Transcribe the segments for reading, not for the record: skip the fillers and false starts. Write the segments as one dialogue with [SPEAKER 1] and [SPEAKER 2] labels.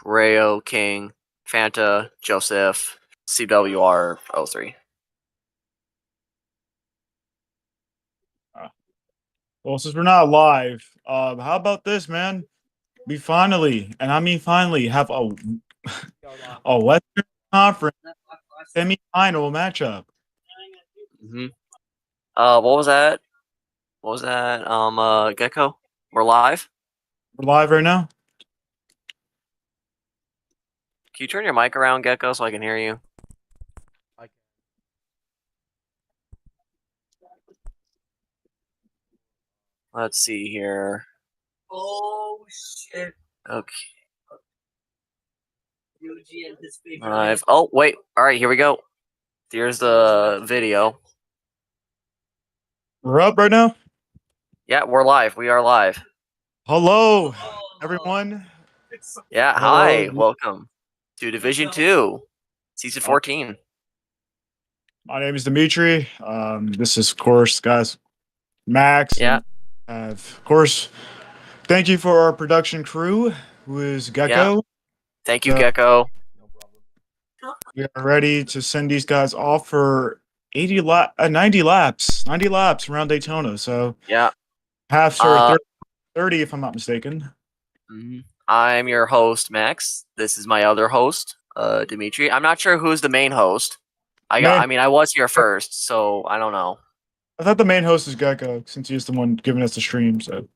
[SPEAKER 1] Rayo, King, Fanta, Joseph, CWR03.
[SPEAKER 2] Well, since we're not live, how about this, man? We finally, and I mean finally, have a Western Conference semifinal matchup.
[SPEAKER 1] Mm-hmm. What was that? What was that? Gecko? We're live?
[SPEAKER 2] We're live right now.
[SPEAKER 1] Can you turn your mic around, Gecko, so I can hear you? Let's see here.
[SPEAKER 3] Oh shit!
[SPEAKER 1] Okay. Live. Oh, wait. All right, here we go. Here's the video.
[SPEAKER 2] We're up right now.
[SPEAKER 1] Yeah, we're live. We are live.
[SPEAKER 2] Hello, everyone.
[SPEAKER 1] Yeah,
[SPEAKER 2] Hello.
[SPEAKER 1] hi. Welcome to Division 2, Season 14.
[SPEAKER 2] My name is Dimitri. This is, of course, guys, Max.
[SPEAKER 1] Yeah.
[SPEAKER 2] And, of course, thank you for our production crew, who is Gecko.
[SPEAKER 1] Yeah. Thank you, Gecko.
[SPEAKER 2] We are ready to send these guys off for 90 laps around Daytona. So
[SPEAKER 1] Yeah.
[SPEAKER 2] half or 30, if I'm not mistaken.
[SPEAKER 1] I'm your host, Max. This is my other host, Dimitri. I'm not sure who's the main host. I was here first, so I don't know.
[SPEAKER 2] I thought the main host is Gecko, since he's the one giving us the stream. So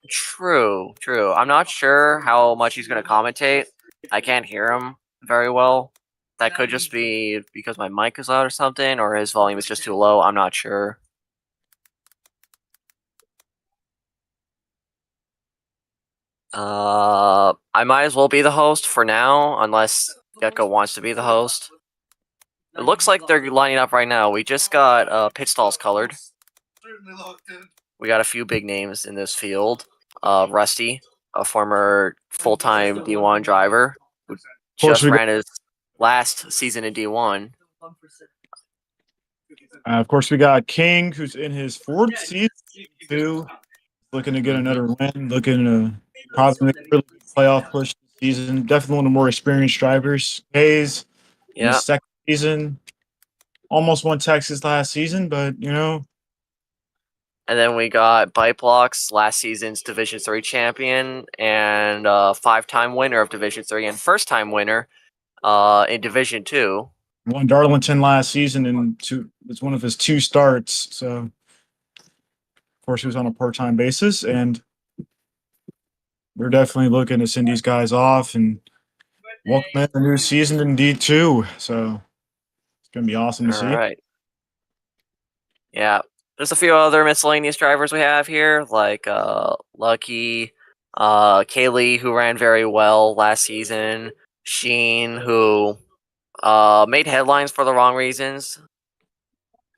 [SPEAKER 1] True. I'm not sure how much he's going to commentate. I can't hear him very well. That could just be because my mic is loud or something, or his volume is just too low. I'm not sure. I might as well be the host for now, unless Gecko wants to be the host. It looks like they're lining up right now. We just got pit stalls colored. We got a few big names in this field. Rusty, a former full-time D1 driver, who just ran his last season in D1.
[SPEAKER 2] Of course, we got King, who's in his fourth season too, looking to get another win, looking to probably make a really playoff push this season. Definitely one of the more experienced drivers. Hayes, in his second season, almost won Texas last season, but you know.
[SPEAKER 1] And then we got Bite Blocks, last season's Division 3 champion and 5-time winner of Division 3 and first-time winner in Division 2.
[SPEAKER 2] Won Darlington last season and it's one of his 2 starts. So, of course, he was on a part-time basis, and we're definitely looking to send these guys off and welcome in the new season in D2. So it's going to be awesome to see.
[SPEAKER 1] All right. Yeah. There's a few other miscellaneous drivers we have here, like Lucky, Kaylee, who ran very well last season, Sheen, who made headlines for the wrong reasons,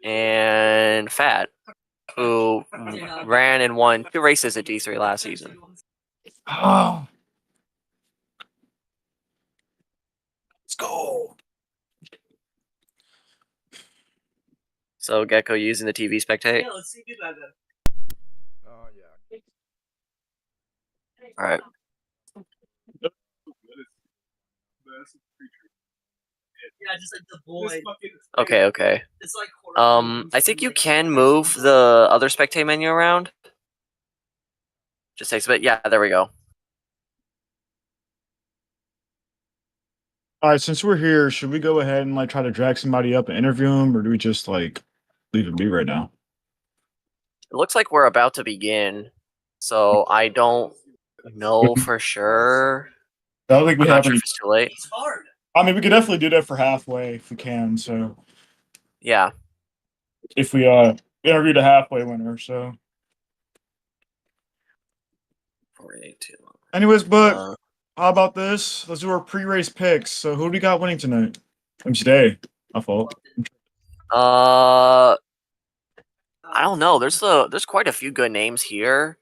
[SPEAKER 1] and Fat, who ran and won 2 races at D3 last season.
[SPEAKER 2] Oh. Let's go.
[SPEAKER 1] So Gecko using the TV spectate?
[SPEAKER 3] Yeah, let's see that then.
[SPEAKER 4] Oh, yeah.
[SPEAKER 1] Alright.
[SPEAKER 3] Yeah, just like the void.
[SPEAKER 1] Okay.
[SPEAKER 3] It's like
[SPEAKER 1] I think you can move the other spectate menu around. Just takes a bit. Yeah, there we go.
[SPEAKER 2] All right, since we're here, should we go ahead and try to drag somebody up and interview them, or do we just leave it be right now?
[SPEAKER 1] It looks like we're about to begin, so I don't know for sure.
[SPEAKER 2] I don't think we have
[SPEAKER 1] if it's too late.
[SPEAKER 3] It's hard.
[SPEAKER 2] I mean, we could definitely do that for halfway if we can. So
[SPEAKER 1] yeah,
[SPEAKER 2] if we interviewed a halfway winner, so
[SPEAKER 1] 482.
[SPEAKER 2] Anyways, but how about this? Let's do our pre-race picks. So who do we got winning tonight? Today. My fault.
[SPEAKER 1] I don't know. There's quite a few good names here.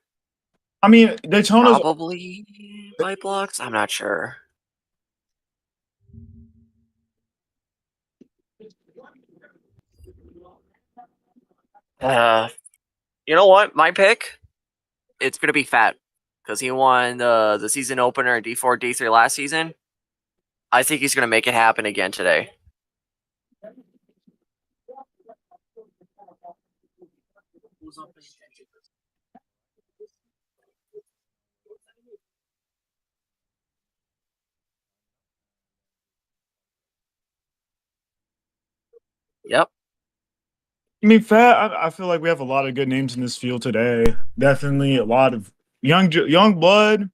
[SPEAKER 2] I mean, Daytona's
[SPEAKER 1] probably Bite Blocks. I'm not sure. You know what? My pick, it's gonna be Fat, because he won the season opener in D4, D3 last season. I think he's going to make it happen again today. Yep.
[SPEAKER 2] I mean, Fat. I feel like we have a lot of good names in this field today. Definitely a lot of young blood.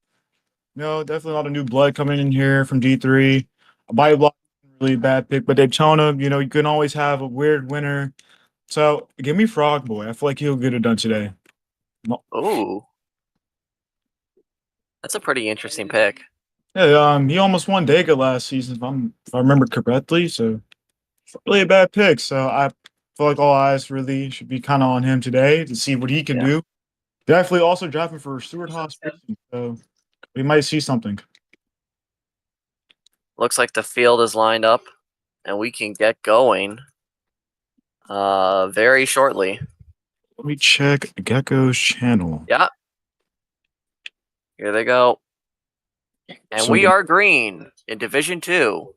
[SPEAKER 2] Definitely a lot of new blood coming in here from D3. A Body Block, really bad pick, but Daytona. You can always have a weird winner. So give me Frog Boy. I feel like he'll get it done today.
[SPEAKER 1] Ooh. That's a pretty interesting pick.
[SPEAKER 2] Yeah, he almost won Dega last season, if I remember correctly. So it's really a bad pick. So I feel like all eyes really should be kind of on him today to see what he can
[SPEAKER 1] Yeah.
[SPEAKER 2] do. Definitely also driving for Stewart Haas Racing, so we might see something.
[SPEAKER 1] Looks like the field is lined up, and we can get going very shortly.
[SPEAKER 2] Let me check Gecko's channel.
[SPEAKER 1] Yeah. Here they go. And
[SPEAKER 2] So
[SPEAKER 1] we are green in Division 2.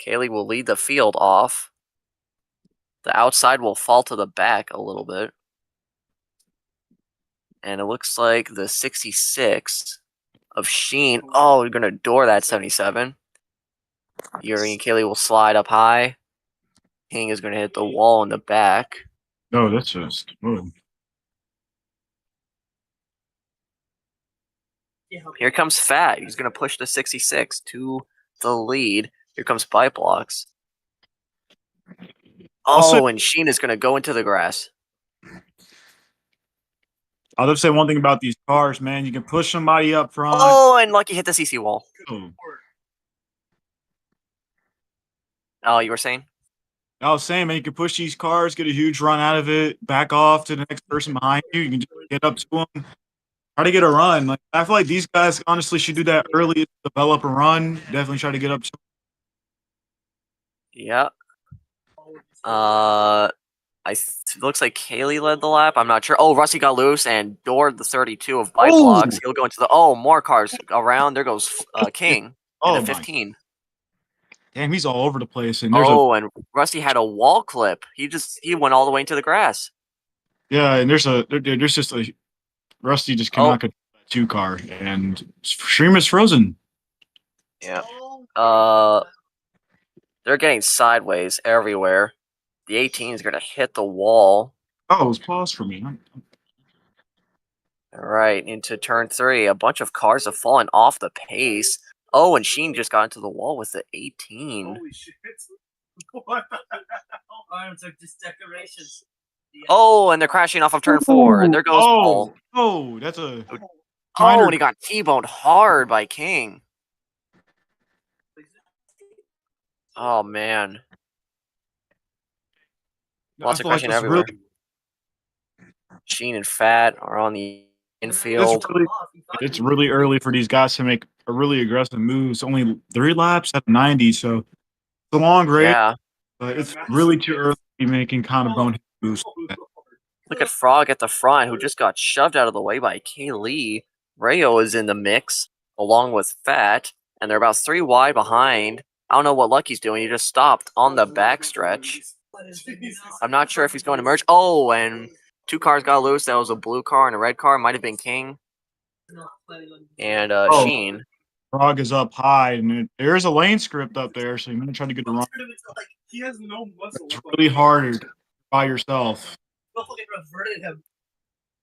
[SPEAKER 1] Kaylee will lead the field off. The outside will fall to the back a little bit. And it looks like the 66 of Sheen. Oh, we're going to door that 77. Yuri and Kaylee will slide up high. King is going to hit the wall in the back.
[SPEAKER 2] No, that's just. Oh.
[SPEAKER 1] Here comes Fat. He's going to push the 66 to the lead. Here comes Bite Blocks.
[SPEAKER 2] Also-
[SPEAKER 1] Oh, and Sheen is going to go into the grass.
[SPEAKER 2] I'll just say one thing about these cars, man. You can push somebody up front.
[SPEAKER 1] Oh, and Lucky hit the CC wall.
[SPEAKER 2] Oh.
[SPEAKER 1] Oh, you were saying?
[SPEAKER 2] I was saying, man, you can push these cars, get a huge run out of it, back off to the next person behind you. You can just get up to them, try to get a run. Like I feel like these guys honestly should do that early, develop a run. Definitely try to get up to.
[SPEAKER 1] Yeah. Looks like Kaylee led the lap. I'm not sure. Oh, Rusty got loose and doored the 32 of Bite Blocks. He'll go into the more cars around. There goes King in
[SPEAKER 2] Oh
[SPEAKER 1] the
[SPEAKER 2] my
[SPEAKER 1] 15.
[SPEAKER 2] damn, he's all over the place. And there's
[SPEAKER 1] And Rusty had a wall clip. He went all the way into the grass.
[SPEAKER 2] and there's just a Rusty just cannot control that 2 car, and Stream is frozen.
[SPEAKER 1] Yeah. They're getting sideways everywhere. The 18 is gonna hit the wall.
[SPEAKER 2] Oh, it was paused for me.
[SPEAKER 1] All right, into turn 3. A bunch of cars have fallen off the pace. Oh, and Sheen just got into the wall with the 18.
[SPEAKER 3] Holy shit. What the hell? Arms are just decorations.
[SPEAKER 1] Oh, and they're crashing off of turn 4. And there goes Paul.
[SPEAKER 2] Oh, that's a.
[SPEAKER 1] Oh, and he got T-boned hard by King. Oh, man. Lots of crashing everywhere. Sheen and Fat are on the infield.
[SPEAKER 2] It's really early for these guys to make a really aggressive move. It's only 3 laps at 90, so it's a long race.
[SPEAKER 1] Yeah.
[SPEAKER 2] But it's really too early to be making kind of bonehead moves.
[SPEAKER 1] Look at Frog at the front, who just got shoved out of the way by Kaylee. Rayo is in the mix, along with Fat, and they're about 3 wide behind. I don't know what Lucky's doing. He just stopped on the backstretch. I'm not sure if he's going to merge. Oh, and 2 cars got loose. That was a blue car and a red car. Might have been King and Sheen.
[SPEAKER 2] Frog is up high, and there's a lane script up there, so you're going to try to get the run.
[SPEAKER 3] He has no muscle.
[SPEAKER 2] It's really hard by yourself.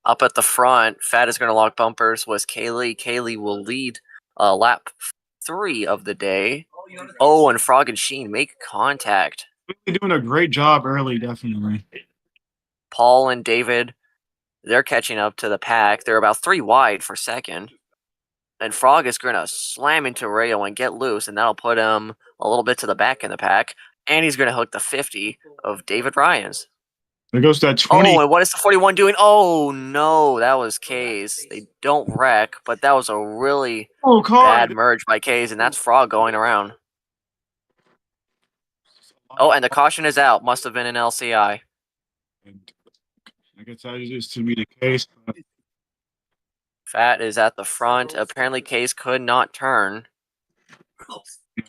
[SPEAKER 1] Up at the front, Fat is going to lock bumpers with Kaylee. Kaylee will lead lap 3 of the day. Oh, and Frog and Sheen make contact.
[SPEAKER 2] Really doing a great job early, definitely.
[SPEAKER 1] Paul and David, they're catching up to the pack. They're about 3 wide for second. And Frog is going to slam into Rayo and get loose, and that'll put him a little bit to the back in the pack. And he's going to hook the 50 of David Ryans.
[SPEAKER 2] There goes that 20.
[SPEAKER 1] Oh, and what is the 41 doing? Oh, no, that was K's. They don't wreck, but that was a really bad merge by K's, and that's Frog going around. Oh, and the caution is out. Must have been an LCI.
[SPEAKER 2] I guess that is to be the case.
[SPEAKER 1] Fat is at the front. Apparently, Case could not turn.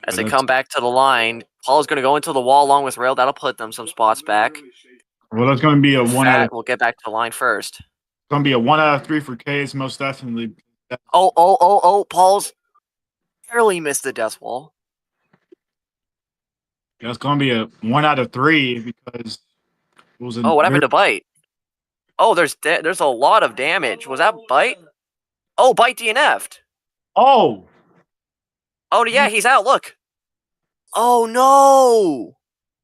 [SPEAKER 1] As they come back to the line, Paul's going to go into the wall along with Rail. That'll put them some spots back.
[SPEAKER 2] Well, that's going to be a one out
[SPEAKER 1] Fat
[SPEAKER 2] of
[SPEAKER 1] will get back to the line first.
[SPEAKER 2] going to be a 1 out of 3 for K's, most definitely.
[SPEAKER 1] Oh! Paul's barely missed the death wall.
[SPEAKER 2] That's going to be a 1 out of 3 because it was
[SPEAKER 1] Oh, what happened to Bite? Oh, there's a lot of damage. Was that Bite? Oh, Bite DNF'd.
[SPEAKER 2] Oh,
[SPEAKER 1] Oh, yeah, he's out. Look. Oh, no.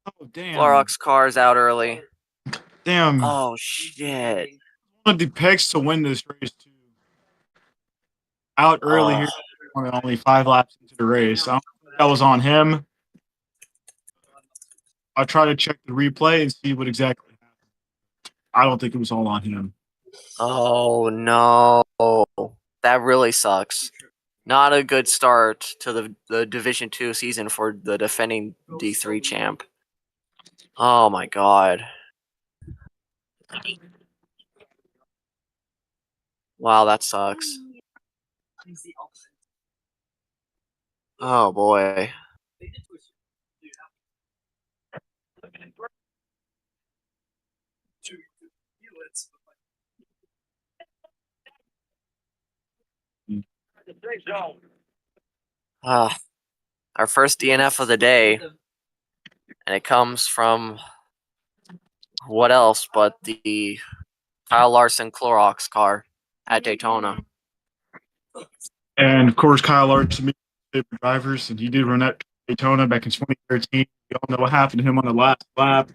[SPEAKER 2] oh damn.
[SPEAKER 1] Clorox car's out early.
[SPEAKER 2] Damn.
[SPEAKER 1] Oh, shit.
[SPEAKER 2] One of the picks to win this race too. Out early here, only 5 laps into the race. I don't think that was on him. I'll try to check the replay and see what exactly happened. I don't think it was all on him.
[SPEAKER 1] Oh, no. That really sucks. Not a good start to the Division 2 season for the defending D3 champ. Oh, my God. Wow, that sucks. Oh, boy. Our first DNF of the day, and it comes from what else but the Kyle Larson Clorox car at Daytona.
[SPEAKER 2] And of course, Kyle Larson, my favorite drivers, and he did run at Daytona back in 2013. We all know what happened to him on the last lap.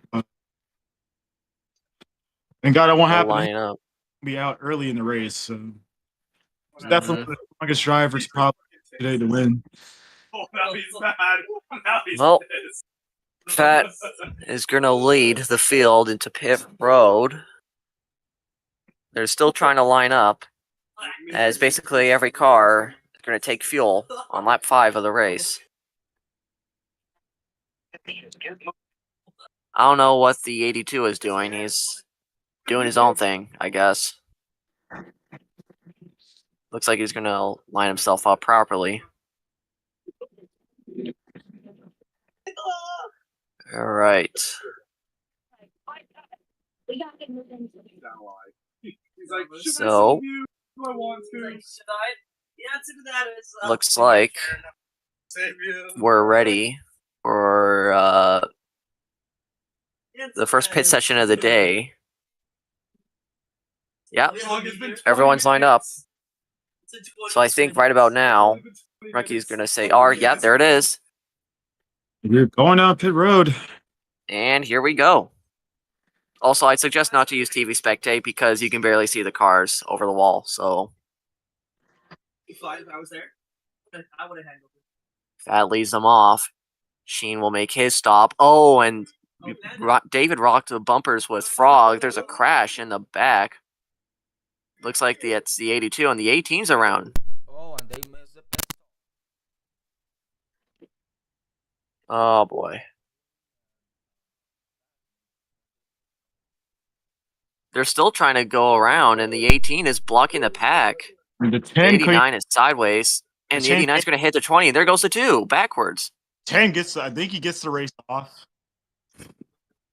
[SPEAKER 2] And God, it won't
[SPEAKER 1] He'll
[SPEAKER 2] happen.
[SPEAKER 1] line up.
[SPEAKER 2] He'll be out early in the race. So it's definitely one of the strongest drivers probably today to win.
[SPEAKER 3] Oh, now he's mad. Now he's
[SPEAKER 1] Well,
[SPEAKER 3] pissed.
[SPEAKER 1] Fat is going to lead the field into pit road. They're still trying to line up, as basically every car is going to take fuel on lap 5 of the race. I don't know what the 82 is doing. He's doing his own thing, I guess. Looks like he's going to line himself up properly. All right. So, looks like we're ready for the first pit session of the day. Yeah, everyone's lined up. So I think right about now, Rookie is going to say, yeah, there it is.
[SPEAKER 2] We're going down pit road.
[SPEAKER 1] And here we go. Also, I'd suggest not to use TV Spectate because you can barely see the cars over the wall. So
[SPEAKER 3] If I was there, I would have handled it.
[SPEAKER 1] that leads them off. Sheen will make his stop. Oh, and David rocked the bumpers with Frog. There's a crash in the back. Looks like it's the 82 and the 18's around.
[SPEAKER 4] Oh, and they missed the pit.
[SPEAKER 1] Oh, boy. They're still trying to go around, and the 18 is blocking the pack.
[SPEAKER 2] And the
[SPEAKER 1] The
[SPEAKER 2] 10
[SPEAKER 1] 89 is sideways, and the 89 is going to hit the 20. There goes the 2, backwards.
[SPEAKER 2] 10 gets, I think he gets the race off.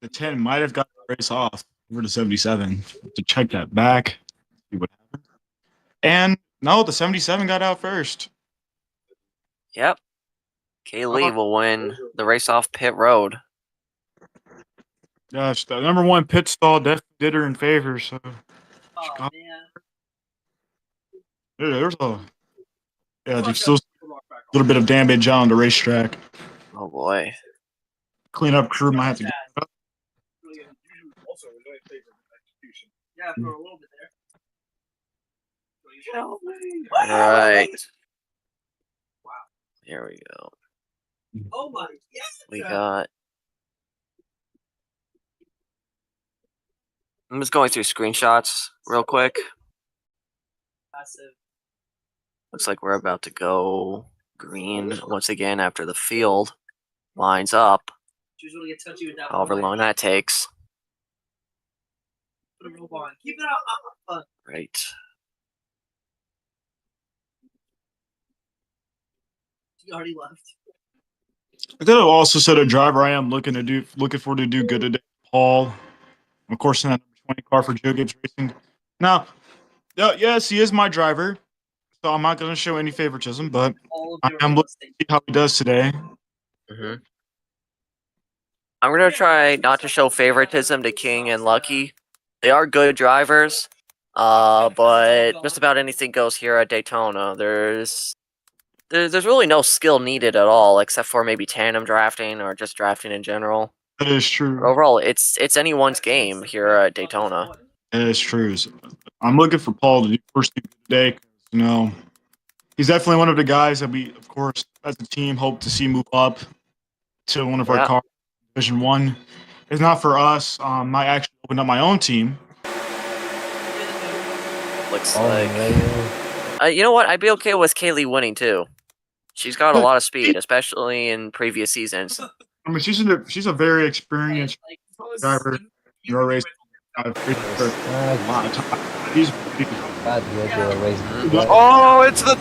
[SPEAKER 2] The 10 might have got the race off over to 77. To check that back, see what happened. And no, the 77 got out first.
[SPEAKER 1] Yep. Kaylee will win the race off pit road.
[SPEAKER 2] Gosh, the number 1 pit stall definitely did her in favor. So
[SPEAKER 3] Oh,
[SPEAKER 2] got,
[SPEAKER 3] man.
[SPEAKER 2] there's there's still a little bit of damage on the racetrack.
[SPEAKER 1] Oh, boy.
[SPEAKER 2] Cleanup crew might have to get it up.
[SPEAKER 3] Yeah, for a little bit there.
[SPEAKER 1] All right. Here we go.
[SPEAKER 3] Oh my, yes!
[SPEAKER 1] We got... I'm just going through screenshots real quick.
[SPEAKER 3] Passive.
[SPEAKER 1] Looks like we're about to go green once again after the field lines up.
[SPEAKER 3] Choose when to get touchy with that.
[SPEAKER 1] However long that takes.
[SPEAKER 3] Put a robe on. Keep it up.
[SPEAKER 1] Right.
[SPEAKER 3] He already left.
[SPEAKER 2] I could have also said a driver I am looking for to do good today. Paul, of course, in that number 20 car for Joe Gibbs Racing. Now, yes, he is my driver, so I'm not going to show any favoritism, but
[SPEAKER 3] All of
[SPEAKER 2] I
[SPEAKER 3] your
[SPEAKER 2] am
[SPEAKER 3] real
[SPEAKER 2] looking
[SPEAKER 3] estate.
[SPEAKER 2] to see how he does today.
[SPEAKER 1] Hmm. I'm gonna try not to show favoritism to King and Lucky. They are good drivers, but just about anything goes here at Daytona. There's really no skill needed at all, except for maybe tandem drafting or just drafting in general.
[SPEAKER 2] That is
[SPEAKER 1] But
[SPEAKER 2] true.
[SPEAKER 1] overall, it's anyone's game here at Daytona.
[SPEAKER 2] That is true. So I'm looking for Paul to do first thing today. 'Cause, he's definitely one of the guys that we, of course, as a team, hope to see move up to one of our
[SPEAKER 1] Yeah.
[SPEAKER 2] cars, Division One. If not for us, I actually opened up my own team.
[SPEAKER 1] Looks
[SPEAKER 4] Oh,
[SPEAKER 1] like
[SPEAKER 4] man.
[SPEAKER 1] you know what? I'd be okay with Kaylee winning too. She's got a lot of speed, especially in previous seasons.
[SPEAKER 2] I mean, she's a very experienced driver. Your race, raced for a lot of time. She's
[SPEAKER 4] God, you're raising.
[SPEAKER 1] Oh, it's the.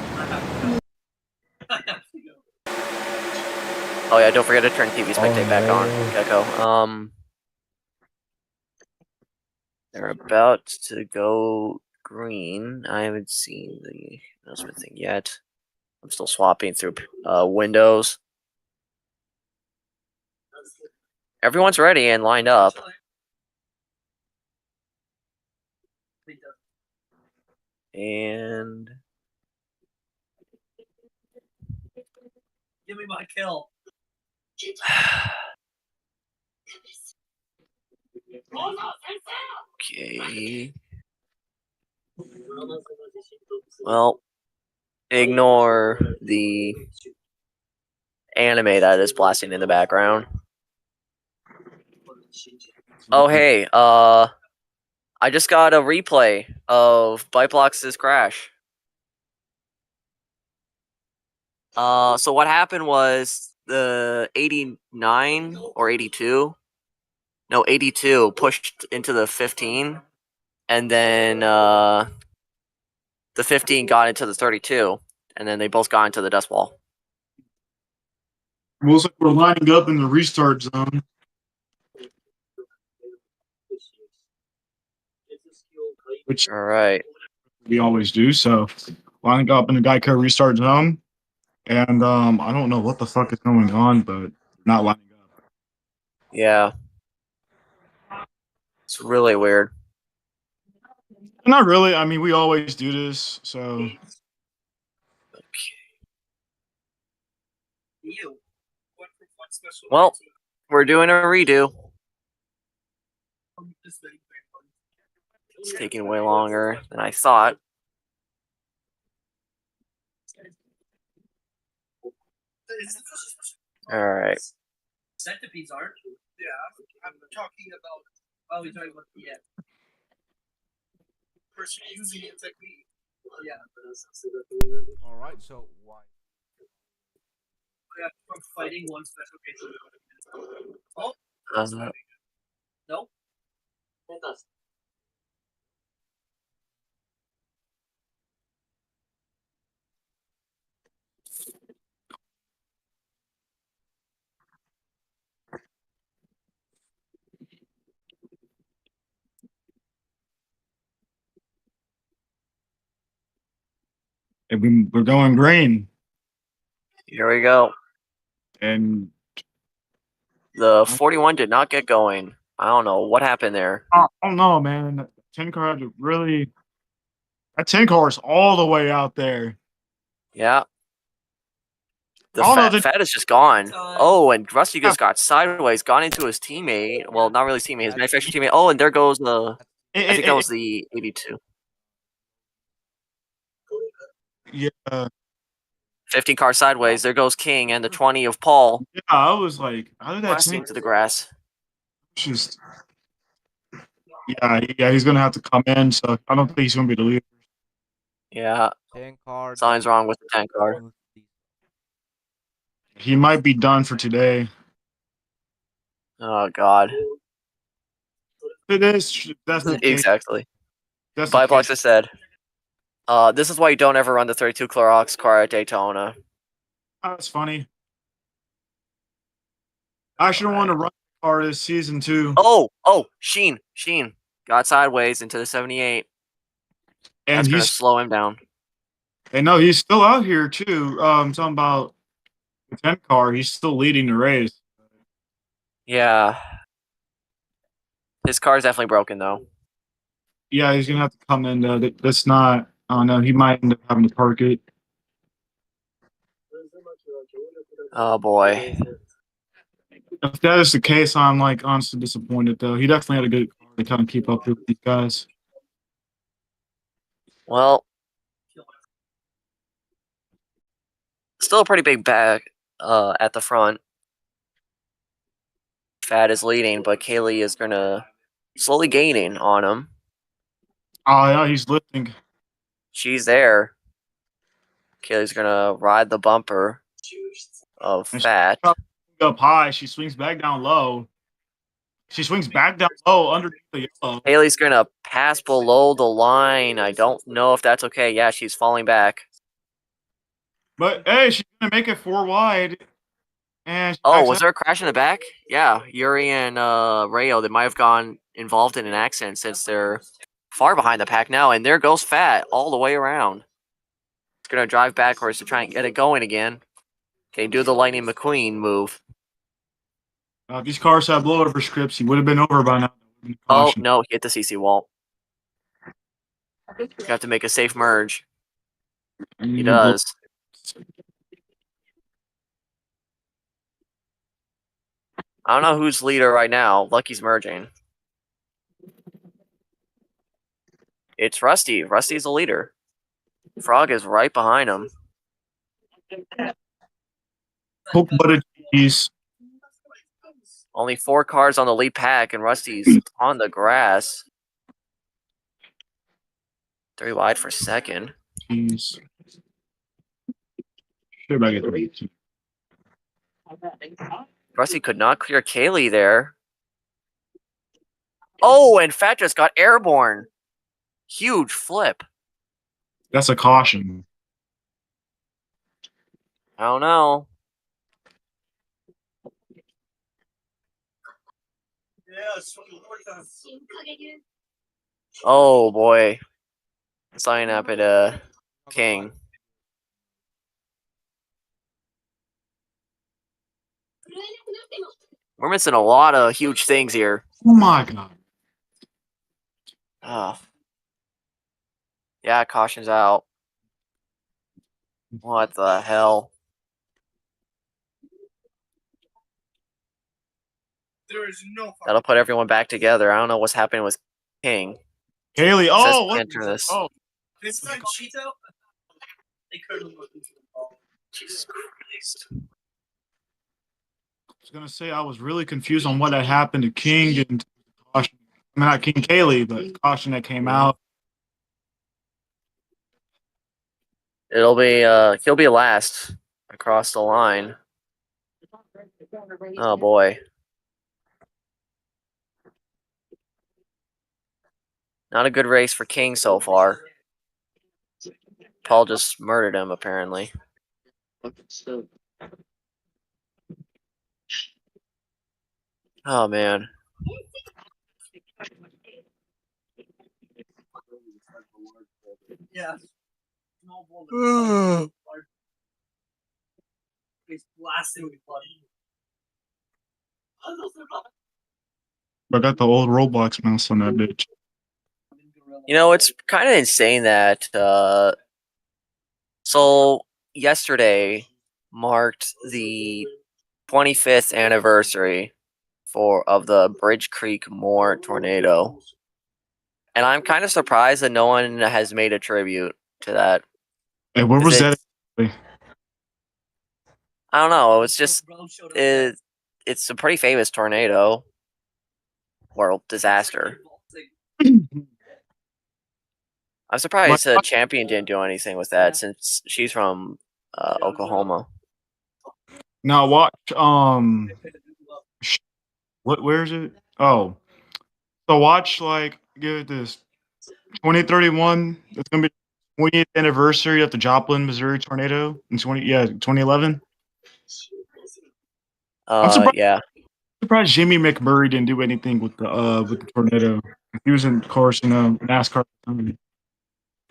[SPEAKER 1] Oh yeah, don't forget to turn TV spectate back on, Gecko. They're about to go green. I haven't seen the announcement thing yet. I'm still swapping through windows. Everyone's ready and lined up. And
[SPEAKER 3] Give me my kill.
[SPEAKER 1] okay. Well, ignore the anime that is blasting in the background. Oh hey, I just got a replay of Byplox's crash. So what happened was the 89 or 82? No, 82 pushed into the 15, and then the 15 got into the 32, and then they both got into the dust wall.
[SPEAKER 2] It looks like we're lining up in the restart zone. Which
[SPEAKER 1] All right.
[SPEAKER 2] we always do. So lining up in the Geico restart zone. And I don't know what the fuck is going on, but not lining up.
[SPEAKER 1] Yeah. It's really weird.
[SPEAKER 2] Not really. I mean, we always do this. So
[SPEAKER 1] Well, we're doing a redo. It's taking way longer than I thought. All right.
[SPEAKER 3] Centipedes aren't. Yeah, I'm talking about. Oh, you're talking about person using it technique. Yeah.
[SPEAKER 4] All right, so why?
[SPEAKER 3] Yeah, from fighting one special case. Oh. Nope.
[SPEAKER 2] we're going green.
[SPEAKER 1] Here we go.
[SPEAKER 2] And
[SPEAKER 1] The 41 did not get going. I don't know what happened there.
[SPEAKER 2] I don't know, man. That 10 car had to really. That 10 car is all the way out there.
[SPEAKER 1] Yeah. The
[SPEAKER 2] I don't know
[SPEAKER 1] fat is just gone. Oh, and Rusty just got sideways, gone into his teammate. Well, not really his teammate, his manufacturer teammate. Oh, and there goes the. I think that was the 82.
[SPEAKER 2] Yeah.
[SPEAKER 1] 15 car sideways. There goes King and the 20 of Paul.
[SPEAKER 2] Yeah, I was like, how did that
[SPEAKER 1] Blasting
[SPEAKER 2] change?
[SPEAKER 1] into the grass.
[SPEAKER 2] Just yeah, he's gonna have to come in. So I don't think he's gonna be the leader.
[SPEAKER 1] Yeah.
[SPEAKER 4] 10 card.
[SPEAKER 1] Something's wrong with the 10 car.
[SPEAKER 2] He might be done for today.
[SPEAKER 1] Oh God.
[SPEAKER 2] It is. That's the case.
[SPEAKER 1] Exactly.
[SPEAKER 2] That's the
[SPEAKER 1] Biplox
[SPEAKER 2] case.
[SPEAKER 1] has said. This is why you don't ever run the 32 Clorox car at Daytona.
[SPEAKER 2] That's funny. I should have won to run the car this season too.
[SPEAKER 1] Oh, Sheen got sideways into the 78.
[SPEAKER 2] And
[SPEAKER 1] That's gonna
[SPEAKER 2] he's
[SPEAKER 1] slow him down.
[SPEAKER 2] and no, he's still out here too. Talking about the 10 car, he's still leading the race.
[SPEAKER 1] Yeah, his car's definitely broken though.
[SPEAKER 2] Yeah, he's gonna have to come in. That's not. I don't know. He might end up having to park it.
[SPEAKER 1] Oh boy.
[SPEAKER 2] If that is the case, I'm like honestly disappointed though. He definitely had a good car to kind of keep up with these guys.
[SPEAKER 1] Well, still a pretty big bag at the front. Fat is leading, but Kaylee is gonna slowly gaining on him.
[SPEAKER 2] Oh yeah, he's lifting.
[SPEAKER 1] She's there. Kaylee's gonna ride the bumper of
[SPEAKER 2] And
[SPEAKER 1] Fat.
[SPEAKER 2] Up high, she swings back down low. She swings back down low underneath the yellow.
[SPEAKER 1] Haley's gonna pass below the line. I don't know if that's okay. Yeah, she's falling back.
[SPEAKER 2] But hey, she's gonna make it 4 wide. And
[SPEAKER 1] Oh, was there a crash in the back? Yeah, Yuri and Rayo, they might have gone involved in an accident since they're far behind the pack now. And there goes Fat all the way around. It's gonna drive backwards to try and get it going again. Okay, do the Lightning McQueen move.
[SPEAKER 2] if these cars had blowover scripts, he would have been over by now.
[SPEAKER 1] Oh no, he hit the CC wall. You have to make a safe merge. He does. I don't know who's leader right now. Lucky's merging. It's Rusty. Rusty's the leader. Frog is right behind him.
[SPEAKER 2] Hook butted cheese.
[SPEAKER 1] Only 4 cars on the lead pack, and Rusty's on the grass. 3 wide for second.
[SPEAKER 2] Jeez. Should I get the
[SPEAKER 1] Rusty could not clear Kaylee there. Oh, and Fat just got airborne. Huge flip.
[SPEAKER 2] That's a caution.
[SPEAKER 1] I don't know. Oh boy. Sign up at King. We're missing a lot of huge things here.
[SPEAKER 2] Oh my god.
[SPEAKER 1] Yeah, caution's out. What the hell?
[SPEAKER 3] There is no.
[SPEAKER 1] That'll put everyone back together. I don't know what's happening with King.
[SPEAKER 2] Haley,
[SPEAKER 1] Says
[SPEAKER 2] oh, what?
[SPEAKER 1] enter this.
[SPEAKER 2] Oh,
[SPEAKER 3] This is Cheeto. They couldn't look into the ball.
[SPEAKER 1] Jesus Christ.
[SPEAKER 2] I was gonna say I was really confused on what had happened to King and caution. I mean, not King Kaylee, but caution that came out.
[SPEAKER 1] It'll be he'll be last across the line. Oh boy. Not a good race for King so far. Paul just murdered him apparently. Oh man.
[SPEAKER 3] Yeah. No He's blasting with blood.
[SPEAKER 2] I got the old Roblox mouse on that bitch.
[SPEAKER 1] You know, it's kind of insane that so yesterday marked the 25th anniversary of the Bridge Creek Moore tornado. And I'm kind of surprised that no one has made a tribute to that.
[SPEAKER 2] Hey, where was that?
[SPEAKER 1] I don't know. It's just it's a pretty famous tornado or disaster. I'm surprised the champion didn't do anything with that since she's from Oklahoma.
[SPEAKER 2] Now watch. Where is it? Oh, so watch. Like, give it this. 2031. It's gonna be 20th anniversary of the Joplin, Missouri tornado in 2011. surprised.
[SPEAKER 1] Yeah.
[SPEAKER 2] Surprised Jimmy McMurray didn't do anything with the tornado. He was in course, NASCAR.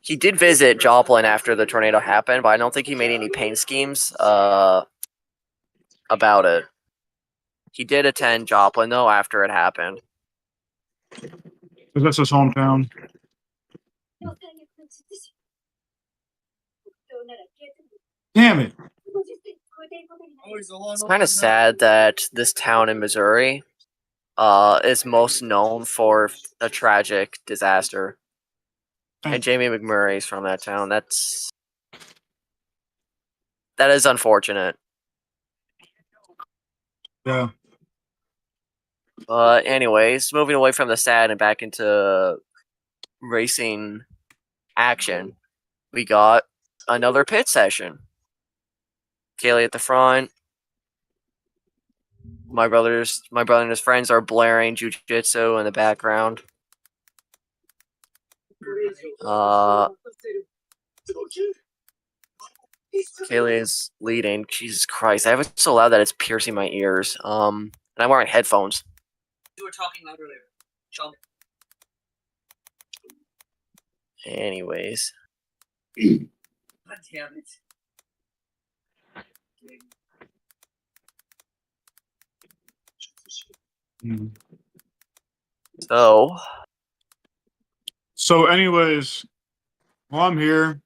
[SPEAKER 1] He did visit Joplin after the tornado happened, but I don't think he made any paint schemes about it. He did attend Joplin though after it happened.
[SPEAKER 2] Because that's his hometown. Damn it!
[SPEAKER 1] It's kind of sad that this town in Missouri is most known for a tragic disaster. And Jamie McMurray's from that town. That is unfortunate.
[SPEAKER 2] Yeah.
[SPEAKER 1] But anyways, moving away from the sad and back into racing action, we got another pit session. Kaylee at the front. My brother and his friends are blaring jujitsu in the background. Kaylee is leading. Jesus Christ, I have it so loud that it's piercing my ears. And I'm wearing headphones.
[SPEAKER 3] You were talking loud earlier. Jump.
[SPEAKER 1] Anyways.
[SPEAKER 3] God damn it.
[SPEAKER 2] So, anyways, well, I'm here.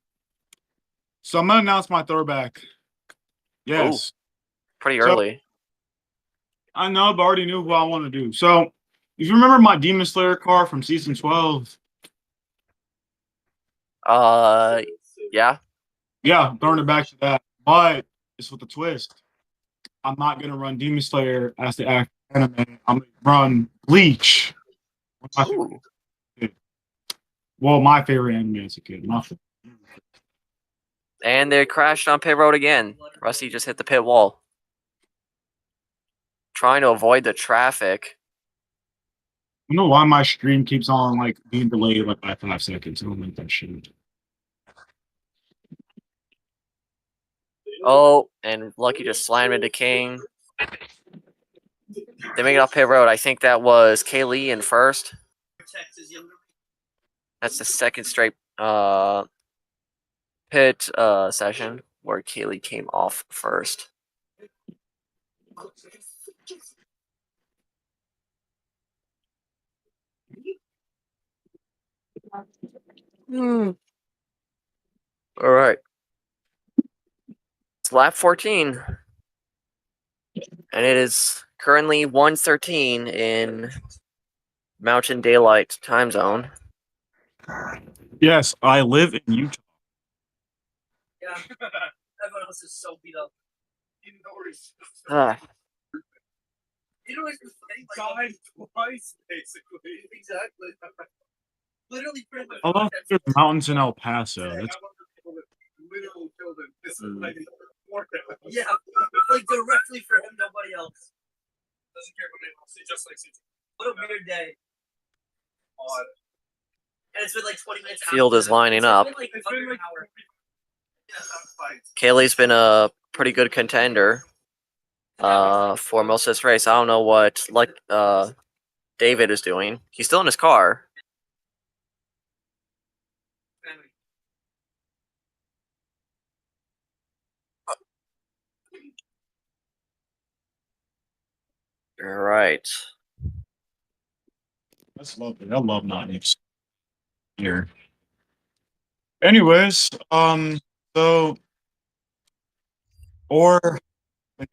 [SPEAKER 2] So I'm gonna announce my throwback. Yes.
[SPEAKER 1] Pretty early.
[SPEAKER 2] I know, but I already knew what I want to do. So, if you remember my Demon Slayer car from season 12,
[SPEAKER 1] yeah.
[SPEAKER 2] yeah, throwing it back to that. But it's with a twist. I'm not gonna run Demon Slayer as the active anime. I'm gonna run Bleach.
[SPEAKER 1] Ooh.
[SPEAKER 2] Well, my favorite anime as a kid.
[SPEAKER 1] And they crashed on pit road again. Rusty just hit the pit wall. Trying to avoid the traffic.
[SPEAKER 2] I don't know why my stream keeps on like being delayed like by 5 seconds. I don't like that shit.
[SPEAKER 1] Oh, and Lucky just slammed into King. They make it off pit road. I think that was Kaylee in first. That's the second straight pit session where Kaylee came off first. All right. It's lap 14. And it is currently 1:13 in Mountain Daylight time zone.
[SPEAKER 2] Yes, I live in Utah.
[SPEAKER 3] Yeah. Everyone else is so beat up.
[SPEAKER 1] Ah,
[SPEAKER 3] You know, it's died twice, basically. Exactly. Literally, pretty much.
[SPEAKER 2] I love the mountains in El Paso. That's
[SPEAKER 3] Literally killed him. This is like yeah, like directly for him, nobody else. Doesn't care about anyone else. He just likes it. What a weird day. Odd. And it's been like 20 minutes.
[SPEAKER 1] Field is lining up.
[SPEAKER 3] It's been like under an hour.
[SPEAKER 1] Kaylee's been a pretty good contender for most of this race. I don't know what David is doing. He's still in his car. All right.
[SPEAKER 2] That's lovely. I love not here. Anyways, so or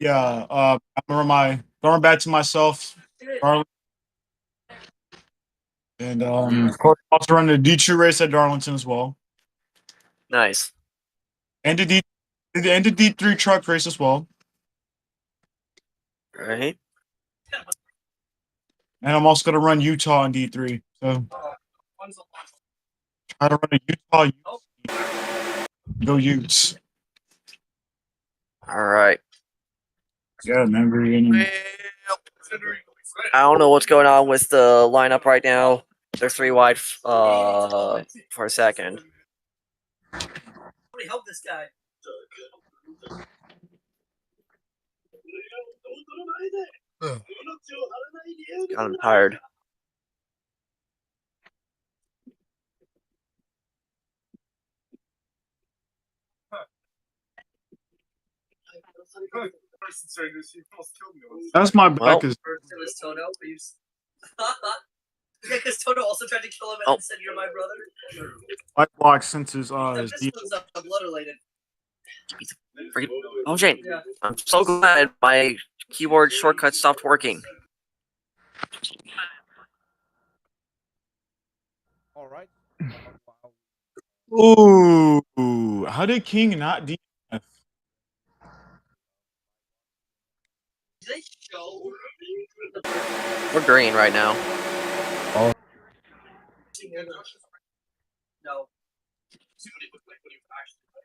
[SPEAKER 2] yeah, I remember throwing back to myself, Darling, and of course also run the D2 race at Darlington as well,
[SPEAKER 1] Nice.
[SPEAKER 2] and the D3 truck race as well,
[SPEAKER 1] All right.
[SPEAKER 2] and I'm also gonna run Utah in D3. So try to run a Utah. Go Utes.
[SPEAKER 1] All right.
[SPEAKER 2] Yeah, remember you.
[SPEAKER 1] I don't know what's going on with the lineup right now. They're 3 wide for a second.
[SPEAKER 3] Somebody help this guy.
[SPEAKER 1] I'm tired.
[SPEAKER 2] That's my back
[SPEAKER 1] Well.
[SPEAKER 2] is.
[SPEAKER 3] It was Toto. Yeah, because Toto also tried to kill him and
[SPEAKER 1] Oh.
[SPEAKER 3] then said, "You're my brother."
[SPEAKER 2] White block since his
[SPEAKER 3] This
[SPEAKER 2] D-
[SPEAKER 3] was blood related.
[SPEAKER 1] Freaking- Oh, Jane.
[SPEAKER 3] Yeah.
[SPEAKER 1] I'm so glad my keyboard shortcut stopped working.
[SPEAKER 4] All right.
[SPEAKER 2] Ooh, how did King not DNF?
[SPEAKER 3] Did they show?
[SPEAKER 1] We're green right now.
[SPEAKER 3] No.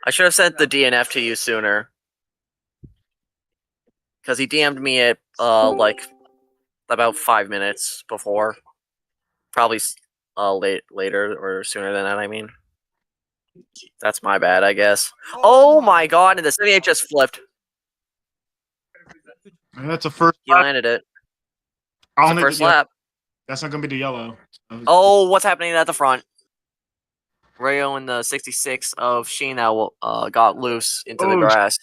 [SPEAKER 1] I should have sent the DNF to you sooner. Because he DM'd me at, like, about 5 minutes before. Probably, later or sooner than that, I mean. That's my bad, I guess. Oh my god, and the 78 just flipped.
[SPEAKER 2] And that's a first.
[SPEAKER 1] He landed it.
[SPEAKER 2] I
[SPEAKER 1] It's
[SPEAKER 2] don't
[SPEAKER 1] the
[SPEAKER 2] think
[SPEAKER 1] first
[SPEAKER 2] that- yeah,
[SPEAKER 1] lap.
[SPEAKER 2] that's not gonna be the yellow. So-
[SPEAKER 1] Oh, what's happening at the front? Rayo in the 66 of Sheen now got loose into the
[SPEAKER 2] Oh,
[SPEAKER 1] grass.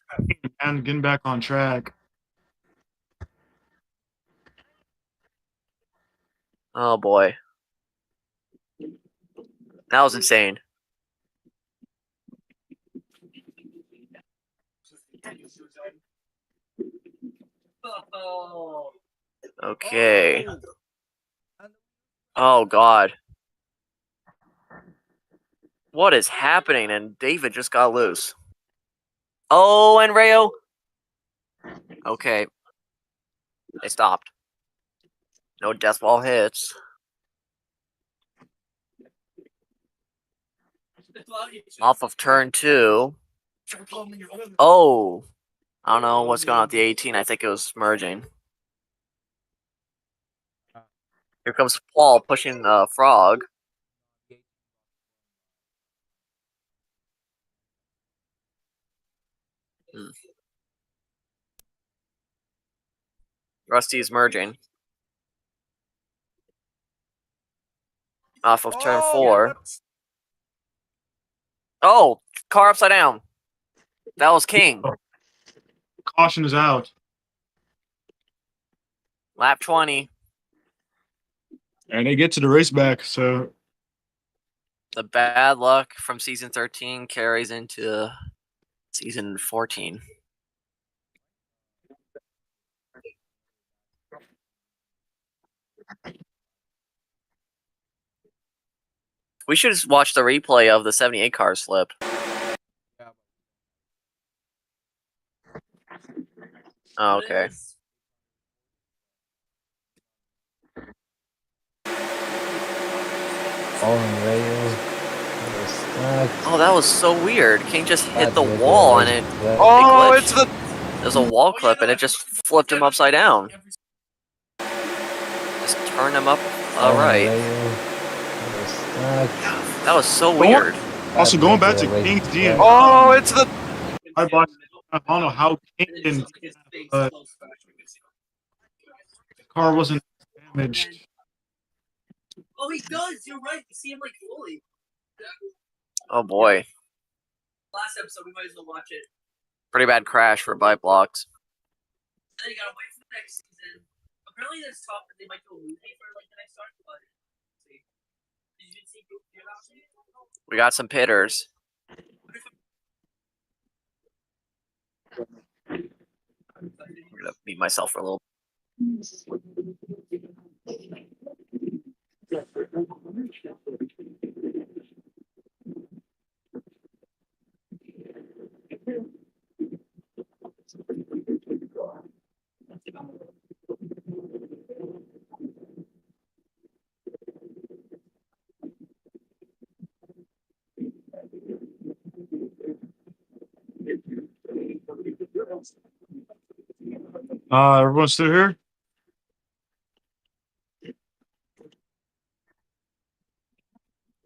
[SPEAKER 2] and getting back on track.
[SPEAKER 1] Oh boy. That was insane.
[SPEAKER 3] Oh.
[SPEAKER 1] Okay. Oh god. What is happening? And David just got loose. Oh, and Rayo. Okay. They stopped. No death ball hits. Off of turn 2. Oh. I don't know what's going on with the 18. I think it was merging. Here comes Paul pushing Frog. Rusty's merging. Off of turn 4. Oh, car upside down. That was King.
[SPEAKER 2] Caution is out.
[SPEAKER 1] Lap 20.
[SPEAKER 2] And they get to the race back, so
[SPEAKER 1] The bad luck from season 13 carries into season 14. We should just watch the replay of the 78 car slip. Oh, okay.
[SPEAKER 4] On rails.
[SPEAKER 1] Oh, that was so weird. King just hit the wall and it.
[SPEAKER 2] oh,
[SPEAKER 1] glitched.
[SPEAKER 2] it's the
[SPEAKER 1] There's a wall clip and it just flipped him upside down. Just turned him up right. That was so weird.
[SPEAKER 2] also going back to King's DNF.
[SPEAKER 1] Oh, it's the.
[SPEAKER 2] I don't know how King didn't, but the car wasn't damaged.
[SPEAKER 3] Oh, he does. You're right. You see him like fully.
[SPEAKER 1] Oh boy.
[SPEAKER 3] Last episode, we might as well watch it.
[SPEAKER 1] Pretty bad crash for bike blocks.
[SPEAKER 3] And then you gotta wait for the next season. Apparently, there's talk that they might go movie for like the next arc, but see. Did you see?
[SPEAKER 1] We got some pitters. I'm gonna mute myself for a little.
[SPEAKER 2] Everyone's still here?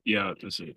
[SPEAKER 2] Yeah, that's it.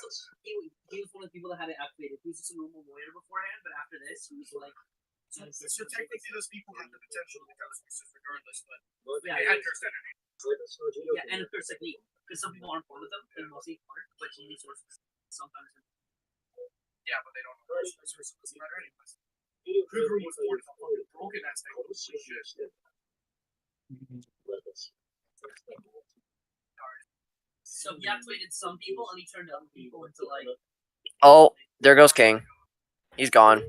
[SPEAKER 3] He was one of the people that had it activated. He was just a normal lawyer beforehand, but after this, he was like. So technically, those people have the potential to become sources regardless, but yeah, they had cursed energy. Yeah, and a cursed technique. Because some people aren't born with them, and mostly aren't, but you need sources. Sometimes. Yeah, but they don't know sources doesn't matter anyways. Kruger was born with a fucking broken ass thing. Holy shit. So he activated some people, and he turned other people into like.
[SPEAKER 1] Oh, there goes King. He's gone.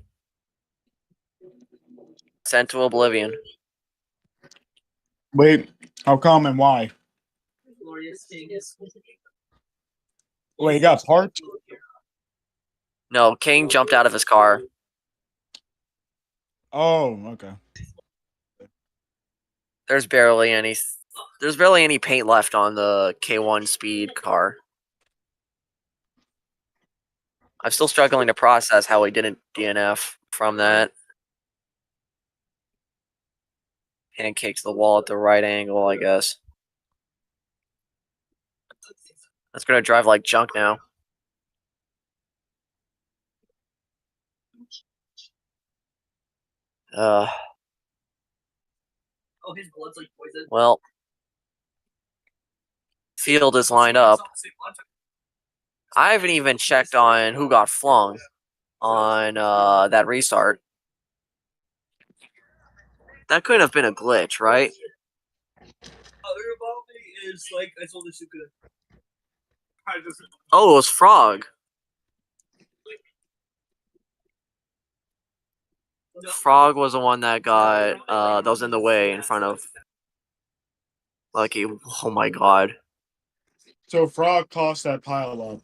[SPEAKER 1] Sent to oblivion.
[SPEAKER 2] Wait, how come and why?
[SPEAKER 3] Glorious King is.
[SPEAKER 2] Wait, he got parked?
[SPEAKER 1] No, King jumped out of his car.
[SPEAKER 2] Oh, okay.
[SPEAKER 1] There's barely any paint left on the K1 speed car. I'm still struggling to process how he didn't DNF from that. Pancakes the wall at the right angle, I guess. That's gonna drive like junk now.
[SPEAKER 3] Oh, his blood's like poison.
[SPEAKER 1] Well, field is lined up. I haven't even checked on who got flung on that restart. That could have been a glitch, right?
[SPEAKER 3] Other about me is like I told this to good.
[SPEAKER 1] Oh, it was Frog. Frog was the one that got that was in the way in front of Lucky. Oh my god.
[SPEAKER 2] So Frog tossed that pile up.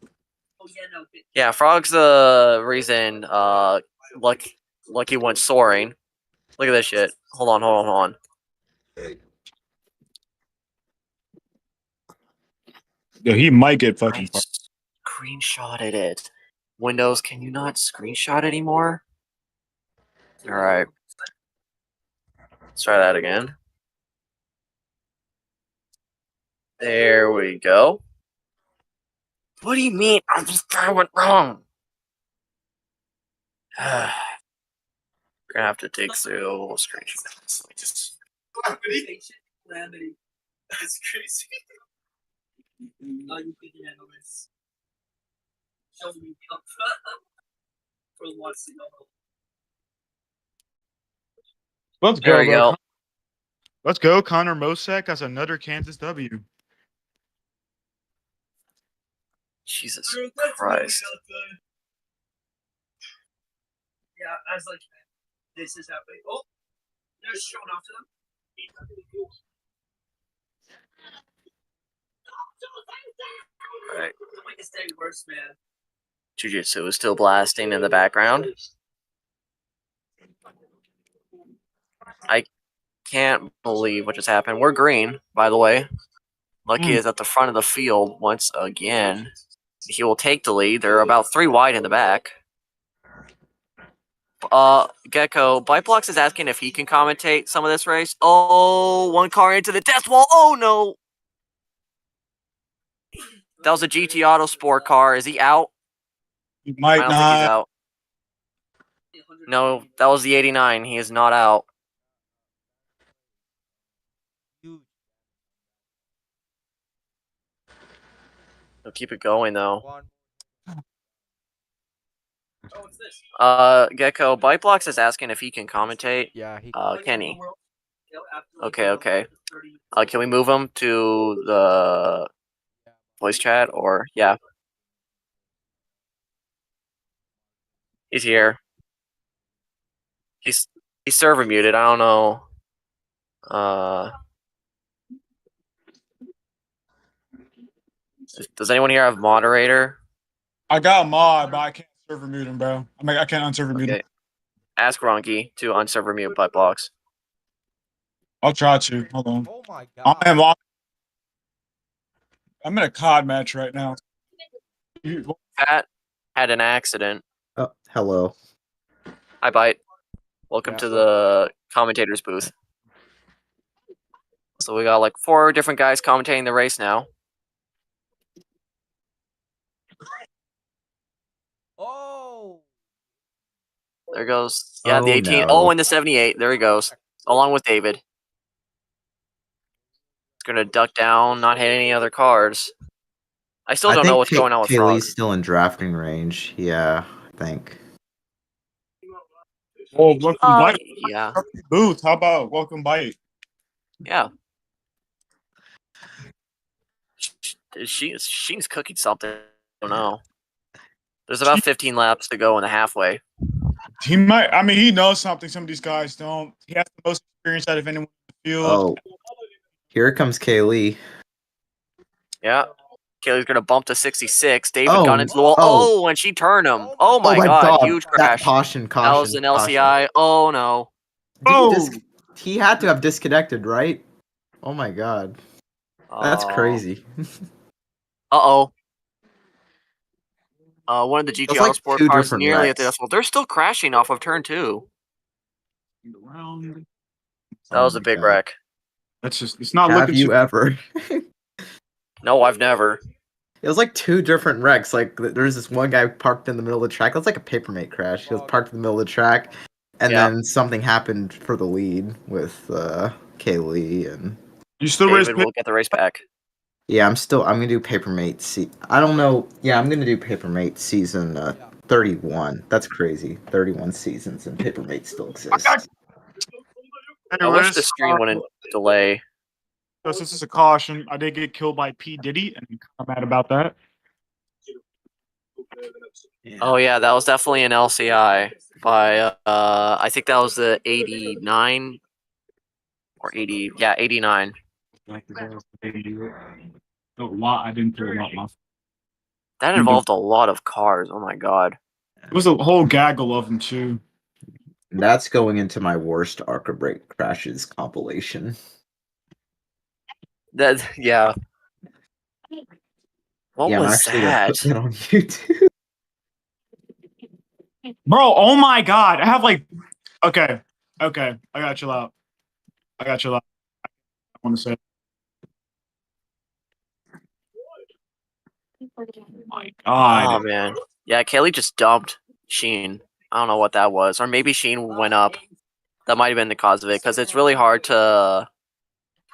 [SPEAKER 3] Oh yeah, no.
[SPEAKER 1] Yeah, Frog's the reason Lucky went soaring. Look at this shit. Hold on.
[SPEAKER 2] Yeah, he might get
[SPEAKER 1] I
[SPEAKER 2] fucking parked.
[SPEAKER 1] screenshotted it. Windows, can you not screenshot anymore? Alright. Let's try that again. There we go. What do you mean? I went wrong. We're gonna have to take through screenshots. Let me just.
[SPEAKER 3] Calamity. That's crazy. Oh, you thinking I know this? Show me up for once to go.
[SPEAKER 2] Let's
[SPEAKER 1] There
[SPEAKER 2] go,
[SPEAKER 1] we
[SPEAKER 2] bro.
[SPEAKER 1] go.
[SPEAKER 2] Let's go. Connor Mosek has another Kansas W.
[SPEAKER 1] Jesus Christ.
[SPEAKER 3] Yeah, I was like, this is happening. Oh, they're showing off to them.
[SPEAKER 1] Alright.
[SPEAKER 3] The way it's getting worse, man.
[SPEAKER 1] Jiu-Jitsu is still blasting in the background. I can't believe what just happened. We're green, by the way. Lucky is at the front of the field once again. He will take the lead. They're about 3 wide in the back. Gecko, Blocks is asking if he can commentate some of this race. Oh, one car into the death wall. Oh, no. That was a GT Autosport car. Is he out?
[SPEAKER 2] He
[SPEAKER 1] I
[SPEAKER 2] might
[SPEAKER 1] don't think he's
[SPEAKER 2] not.
[SPEAKER 1] out. No, that was the 89. He is not out.
[SPEAKER 4] Huge.
[SPEAKER 1] He'll keep it going, though.
[SPEAKER 4] One.
[SPEAKER 3] Oh, what's this?
[SPEAKER 1] Gecko, Blocks is asking if he can commentate.
[SPEAKER 4] Yeah, he.
[SPEAKER 1] Can he?
[SPEAKER 3] Okay.
[SPEAKER 1] Okay. Can we move him to the voice chat or yeah? He's here. He's server muted. I don't know. Does anyone here have moderator?
[SPEAKER 2] I got mod, but I can't server mute him, bro. I mean, I can't unserver mute him.
[SPEAKER 1] Okay. Ask Ronky to unserver mute Blocks.
[SPEAKER 2] I'll try to. Hold on.
[SPEAKER 4] Oh my god.
[SPEAKER 2] I'm in a COD match right now.
[SPEAKER 1] Pat had an accident.
[SPEAKER 5] Oh, hello.
[SPEAKER 1] Hi, Bite. Welcome
[SPEAKER 4] Yeah.
[SPEAKER 1] to the commentator's booth. So we got like 4 different guys commentating the race now. there goes. Yeah, the
[SPEAKER 5] Oh,
[SPEAKER 1] 18.
[SPEAKER 5] no.
[SPEAKER 1] Oh, and the 78. There he goes. Along with David. It's gonna duck down, not hit any other cards. I still don't know what's going on with Frog.
[SPEAKER 5] Kaylee's still in drafting range. Yeah, I think.
[SPEAKER 2] Oh, welcome bite.
[SPEAKER 1] Yeah.
[SPEAKER 2] Booth, how about welcome bite?
[SPEAKER 1] Yeah. She's cooking something. I don't know. There's about 15 laps to go in the halfway.
[SPEAKER 2] He might. I mean, he knows something. Some of these guys don't. He has the most experience out of anyone in the field.
[SPEAKER 5] Oh, here comes Kaylee.
[SPEAKER 1] Yeah. Kaylee's gonna bump to 66. David
[SPEAKER 5] Oh,
[SPEAKER 1] got into the wall.
[SPEAKER 5] oh.
[SPEAKER 1] Oh, and she turned him. Oh my,
[SPEAKER 5] Oh my
[SPEAKER 1] god,
[SPEAKER 5] god!
[SPEAKER 1] huge
[SPEAKER 5] That
[SPEAKER 1] crash.
[SPEAKER 5] caution,
[SPEAKER 1] That
[SPEAKER 5] caution.
[SPEAKER 1] was an
[SPEAKER 5] caution.
[SPEAKER 1] LCI. Oh no.
[SPEAKER 5] Dude,
[SPEAKER 2] Oh!
[SPEAKER 5] he had to have disconnected, right? Oh my god. That's crazy.
[SPEAKER 1] Uh-oh. One of the
[SPEAKER 5] That's
[SPEAKER 1] GTR
[SPEAKER 5] like
[SPEAKER 1] sport
[SPEAKER 5] two
[SPEAKER 1] cars
[SPEAKER 5] different
[SPEAKER 1] nearly at the
[SPEAKER 5] wrecks.
[SPEAKER 1] decimal. They're still crashing off of turn 2. That was a big wreck.
[SPEAKER 2] That's just. It's not
[SPEAKER 5] Have
[SPEAKER 2] looking
[SPEAKER 5] you
[SPEAKER 2] too.
[SPEAKER 5] ever?
[SPEAKER 1] No, I've never.
[SPEAKER 5] It was like two different wrecks. Like there's this one guy parked in the middle of the track. That's like a papermate crash. He was parked in the middle of the track, and
[SPEAKER 1] Yeah.
[SPEAKER 5] then something happened for the lead with Kaylee and.
[SPEAKER 2] You still raise.
[SPEAKER 1] David will get the race back.
[SPEAKER 5] Yeah, I'm gonna do papermate. I don't know. Yeah, I'm gonna do papermate season 31. That's crazy. 31 seasons and papermate still exists.
[SPEAKER 1] I wish the stream wouldn't delay.
[SPEAKER 2] So since it's a caution, I did get killed by P Diddy, and I'm mad about that.
[SPEAKER 1] Oh yeah, that was definitely an LCI by I think that was the 89 or 80. Yeah, 89.
[SPEAKER 2] A lot. I didn't throw a lot.
[SPEAKER 1] That involved a lot of cars. Oh my god.
[SPEAKER 2] It was a whole gaggle of them too.
[SPEAKER 5] That's going into my worst Arca Break crashes compilation.
[SPEAKER 1] That yeah. What
[SPEAKER 5] Yeah, I'm
[SPEAKER 1] was
[SPEAKER 5] actually gonna
[SPEAKER 1] that?
[SPEAKER 5] put that on YouTube.
[SPEAKER 2] Bro, oh my god. I have like. Okay. I gotta chill out. I want to say. Oh my god.
[SPEAKER 1] Oh man. Yeah, Kaylee just dumped Sheen. I don't know what that was. Or maybe Sheen went up. That might have been the cause of it, because it's really hard to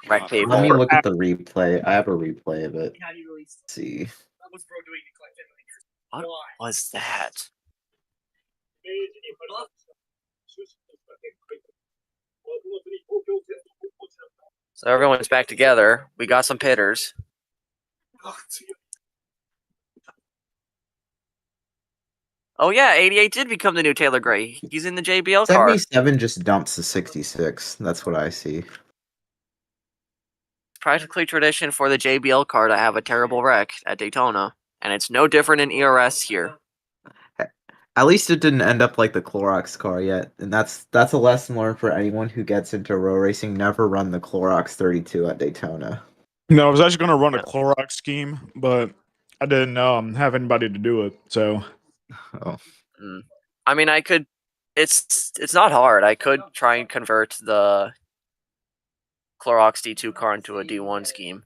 [SPEAKER 1] wreck people.
[SPEAKER 5] Let me look at the replay. I have a replay of it. Let's see.
[SPEAKER 1] What was that? So everyone's back together. We got some pitters. Oh yeah, 88 did become the new Taylor Gray. He's in the JBL car.
[SPEAKER 5] 77 just dumps to 66. That's what I see.
[SPEAKER 1] It's practically tradition for the JBL car to have a terrible wreck at Daytona, and it's no different in ERS here.
[SPEAKER 5] At least it didn't end up like the Clorox car yet, and that's a lesson learned for anyone who gets into row racing. Never run the Clorox 32 at Daytona.
[SPEAKER 2] No, I was actually gonna run a Clorox scheme, but I didn't have anybody to do it. So.
[SPEAKER 5] Oh.
[SPEAKER 1] I mean, I could. It's not hard. I could try and convert the Clorox D2 car into a D1 scheme.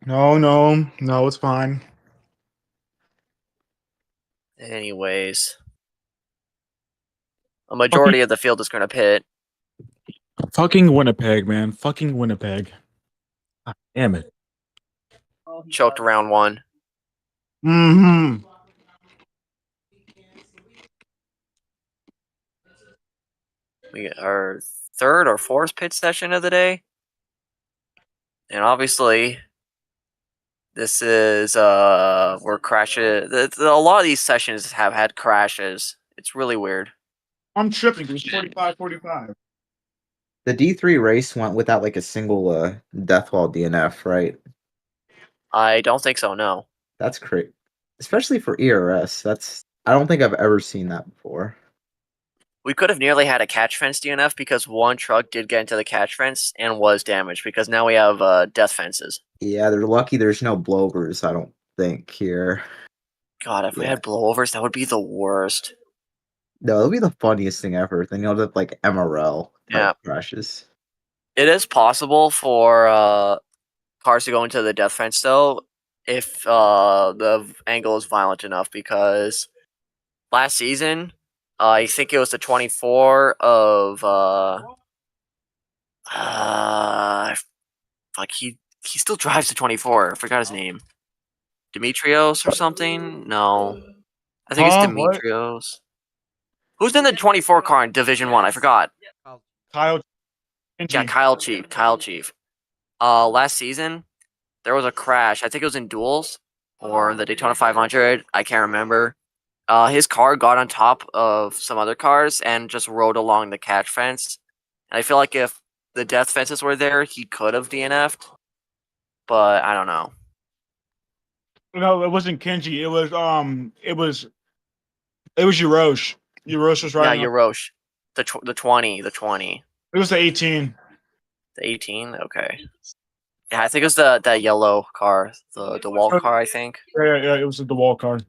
[SPEAKER 2] No, it's fine.
[SPEAKER 1] Anyways, a majority of the field is going to pit.
[SPEAKER 2] Fucking Winnipeg, man. Fucking Winnipeg. God damn it.
[SPEAKER 1] Choked round 1.
[SPEAKER 2] Mm-hmm.
[SPEAKER 1] We get our third or fourth pit session of the day. And obviously, this is where crashes. A lot of these sessions have had crashes. It's really weird.
[SPEAKER 2] I'm tripping. It was 45-45.
[SPEAKER 5] The D3 race went without like a single death wall DNF, right?
[SPEAKER 1] I don't think so, no.
[SPEAKER 5] That's great. Especially for ERS. I don't think I've ever seen that before.
[SPEAKER 1] We could have nearly had a catch fence DNF because one truck did get into the catch fence and was damaged, because now we have death fences.
[SPEAKER 5] Yeah, they're lucky there's no blowovers, I don't think, here.
[SPEAKER 1] God, if we had blowovers, that would be the worst.
[SPEAKER 5] No, it'll be the funniest thing ever. Then you'll have like MRL type crashes.
[SPEAKER 1] It is possible for cars to go into the death fence, though, if the angle is violent enough, because last season, I think it was the 24 of like he still drives the 24. I forgot his name. Demetrios or something? No. I think it's
[SPEAKER 2] Huh? What?
[SPEAKER 1] Demetrios. Who's in the 24 car in Division 1? I forgot.
[SPEAKER 2] Kyle.
[SPEAKER 1] Yeah, Kyle Chief. Kyle Chief. Last season, there was a crash. I think it was in duels or the Daytona 500. I can't remember. His car got on top of some other cars and just rode along the catch fence. And I feel like if the death fences were there, he could have DNF'd. But I don't know.
[SPEAKER 2] No, it wasn't Kenji. It was Yurosh. Yurosh was
[SPEAKER 1] Yeah,
[SPEAKER 2] riding.
[SPEAKER 1] Yarosh. The 20. The 20.
[SPEAKER 2] It was the 18.
[SPEAKER 1] The 18? Okay. Yeah, I think it was that yellow car. The wall car, I think.
[SPEAKER 2] Yeah. It was the wall car.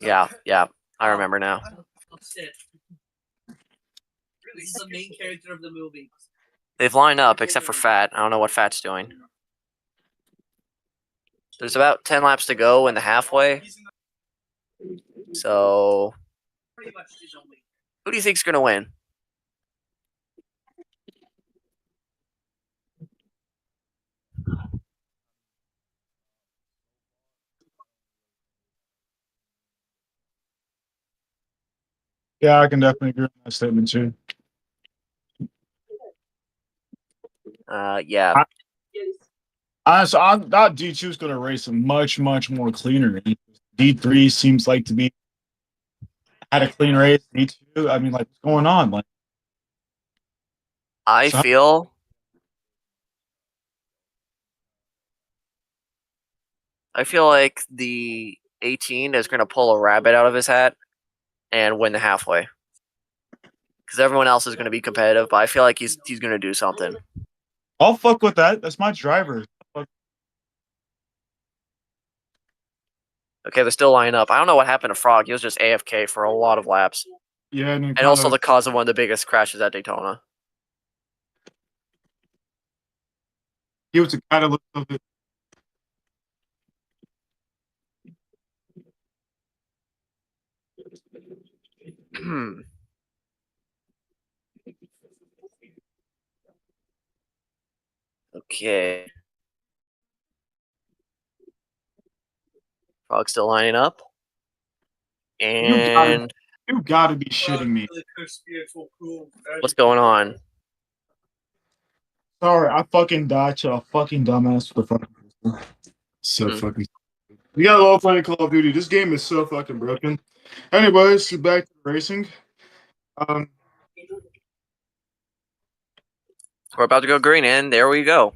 [SPEAKER 1] Yeah. I remember now.
[SPEAKER 3] This is the main character of the movie.
[SPEAKER 1] They've lined up except for Fat. I don't know what Fat's doing. There's about 10 laps to go in the halfway. So,
[SPEAKER 3] Pretty much his only.
[SPEAKER 1] who do you think's going to win?
[SPEAKER 2] Yeah, I can definitely agree with that statement too.
[SPEAKER 1] Yeah.
[SPEAKER 2] Honestly, I thought D2 is going to race much more cleaner. D3 seems like to be had a clean race. D2, I mean, like, what's going on? Like,
[SPEAKER 1] I
[SPEAKER 2] So-
[SPEAKER 1] feel like the 18 is going to pull a rabbit out of his hat and win the halfway. Because everyone else is going to be competitive, but I feel like he's going to do something.
[SPEAKER 2] I'll fuck with that. That's my driver.
[SPEAKER 1] Okay, they're still lining up. I don't know what happened to Frog. He was just AFK for a lot of laps.
[SPEAKER 2] Yeah, and,
[SPEAKER 1] And also the cause of one of the biggest crashes at Daytona.
[SPEAKER 2] he was the guy that looked a bit.
[SPEAKER 1] Okay. Frog's still lining up. And
[SPEAKER 2] You gotta be shitting me.
[SPEAKER 1] what's going on?
[SPEAKER 2] Sorry, I fucking died to a fucking dumbass with the fucking. So fucking. We got a lot playing Call of Duty. This game is so fucking broken. Anyways, back to racing.
[SPEAKER 1] We're about to go green, and there we go.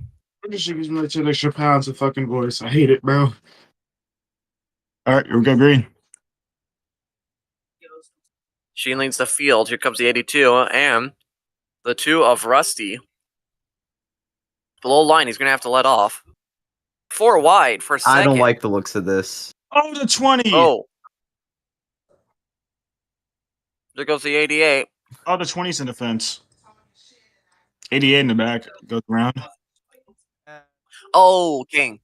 [SPEAKER 2] This shit gives me like 10 extra pounds of fucking voice. I hate it, bro. All right, here we go, green.
[SPEAKER 1] Sheen leads the field. Here comes the 82, and the 2 of Rusty. Below line, he's going to have to let off. 4 wide for a second.
[SPEAKER 5] I don't like the looks of this.
[SPEAKER 2] Oh, the 20.
[SPEAKER 1] Oh. There goes the 88.
[SPEAKER 2] Oh, the 20's in the fence. 88 in the back. Goes around.
[SPEAKER 1] Oh, King.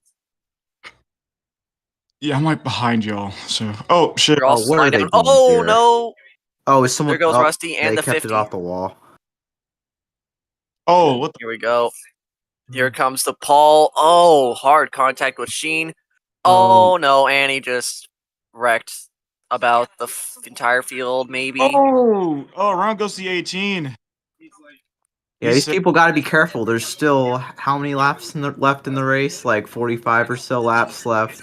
[SPEAKER 2] Yeah, I'm like behind y'all. So, oh shit.
[SPEAKER 1] They're all
[SPEAKER 5] Oh, what are
[SPEAKER 1] sliding
[SPEAKER 5] they
[SPEAKER 1] down.
[SPEAKER 5] doing
[SPEAKER 1] Oh,
[SPEAKER 5] here?
[SPEAKER 1] no.
[SPEAKER 5] Oh, is someone?
[SPEAKER 1] There goes
[SPEAKER 5] oh,
[SPEAKER 1] Rusty and
[SPEAKER 5] they
[SPEAKER 1] the
[SPEAKER 5] kept
[SPEAKER 1] 50.
[SPEAKER 5] it off the wall.
[SPEAKER 2] Oh, what the?
[SPEAKER 1] Here we go. Here comes the Paul. Oh, hard contact with Sheen. Oh, no, and he just wrecked about the entire field, maybe.
[SPEAKER 2] Oh, around goes the 18.
[SPEAKER 5] Yeah, these people got to be careful. There's still how many laps left in the race? Like 45 or so laps left.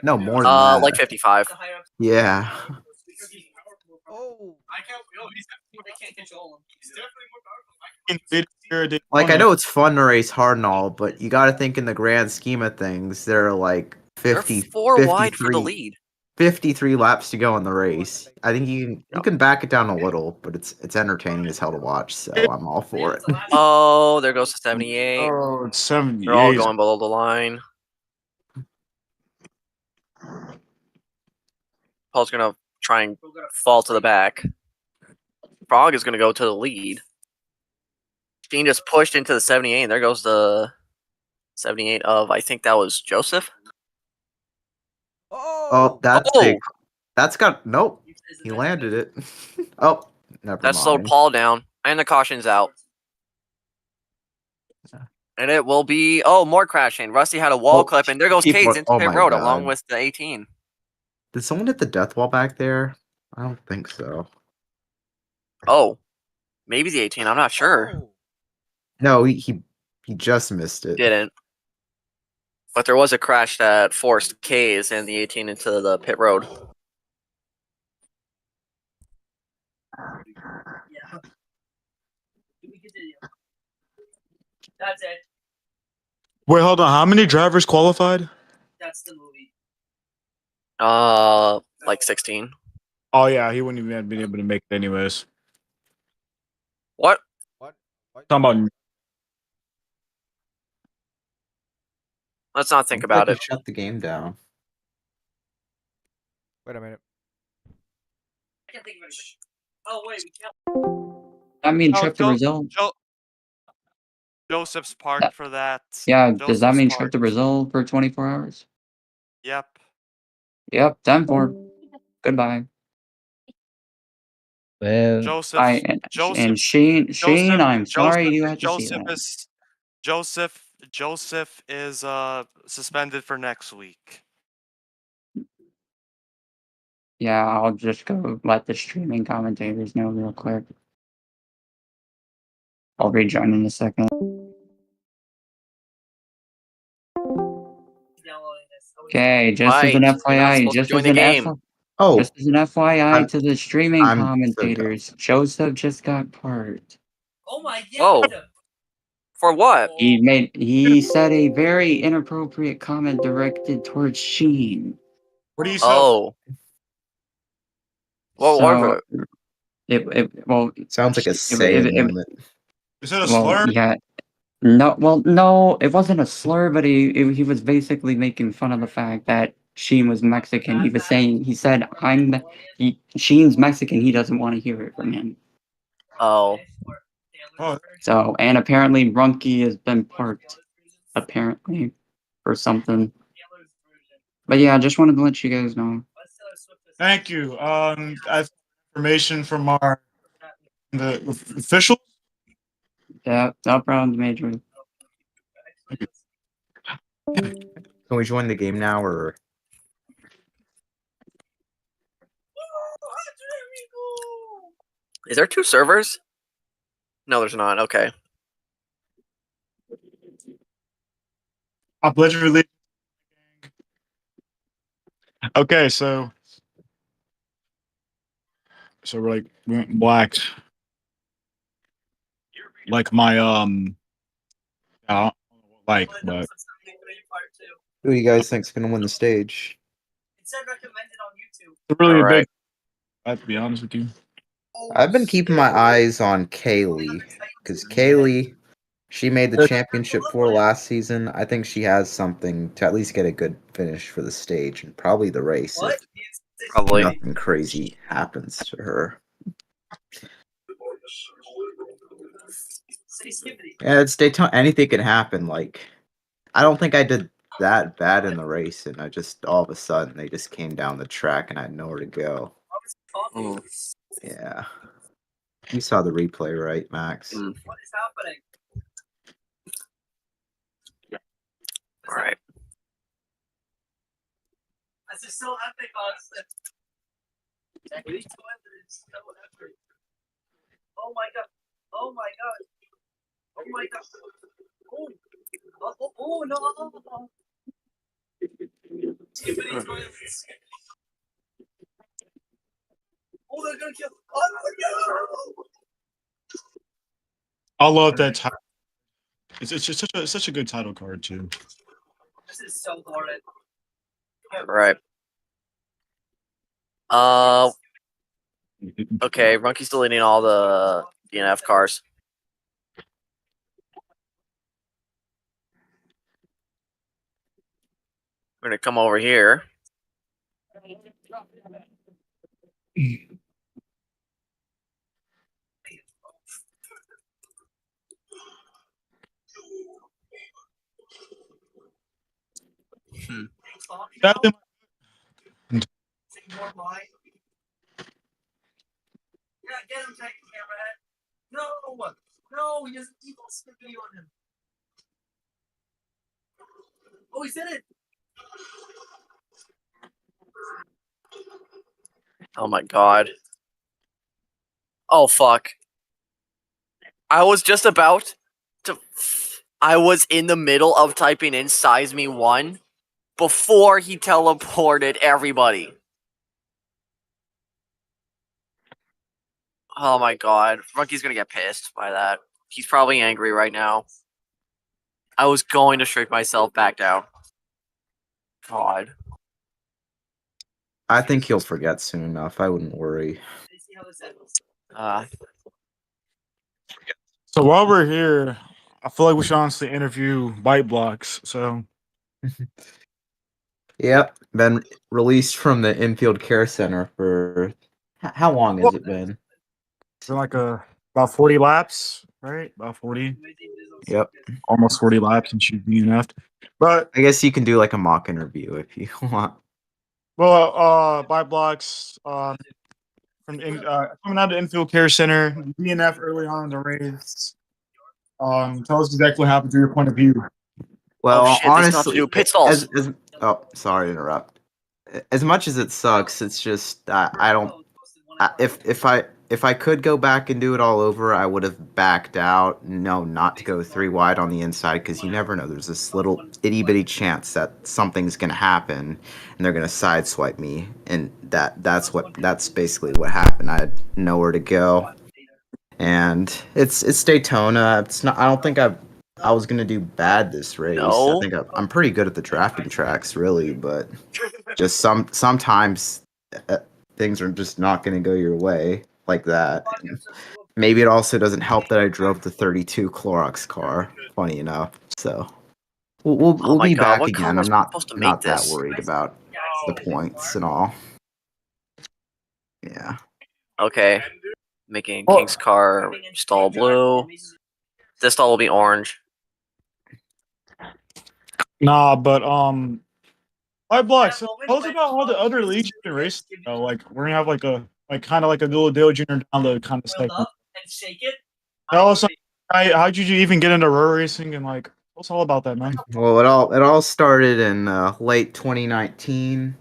[SPEAKER 5] No, more than that.
[SPEAKER 1] Like 55.
[SPEAKER 5] Yeah.
[SPEAKER 4] Oh,
[SPEAKER 3] I can't control him. He's definitely more
[SPEAKER 5] Like I know it's fun to race hard and all, but you got to think in the grand scheme of things, there are like
[SPEAKER 1] They're 4 wide for the lead.
[SPEAKER 5] 53 laps to go in the race. I think you can back it down a little, but it's entertaining as hell to watch, so I'm all for it.
[SPEAKER 1] Oh, there goes the 78.
[SPEAKER 2] Oh, it's 78.
[SPEAKER 1] They're all going below the line. Paul's going to try and fall to the back. Frog is going to go to the lead. Sheen just pushed into the 78, and there goes the 78 of, I think that was Joseph.
[SPEAKER 5] Oh, that's
[SPEAKER 1] Oh!
[SPEAKER 5] big. That's got nope. He landed it. Oh, never
[SPEAKER 1] That slowed
[SPEAKER 5] mind.
[SPEAKER 1] Paul down, and the caution's out.
[SPEAKER 5] Yeah.
[SPEAKER 1] And it will be more crashing. Rusty had a wall
[SPEAKER 5] Oh,
[SPEAKER 1] clip, and there goes
[SPEAKER 5] people
[SPEAKER 1] Cades
[SPEAKER 5] are-
[SPEAKER 1] into
[SPEAKER 5] oh
[SPEAKER 1] pit
[SPEAKER 5] my
[SPEAKER 1] road
[SPEAKER 5] God.
[SPEAKER 1] along with the 18.
[SPEAKER 5] Did someone hit the death wall back there? I don't think so.
[SPEAKER 1] Oh, maybe the 18. I'm not sure.
[SPEAKER 4] Oh.
[SPEAKER 5] No, he just missed it.
[SPEAKER 1] Didn't. But there was a crash that forced K's and the 18 into the pit road.
[SPEAKER 3] Yeah. We continue. That's it.
[SPEAKER 2] Wait, hold on. How many drivers qualified?
[SPEAKER 3] That's the movie.
[SPEAKER 1] Like 16.
[SPEAKER 2] Oh yeah, he wouldn't even have been able to make it anyways.
[SPEAKER 1] What?
[SPEAKER 4] What? What?
[SPEAKER 2] Talking about
[SPEAKER 1] Let's not think
[SPEAKER 5] Looks like
[SPEAKER 1] about
[SPEAKER 5] he
[SPEAKER 1] it.
[SPEAKER 5] shut the game down.
[SPEAKER 4] Wait a minute.
[SPEAKER 3] I can't think of anything. Oh wait, we can't.
[SPEAKER 6] I mean,
[SPEAKER 7] Oh,
[SPEAKER 6] trip to Brazil.
[SPEAKER 7] Joseph's parked
[SPEAKER 6] That-
[SPEAKER 7] for that.
[SPEAKER 6] Yeah, does that
[SPEAKER 7] Joseph's
[SPEAKER 6] mean trip
[SPEAKER 7] parked.
[SPEAKER 6] to Brazil for 24 hours?
[SPEAKER 7] Yep.
[SPEAKER 6] Yep, time for. Goodbye.
[SPEAKER 8] Well,
[SPEAKER 7] Joseph.
[SPEAKER 6] Bye. And Shane,
[SPEAKER 7] Joseph.
[SPEAKER 6] I'm sorry
[SPEAKER 7] Joseph,
[SPEAKER 6] you had to see
[SPEAKER 7] Joseph
[SPEAKER 6] that.
[SPEAKER 7] is Joseph is suspended for next week.
[SPEAKER 6] Yeah, I'll just go let the streaming commentators know real quick. I'll rejoin in a second.
[SPEAKER 3] Downloading this.
[SPEAKER 6] Okay, just as
[SPEAKER 1] Right.
[SPEAKER 6] an
[SPEAKER 1] You're not
[SPEAKER 6] FYI,
[SPEAKER 1] supposed to
[SPEAKER 6] just
[SPEAKER 1] join
[SPEAKER 6] as
[SPEAKER 1] the
[SPEAKER 6] an
[SPEAKER 1] game.
[SPEAKER 5] Oh,
[SPEAKER 6] just as an FYI
[SPEAKER 5] I'm-
[SPEAKER 6] to the streaming
[SPEAKER 5] I'm so
[SPEAKER 6] commentators, Joseph just got parked.
[SPEAKER 3] Oh my
[SPEAKER 1] Whoa.
[SPEAKER 3] god.
[SPEAKER 1] For what?
[SPEAKER 6] He said a very inappropriate comment directed towards Sheen.
[SPEAKER 2] what do you say?
[SPEAKER 1] Oh. What was it?
[SPEAKER 6] Well,
[SPEAKER 5] sounds like a
[SPEAKER 6] it,
[SPEAKER 5] Saiyan
[SPEAKER 6] it,
[SPEAKER 5] moment.
[SPEAKER 2] Is that a
[SPEAKER 6] well,
[SPEAKER 2] slur?
[SPEAKER 6] yeah. No, it wasn't a slur, but he was basically making fun of the fact that Sheen was Mexican. He said, Sheen's Mexican, he doesn't want to hear it from him.
[SPEAKER 1] Oh.
[SPEAKER 2] Oh,
[SPEAKER 6] So, and apparently Runky has been parked, apparently, for something. But yeah, I just wanted to let you guys know.
[SPEAKER 2] thank you. I have information from the officials.
[SPEAKER 6] Yeah, no problem, Major.
[SPEAKER 5] Can we join the game now, or
[SPEAKER 1] Is there 2 servers? No, there's not. Okay.
[SPEAKER 2] I pledge allegiance. Okay, so we're like we went black. Like my I don't know what but
[SPEAKER 5] who do you guys think's gonna win the stage?
[SPEAKER 3] It said recommended on YouTube.
[SPEAKER 2] it's really
[SPEAKER 1] All
[SPEAKER 2] a
[SPEAKER 1] right.
[SPEAKER 2] big. I have to be honest with you.
[SPEAKER 5] I've been keeping my eyes on Kaylee because Kaylee, she made the championship for last season. I think she has something to at least get a good finish for the stage and probably the race
[SPEAKER 3] What?
[SPEAKER 5] if
[SPEAKER 1] Probably.
[SPEAKER 5] nothing crazy happens to her.
[SPEAKER 3] Say Skippity.
[SPEAKER 5] Yeah, it's Daytona. Anything can happen. Like, I don't think I did that bad in the race, and I just all of a sudden they just came down the track and I had nowhere to go.
[SPEAKER 1] Mm.
[SPEAKER 5] Yeah, you saw the replay, right, Max?
[SPEAKER 1] Mm.
[SPEAKER 3] What is happening?
[SPEAKER 1] All right.
[SPEAKER 3] This is so epic, honestly. Oh my god. Oh my god. Oh my god. Oh. Oh no. Skippity's going to Oh, they're gonna kill. Oh no.
[SPEAKER 2] I love that title. It's just such a good title card too.
[SPEAKER 3] This is so horrid.
[SPEAKER 1] All right. Okay. Monkey's deleting all the DNF cars. We're gonna come over here.
[SPEAKER 2] Sadly,
[SPEAKER 3] Yeah, get him, Titan Camerahead. No, he has an evil spaghetti on him. Oh, he's in it.
[SPEAKER 1] Oh my god. Oh fuck. I was just about to. I was in the middle of typing in size me 1 before he teleported everybody. Oh my god. Monkey's gonna get pissed by that. He's probably angry right now. I was going to shrink myself back down. God.
[SPEAKER 5] I think he'll forget soon enough. I wouldn't worry.
[SPEAKER 3] Let's see how this ends.
[SPEAKER 2] So while we're here, I feel like we should honestly interview Bite Blocks. So
[SPEAKER 5] Yep, been released from the infield care center for how long has it been?
[SPEAKER 2] it's been like about 40 laps, right? About 40,
[SPEAKER 5] Yep.
[SPEAKER 2] almost 40 laps, and she's DNF'd. But
[SPEAKER 5] I guess you can do like a mock interview if you want.
[SPEAKER 2] well, Bite Blocks coming out of the infield care center, DNF early on in the race. Tell us exactly what happened through your point of view.
[SPEAKER 5] Well,
[SPEAKER 1] Oh shit, they still have to
[SPEAKER 5] honestly,
[SPEAKER 1] do pit stalls.
[SPEAKER 5] as oh, sorry to interrupt. As much as it sucks, it's just I don't. If I could go back and do it all over, I would have backed out. No, not to go 3 wide on the inside because you never know. There's this little itty bitty chance that something's gonna happen and they're gonna sideswipe me, and that's basically what happened. I had nowhere to go, and it's Daytona. It's not. I don't think I was gonna do bad this race. I
[SPEAKER 1] No.
[SPEAKER 5] think I'm pretty good at the drafting tracks, really, but just sometimes things are just not gonna go your way like that. And maybe it also doesn't help that I drove the 32 Clorox car. Funny enough, so
[SPEAKER 1] Oh
[SPEAKER 5] we'll
[SPEAKER 1] my
[SPEAKER 5] be
[SPEAKER 1] god,
[SPEAKER 5] back
[SPEAKER 1] what car
[SPEAKER 5] again.
[SPEAKER 1] was
[SPEAKER 5] I'm not
[SPEAKER 1] supposed to make
[SPEAKER 5] not that
[SPEAKER 1] this?
[SPEAKER 5] worried about the points and all. Yeah.
[SPEAKER 1] Okay. Making
[SPEAKER 2] Oh.
[SPEAKER 1] King's car stall blue. This stall will be orange.
[SPEAKER 2] Nah, but Bite Blocks. Tell us about all the other leagues you can race. Like we're gonna have like kind of like a little Dale Jr. download kind of segment.
[SPEAKER 3] And shake it.
[SPEAKER 2] Tell us how'd you even get into road racing and like tell us all about that, man.
[SPEAKER 5] Well, it all started in late 2019.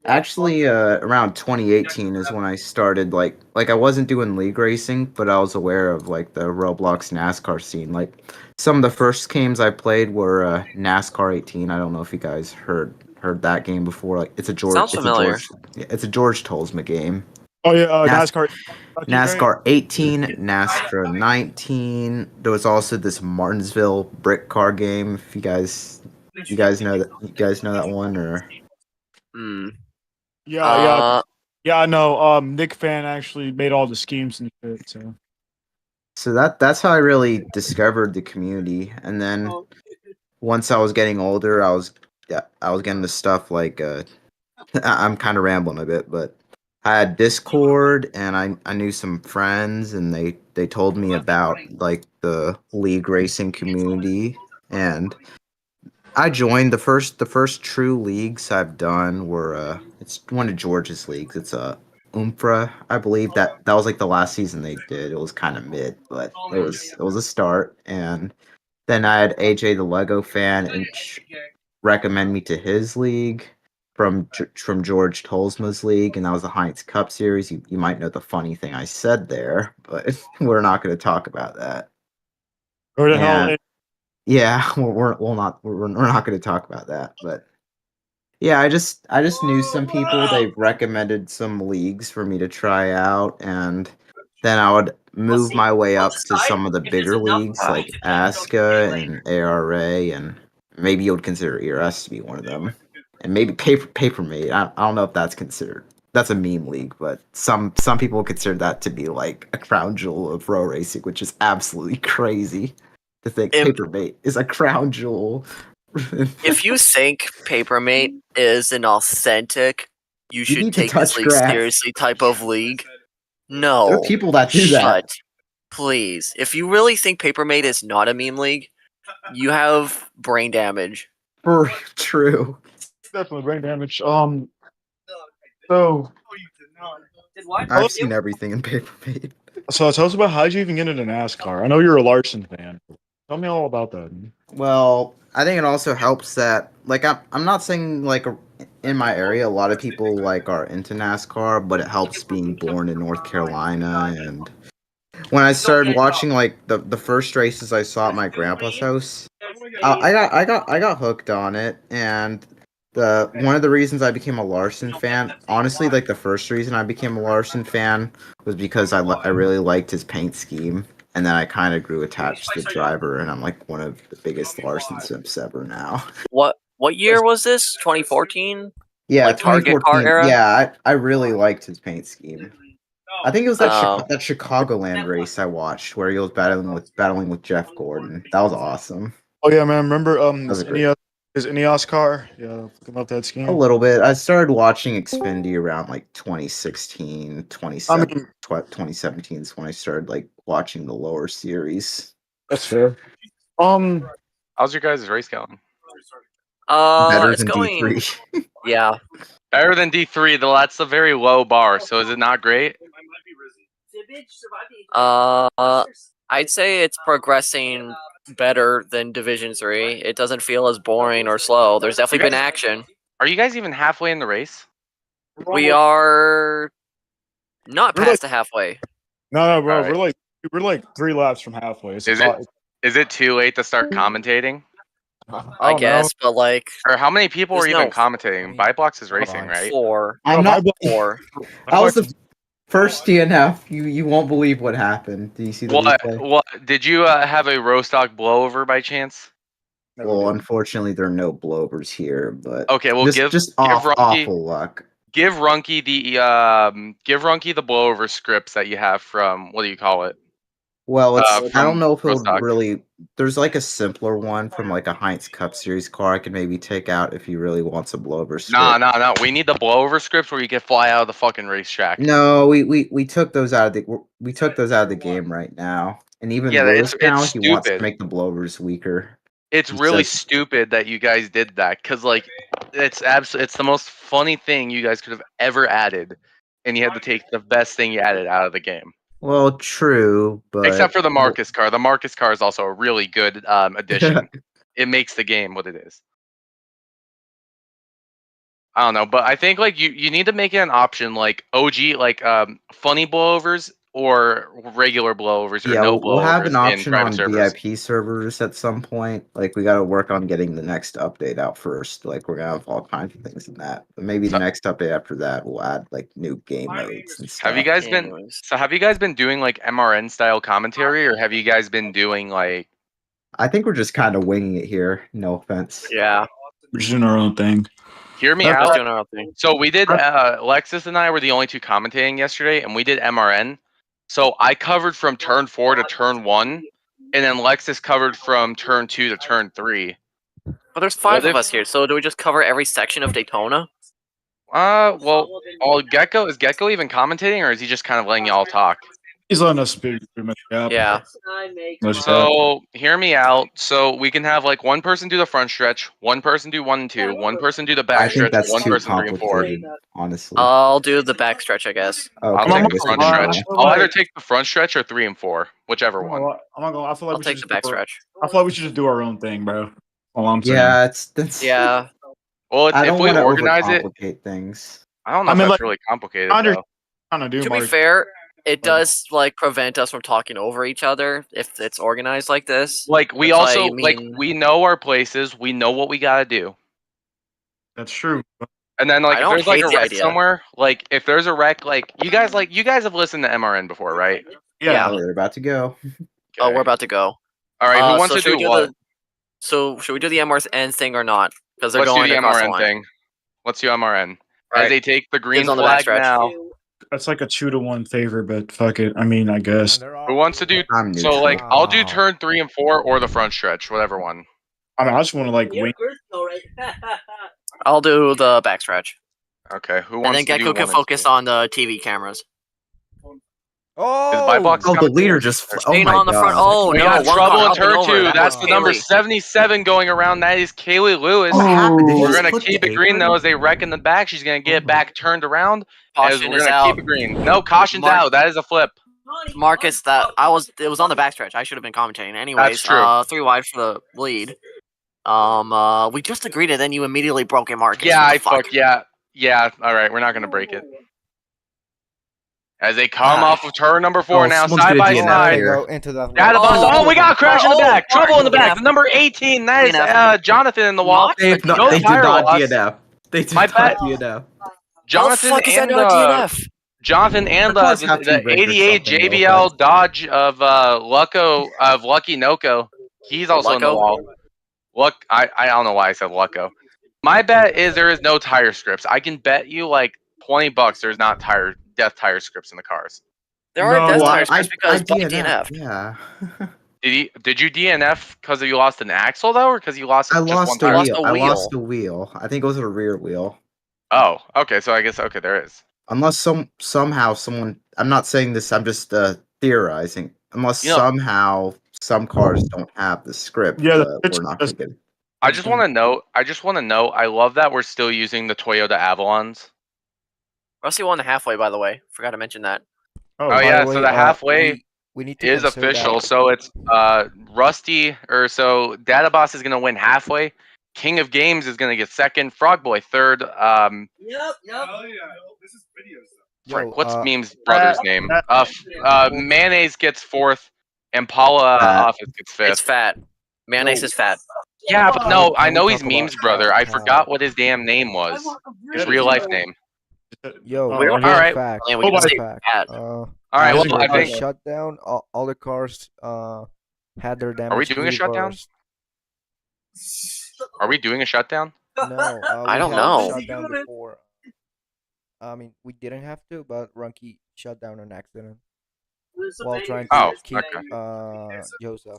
[SPEAKER 5] Actually, around 2018 is when I started like I wasn't doing league racing, but I was aware of like the Roblox NASCAR scene. Like some of the first games I played were NASCAR 18. I don't know if you guys heard that game before. Like
[SPEAKER 1] Sounds familiar.
[SPEAKER 5] It's a George Tolsma game.
[SPEAKER 2] Oh yeah,
[SPEAKER 5] Nas-
[SPEAKER 2] NASCAR.
[SPEAKER 5] NASCAR 18, NASCAR 19. There was also this Martinsville brick car game. If you guys know that one or
[SPEAKER 1] Hmm.
[SPEAKER 2] Yeah. I know. Nick Fan actually made all the schemes and shit. So
[SPEAKER 5] that's how I really discovered the community. And then once I was getting older, I was getting to stuff like I'm kind of rambling a bit, but I had Discord and I knew some friends and they told me about like the league racing community, and I joined the first true leagues I've done were it's one of George's leagues. It's a Umpra, I believe that was like the last season they did. It was kind of mid, but it was a start. And then I had AJ the Lego fan and recommend me to his league from George Tolsma's league, and that was the Heinz Cup series. You might know the funny thing I said there, but we're not going to talk about that.
[SPEAKER 2] where the
[SPEAKER 5] And
[SPEAKER 2] hell?
[SPEAKER 5] yeah, we're not going to talk about that, but yeah, I just knew some people. They recommended some leagues for me to try out, and then I would move my way up to some of the bigger leagues like ASCA and ARA, and maybe you would consider ERS to be one of them, and maybe Papermate. I don't know if that's considered. That's a meme league, but some people consider that to be like a crown jewel of row racing, which is absolutely crazy to think
[SPEAKER 1] If-
[SPEAKER 5] Papermate is a crown jewel.
[SPEAKER 1] If you think Papermate is an authentic, you should
[SPEAKER 5] need to
[SPEAKER 1] take this
[SPEAKER 5] touch
[SPEAKER 1] league
[SPEAKER 5] grass.
[SPEAKER 1] seriously type of league, no.
[SPEAKER 5] There are people that do
[SPEAKER 1] Shut.
[SPEAKER 5] that.
[SPEAKER 1] Please. If you really think Papermate is not a meme league, you have brain damage.
[SPEAKER 5] For true.
[SPEAKER 2] Definitely brain damage. So
[SPEAKER 3] Did what?
[SPEAKER 2] Oh.
[SPEAKER 5] I've seen everything in Paper Mate.
[SPEAKER 2] So tell us about how'd you even get into NASCAR? I know you're a Larson fan. Tell me all about that.
[SPEAKER 5] Well, I think it also helps that like I'm not saying like in my area a lot of people like are into NASCAR, but it helps being born in North Carolina. And when I started watching like the first races I saw at my grandpa's house, I got hooked on it. And the one of the reasons I became a Larson fan, honestly, like the first reason I became a Larson fan was because I really liked his paint scheme. And then I kind of grew attached to the driver, and I'm like one of the biggest Larson simps ever now.
[SPEAKER 1] What year was this? 2014?
[SPEAKER 5] Yeah,
[SPEAKER 1] Like Target car
[SPEAKER 5] 2014.
[SPEAKER 1] era?
[SPEAKER 5] Yeah, I really liked his paint scheme. I think it was that
[SPEAKER 1] Oh.
[SPEAKER 5] that Chicagoland race I watched where he was battling with Jeff Gordon. That was awesome.
[SPEAKER 2] Oh yeah, man. Remember
[SPEAKER 5] was
[SPEAKER 2] his
[SPEAKER 5] a great-
[SPEAKER 2] Ineos car? Yeah, fucking love that
[SPEAKER 5] A
[SPEAKER 2] scheme.
[SPEAKER 5] little bit. I started watching Xfinity around like 2016,
[SPEAKER 2] I mean,
[SPEAKER 5] 2017 is when I started like watching the lower series.
[SPEAKER 2] that's fair.
[SPEAKER 8] How's your guys' race going?
[SPEAKER 5] Better
[SPEAKER 1] It's
[SPEAKER 5] than
[SPEAKER 1] going.
[SPEAKER 5] D3.
[SPEAKER 1] Yeah.
[SPEAKER 8] Better than D3, though that's a very low bar, so is it not great?
[SPEAKER 1] I'd say it's progressing better than Division 3. It doesn't feel as boring or slow. There's definitely been action.
[SPEAKER 8] Are you guys even halfway in the race?
[SPEAKER 1] We are not
[SPEAKER 2] We're
[SPEAKER 1] past the halfway.
[SPEAKER 2] No, bro.
[SPEAKER 8] Alright.
[SPEAKER 2] We're like 3 laps from halfway. It's
[SPEAKER 8] Is it too late to start commentating?
[SPEAKER 1] I
[SPEAKER 2] don't
[SPEAKER 1] guess, but like
[SPEAKER 8] Or how many people
[SPEAKER 1] There's
[SPEAKER 8] are even
[SPEAKER 1] no-
[SPEAKER 8] commentating? Byblocks is racing,
[SPEAKER 2] on.
[SPEAKER 8] right?
[SPEAKER 1] 4.
[SPEAKER 5] I'm
[SPEAKER 2] know.
[SPEAKER 5] not.
[SPEAKER 1] Four.
[SPEAKER 5] I was the first DNF. You won't believe what happened. Do you see the replay?
[SPEAKER 8] What did you have a Rostock blowover by chance?
[SPEAKER 5] Well, unfortunately, there are no blowovers here, but
[SPEAKER 8] Okay, well
[SPEAKER 5] just awful luck.
[SPEAKER 8] Give Runky the blowover scripts that you have from, what do you call it?
[SPEAKER 5] Well, I don't
[SPEAKER 8] from
[SPEAKER 5] know if it would
[SPEAKER 8] Rostock.
[SPEAKER 5] really. There's like a simpler one from like a Heinz Cup Series car I could maybe take out if he really wants a blowover script.
[SPEAKER 8] Nah. We need the blowover scripts where you can fly out of the fucking racetrack.
[SPEAKER 5] No, we took those out of the game right now. And even
[SPEAKER 8] Yeah,
[SPEAKER 5] Lewis now
[SPEAKER 8] it's
[SPEAKER 5] he wants to
[SPEAKER 8] stupid.
[SPEAKER 5] make the blowovers weaker.
[SPEAKER 8] It's
[SPEAKER 5] He
[SPEAKER 8] really
[SPEAKER 5] says-
[SPEAKER 8] stupid that you guys did that, because like it's the most funny thing you guys could have ever added, and you had to take the best thing you added out of the game.
[SPEAKER 5] Well, true, but
[SPEAKER 8] Except for the Marcus car. The Marcus car is also a really good addition. It makes the game what it is. I don't know, but I think like you need to make it an option, like OG, like funny blowovers or regular blowovers or
[SPEAKER 5] yeah,
[SPEAKER 8] no
[SPEAKER 5] we'll have an
[SPEAKER 8] blowovers in
[SPEAKER 5] option
[SPEAKER 8] private
[SPEAKER 5] on
[SPEAKER 8] servers.
[SPEAKER 5] VIP servers at some point. Like we got to work on getting the next update out first. Like we're gonna have all kinds of things in that. But maybe the
[SPEAKER 8] So-
[SPEAKER 5] next update after that we'll add like new game modes and stuff.
[SPEAKER 8] Have you guys been
[SPEAKER 1] Anyways.
[SPEAKER 8] have you guys been doing like MRN style commentary, or have you guys been doing like
[SPEAKER 5] I think we're just kind of winging it here. No offense.
[SPEAKER 1] Yeah.
[SPEAKER 2] We're just doing our own thing.
[SPEAKER 8] hear me
[SPEAKER 1] Just
[SPEAKER 8] out?
[SPEAKER 1] doing our own thing.
[SPEAKER 8] So we did Lexus and I were the only two commentating yesterday, and we did MRN. So I covered from turn 4 to turn 1, and then Lexus covered from turn 2 to turn 3.
[SPEAKER 1] But there's 5
[SPEAKER 8] What
[SPEAKER 1] of
[SPEAKER 8] if-
[SPEAKER 1] us here, so do we just cover every section of Daytona?
[SPEAKER 8] Well, Gecko is Gecko even commentating, or is he just kind of letting y'all talk?
[SPEAKER 2] He's letting us speak pretty much.
[SPEAKER 1] Yeah.
[SPEAKER 8] So hear me out. So we can have like one person do the front stretch, one person do 1 and 2, one person do the
[SPEAKER 5] I
[SPEAKER 8] back
[SPEAKER 5] think
[SPEAKER 8] stretch,
[SPEAKER 5] that's
[SPEAKER 8] one
[SPEAKER 5] too
[SPEAKER 8] person 3 and 4.
[SPEAKER 5] complicated, honed
[SPEAKER 1] I'll do the backstretch, I guess.
[SPEAKER 5] Okay,
[SPEAKER 8] I'll
[SPEAKER 5] I
[SPEAKER 8] take the
[SPEAKER 5] guess we
[SPEAKER 8] front
[SPEAKER 5] can
[SPEAKER 8] stretch.
[SPEAKER 5] go.
[SPEAKER 8] I'll either take the front stretch or 3 and 4, whichever one.
[SPEAKER 2] I'm not gonna. I feel like
[SPEAKER 1] I'll
[SPEAKER 2] we
[SPEAKER 1] take
[SPEAKER 2] should
[SPEAKER 1] the
[SPEAKER 2] just do our-
[SPEAKER 1] backstretch.
[SPEAKER 2] I feel like we should just do our own thing, bro. All I'm saying.
[SPEAKER 5] Yeah, that's.
[SPEAKER 1] Yeah.
[SPEAKER 8] Well,
[SPEAKER 5] I
[SPEAKER 8] if
[SPEAKER 5] don't
[SPEAKER 8] we
[SPEAKER 5] want to
[SPEAKER 8] organize it,
[SPEAKER 5] overcomplicate things.
[SPEAKER 8] I don't know
[SPEAKER 2] I
[SPEAKER 8] if
[SPEAKER 2] mean,
[SPEAKER 8] that's
[SPEAKER 2] like,
[SPEAKER 8] really complicated
[SPEAKER 2] under-
[SPEAKER 8] though.
[SPEAKER 2] Kind of do.
[SPEAKER 1] To be
[SPEAKER 2] Mark.
[SPEAKER 1] fair, it does like prevent us from talking over each other if it's organized like this.
[SPEAKER 8] Like we
[SPEAKER 1] That's
[SPEAKER 8] also
[SPEAKER 1] why I
[SPEAKER 8] like
[SPEAKER 1] mean-
[SPEAKER 8] we know our places, we know what we gotta do.
[SPEAKER 2] That's true.
[SPEAKER 8] And then like
[SPEAKER 1] I
[SPEAKER 8] if
[SPEAKER 1] don't
[SPEAKER 8] there's like
[SPEAKER 1] hate
[SPEAKER 8] a
[SPEAKER 1] the
[SPEAKER 8] wreck
[SPEAKER 1] idea.
[SPEAKER 8] somewhere, like if there's a wreck, like you guys have listened to MRN before, right?
[SPEAKER 1] Yeah.
[SPEAKER 5] Oh, they're about to go.
[SPEAKER 1] Oh,
[SPEAKER 8] Okay.
[SPEAKER 1] we're about to go.
[SPEAKER 8] All right, who wants
[SPEAKER 1] so
[SPEAKER 8] to
[SPEAKER 1] should
[SPEAKER 8] do
[SPEAKER 1] we do
[SPEAKER 8] what?
[SPEAKER 1] So should we do the MRN thing or not? Because they're
[SPEAKER 8] Let's do
[SPEAKER 1] going
[SPEAKER 8] the
[SPEAKER 1] across the
[SPEAKER 8] MRN
[SPEAKER 1] line.
[SPEAKER 8] thing. Let's do MRN. As
[SPEAKER 1] Alright.
[SPEAKER 8] they take the green
[SPEAKER 1] Dibs on the
[SPEAKER 8] flag
[SPEAKER 1] backstretch.
[SPEAKER 8] now.
[SPEAKER 2] That's like a 2-1 favor, but fuck it. I mean, I guess.
[SPEAKER 8] Who wants to do?
[SPEAKER 5] I'm
[SPEAKER 8] So
[SPEAKER 5] neutral.
[SPEAKER 8] like I'll do turn 3 and 4 or the front stretch, whatever one.
[SPEAKER 2] I mean, I just want to like wing.
[SPEAKER 1] I'll do the backstretch.
[SPEAKER 8] Okay, who
[SPEAKER 1] And
[SPEAKER 8] wants
[SPEAKER 1] then
[SPEAKER 8] to do
[SPEAKER 1] Gecko
[SPEAKER 8] 1
[SPEAKER 1] can
[SPEAKER 8] and
[SPEAKER 1] focus
[SPEAKER 8] 2?
[SPEAKER 1] on the TV cameras.
[SPEAKER 8] buy box
[SPEAKER 5] Oh, the
[SPEAKER 8] coming?
[SPEAKER 5] leader just. Oh
[SPEAKER 1] Shane
[SPEAKER 5] my
[SPEAKER 1] on the front.
[SPEAKER 5] god.
[SPEAKER 1] Oh
[SPEAKER 8] We
[SPEAKER 1] no,
[SPEAKER 8] got
[SPEAKER 1] one
[SPEAKER 8] trouble
[SPEAKER 1] car
[SPEAKER 8] in
[SPEAKER 1] upping
[SPEAKER 8] turn
[SPEAKER 1] over.
[SPEAKER 8] 2.
[SPEAKER 1] That
[SPEAKER 8] That's
[SPEAKER 1] was
[SPEAKER 8] the number
[SPEAKER 1] Kaylee.
[SPEAKER 8] 77 going around. That is Kaylee Lewis.
[SPEAKER 5] What happened? Did he
[SPEAKER 8] We're
[SPEAKER 5] just
[SPEAKER 8] gonna
[SPEAKER 5] put
[SPEAKER 8] keep
[SPEAKER 5] the
[SPEAKER 8] it green
[SPEAKER 5] apron?
[SPEAKER 8] though as they wreck in the back. She's gonna get back turned around as
[SPEAKER 1] Caution
[SPEAKER 8] we're
[SPEAKER 1] is
[SPEAKER 8] gonna
[SPEAKER 1] out.
[SPEAKER 8] keep it green. No, caution's
[SPEAKER 1] Mark-
[SPEAKER 8] out. That is a flip.
[SPEAKER 1] Marcus, it was on the backstretch. I should have been commentating. Anyways,
[SPEAKER 8] true.
[SPEAKER 1] 3 wide for the lead. We just agreed and then you immediately broke it, Marcus.
[SPEAKER 8] Yeah,
[SPEAKER 1] What the
[SPEAKER 8] I
[SPEAKER 1] fuck?
[SPEAKER 8] yeah. All right, we're not gonna break it. As they come
[SPEAKER 1] Ah.
[SPEAKER 8] off of turn number 4
[SPEAKER 5] Oh,
[SPEAKER 8] now,
[SPEAKER 5] someone's
[SPEAKER 8] side
[SPEAKER 5] gonna
[SPEAKER 8] by
[SPEAKER 5] DNF
[SPEAKER 8] side.
[SPEAKER 5] here.
[SPEAKER 4] Go into that.
[SPEAKER 8] Data bus. Oh, we got a crash in the back. Trouble in the back.
[SPEAKER 1] DNF.
[SPEAKER 8] The number 18. That is
[SPEAKER 1] DNF.
[SPEAKER 8] Jonathan in the wall.
[SPEAKER 1] Not
[SPEAKER 5] They have not.
[SPEAKER 8] No
[SPEAKER 5] They did
[SPEAKER 8] tire
[SPEAKER 5] not
[SPEAKER 8] loss.
[SPEAKER 5] DNF. They did
[SPEAKER 8] My
[SPEAKER 5] not
[SPEAKER 8] bet-
[SPEAKER 5] DNF.
[SPEAKER 1] How the
[SPEAKER 8] Jonathan
[SPEAKER 1] fuck is that
[SPEAKER 8] and
[SPEAKER 1] not DNF?
[SPEAKER 8] Jonathan and
[SPEAKER 5] The cars have to
[SPEAKER 8] the
[SPEAKER 5] be rigged or
[SPEAKER 8] 88
[SPEAKER 5] something, though,
[SPEAKER 8] JBL
[SPEAKER 5] but-
[SPEAKER 8] Dodge of Lucky Noco. He's also in the
[SPEAKER 1] Lucko?
[SPEAKER 8] wall. I don't know why I said Lucko. My bet is there is no tire scripts. I can bet you like $20 there's not death tire scripts in the cars.
[SPEAKER 1] There are
[SPEAKER 2] No,
[SPEAKER 1] death
[SPEAKER 2] well,
[SPEAKER 1] tires
[SPEAKER 5] I
[SPEAKER 1] because Buck
[SPEAKER 5] DNF.
[SPEAKER 1] DNF.
[SPEAKER 5] Yeah.
[SPEAKER 8] Did you DNF because you lost an axle though, or because you lost
[SPEAKER 5] I
[SPEAKER 8] just one
[SPEAKER 5] lost a
[SPEAKER 8] tire?
[SPEAKER 1] lost
[SPEAKER 5] wheel.
[SPEAKER 1] a
[SPEAKER 5] I
[SPEAKER 1] wheel.
[SPEAKER 5] lost a wheel. I think it was a rear wheel.
[SPEAKER 8] Oh, okay. So I guess there is.
[SPEAKER 5] Unless somehow someone. I'm not saying this. I'm just theorizing. Unless
[SPEAKER 8] You know-
[SPEAKER 5] somehow some cars don't have the script.
[SPEAKER 2] Yeah,
[SPEAKER 5] we're not gonna get.
[SPEAKER 8] I just want to know. I love that we're still using the Toyota Avalons.
[SPEAKER 1] Rusty won the halfway, by the way. Forgot to mention that.
[SPEAKER 8] Oh
[SPEAKER 4] By
[SPEAKER 8] yeah,
[SPEAKER 4] the
[SPEAKER 8] so
[SPEAKER 4] way,
[SPEAKER 8] the halfway
[SPEAKER 4] we need to
[SPEAKER 8] is
[SPEAKER 4] consider
[SPEAKER 8] official.
[SPEAKER 4] that.
[SPEAKER 8] So it's Rusty so Data Boss is gonna win halfway. King of Games is gonna get second. Frog Boy third.
[SPEAKER 3] Yep.
[SPEAKER 2] This is videos.
[SPEAKER 8] Frick, what's Meme's brother's name? Mayonnaise gets fourth, and Paula Office gets
[SPEAKER 1] It's
[SPEAKER 8] fifth.
[SPEAKER 1] fat. Mayonnaise is fat.
[SPEAKER 8] Yeah, but no,
[SPEAKER 4] Can
[SPEAKER 8] I
[SPEAKER 4] we
[SPEAKER 8] know
[SPEAKER 4] talk
[SPEAKER 8] he's
[SPEAKER 4] about,
[SPEAKER 8] Meme's brother. I forgot what his damn name was. His real life name.
[SPEAKER 4] Yo,
[SPEAKER 2] Oh,
[SPEAKER 4] fun
[SPEAKER 8] alright.
[SPEAKER 4] fact.
[SPEAKER 1] Yeah, we can
[SPEAKER 2] Oh,
[SPEAKER 1] say
[SPEAKER 4] fact.
[SPEAKER 1] fat.
[SPEAKER 8] All right, well, I think.
[SPEAKER 4] Shutdown. All the cars had their damage.
[SPEAKER 8] Are we doing a shutdown?
[SPEAKER 4] reversed.
[SPEAKER 8] Are we doing a shutdown?
[SPEAKER 4] No,
[SPEAKER 1] I
[SPEAKER 4] we
[SPEAKER 1] don't
[SPEAKER 4] had
[SPEAKER 1] know.
[SPEAKER 4] a shutdown before. I mean, we didn't have to, but Runky shut down an accident while trying to
[SPEAKER 8] Oh,
[SPEAKER 4] keep
[SPEAKER 8] okay.
[SPEAKER 4] Joseph.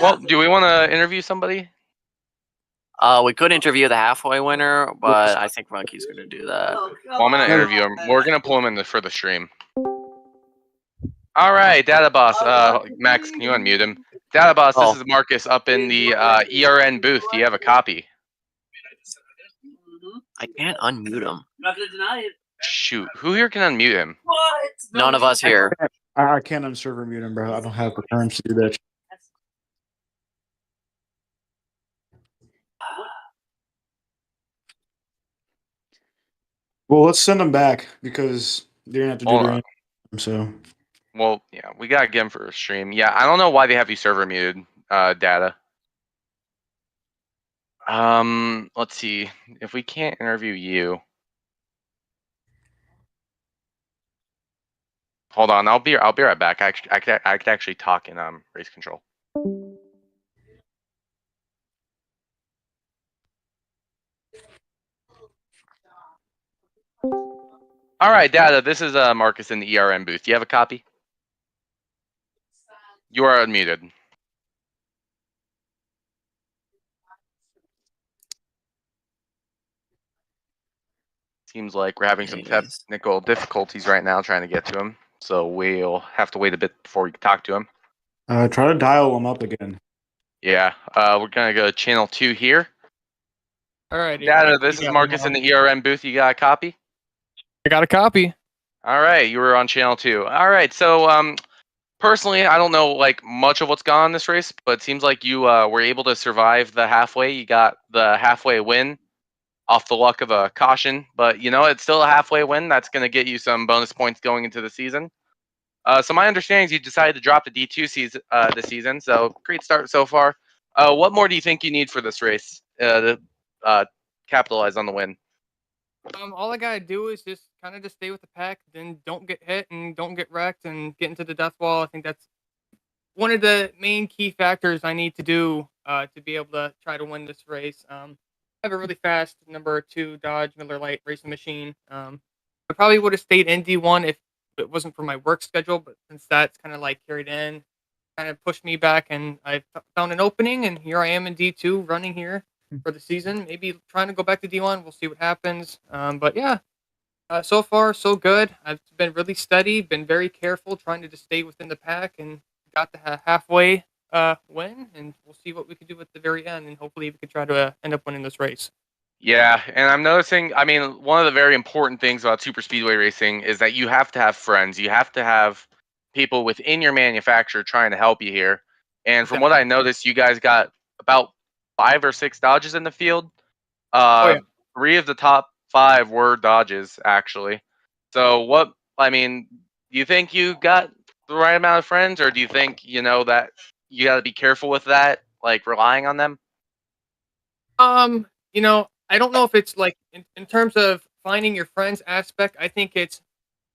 [SPEAKER 8] Well, do we want to interview somebody?
[SPEAKER 1] We could interview the halfway winner, but I think Monkey's gonna do that.
[SPEAKER 8] Well, I'm gonna interview him. We're gonna pull him in for the stream. All right, Data Boss. Max, can you unmute him? Data Boss, this is Marcus up in the ERN booth. Do you have a copy?
[SPEAKER 1] I can't unmute him.
[SPEAKER 3] I'm not gonna deny it.
[SPEAKER 8] Shoot, who here can unmute him?
[SPEAKER 3] What?
[SPEAKER 1] None of us here.
[SPEAKER 2] I can't unserver mute him, bro. I don't have the terms to do that. Well, let's send him back because they're gonna have to do
[SPEAKER 8] Hold
[SPEAKER 2] their
[SPEAKER 8] on.
[SPEAKER 2] own. So
[SPEAKER 8] Well, yeah, we gotta get him for a stream. Yeah, I don't know why they have you server muted, Data. Let's see if we can't interview you. Hold on, I'll be right back. I could actually talk in race control. All right, Data. This is Marcus in the ERN booth. Do you have a copy? You are unmuted. Seems like we're having some technical difficulties right now trying to get to him. So we'll have to wait a bit before we can talk to him.
[SPEAKER 2] try to dial him up again.
[SPEAKER 8] Yeah, we're gonna go to channel 2 here.
[SPEAKER 9] All right.
[SPEAKER 8] Data, this is Marcus in the ERN booth. You got a copy?
[SPEAKER 9] I got a copy.
[SPEAKER 8] All right, you were on channel 2. All right, so personally, I don't know like much of what's gone on this race, but it seems like you were able to survive the halfway. You got the halfway win off the luck of a caution, but you know it's still a halfway win. That's going to get you some bonus points going into the season. So my understanding is you decided to drop the D2 season this season. So great start so far. What more do you think you need for this race to capitalize on the win?
[SPEAKER 9] All I gotta do is just kind of just stay with the pack, then don't get hit and don't get wrecked and get into the death wall. I think that's one of the main key factors I need to do to be able to try to win this race. I have a really fast number 2 Dodge Miller Lite racing machine. I probably would have stayed in D1 if it wasn't for my work schedule, but since that's kind of like carried in, kind of pushed me back, and I found an opening, and here I am in D2 running here for the season. Maybe trying to go back to D1. We'll see what happens. But yeah, So far, so good. I've been really steady, been very careful, trying to just stay within the pack, and got the halfway win. And we'll see what we can do at the very end, and hopefully we can try to end up winning this race.
[SPEAKER 8] Yeah, and I'm noticing, I mean, one of the very important things about super speedway racing is that you have to have friends. You have to have people within your manufacturer trying to help you here. And from what I noticed, you guys got about 5 or 6 Dodges in the field.
[SPEAKER 9] Oh yeah.
[SPEAKER 8] 3 of the top 5 were Dodges, actually. So what, I mean, do you think you got the right amount of friends, or do you think, that you got to be careful with that, like relying on them?
[SPEAKER 9] I don't know if it's like in terms of finding your friends aspect. I think it's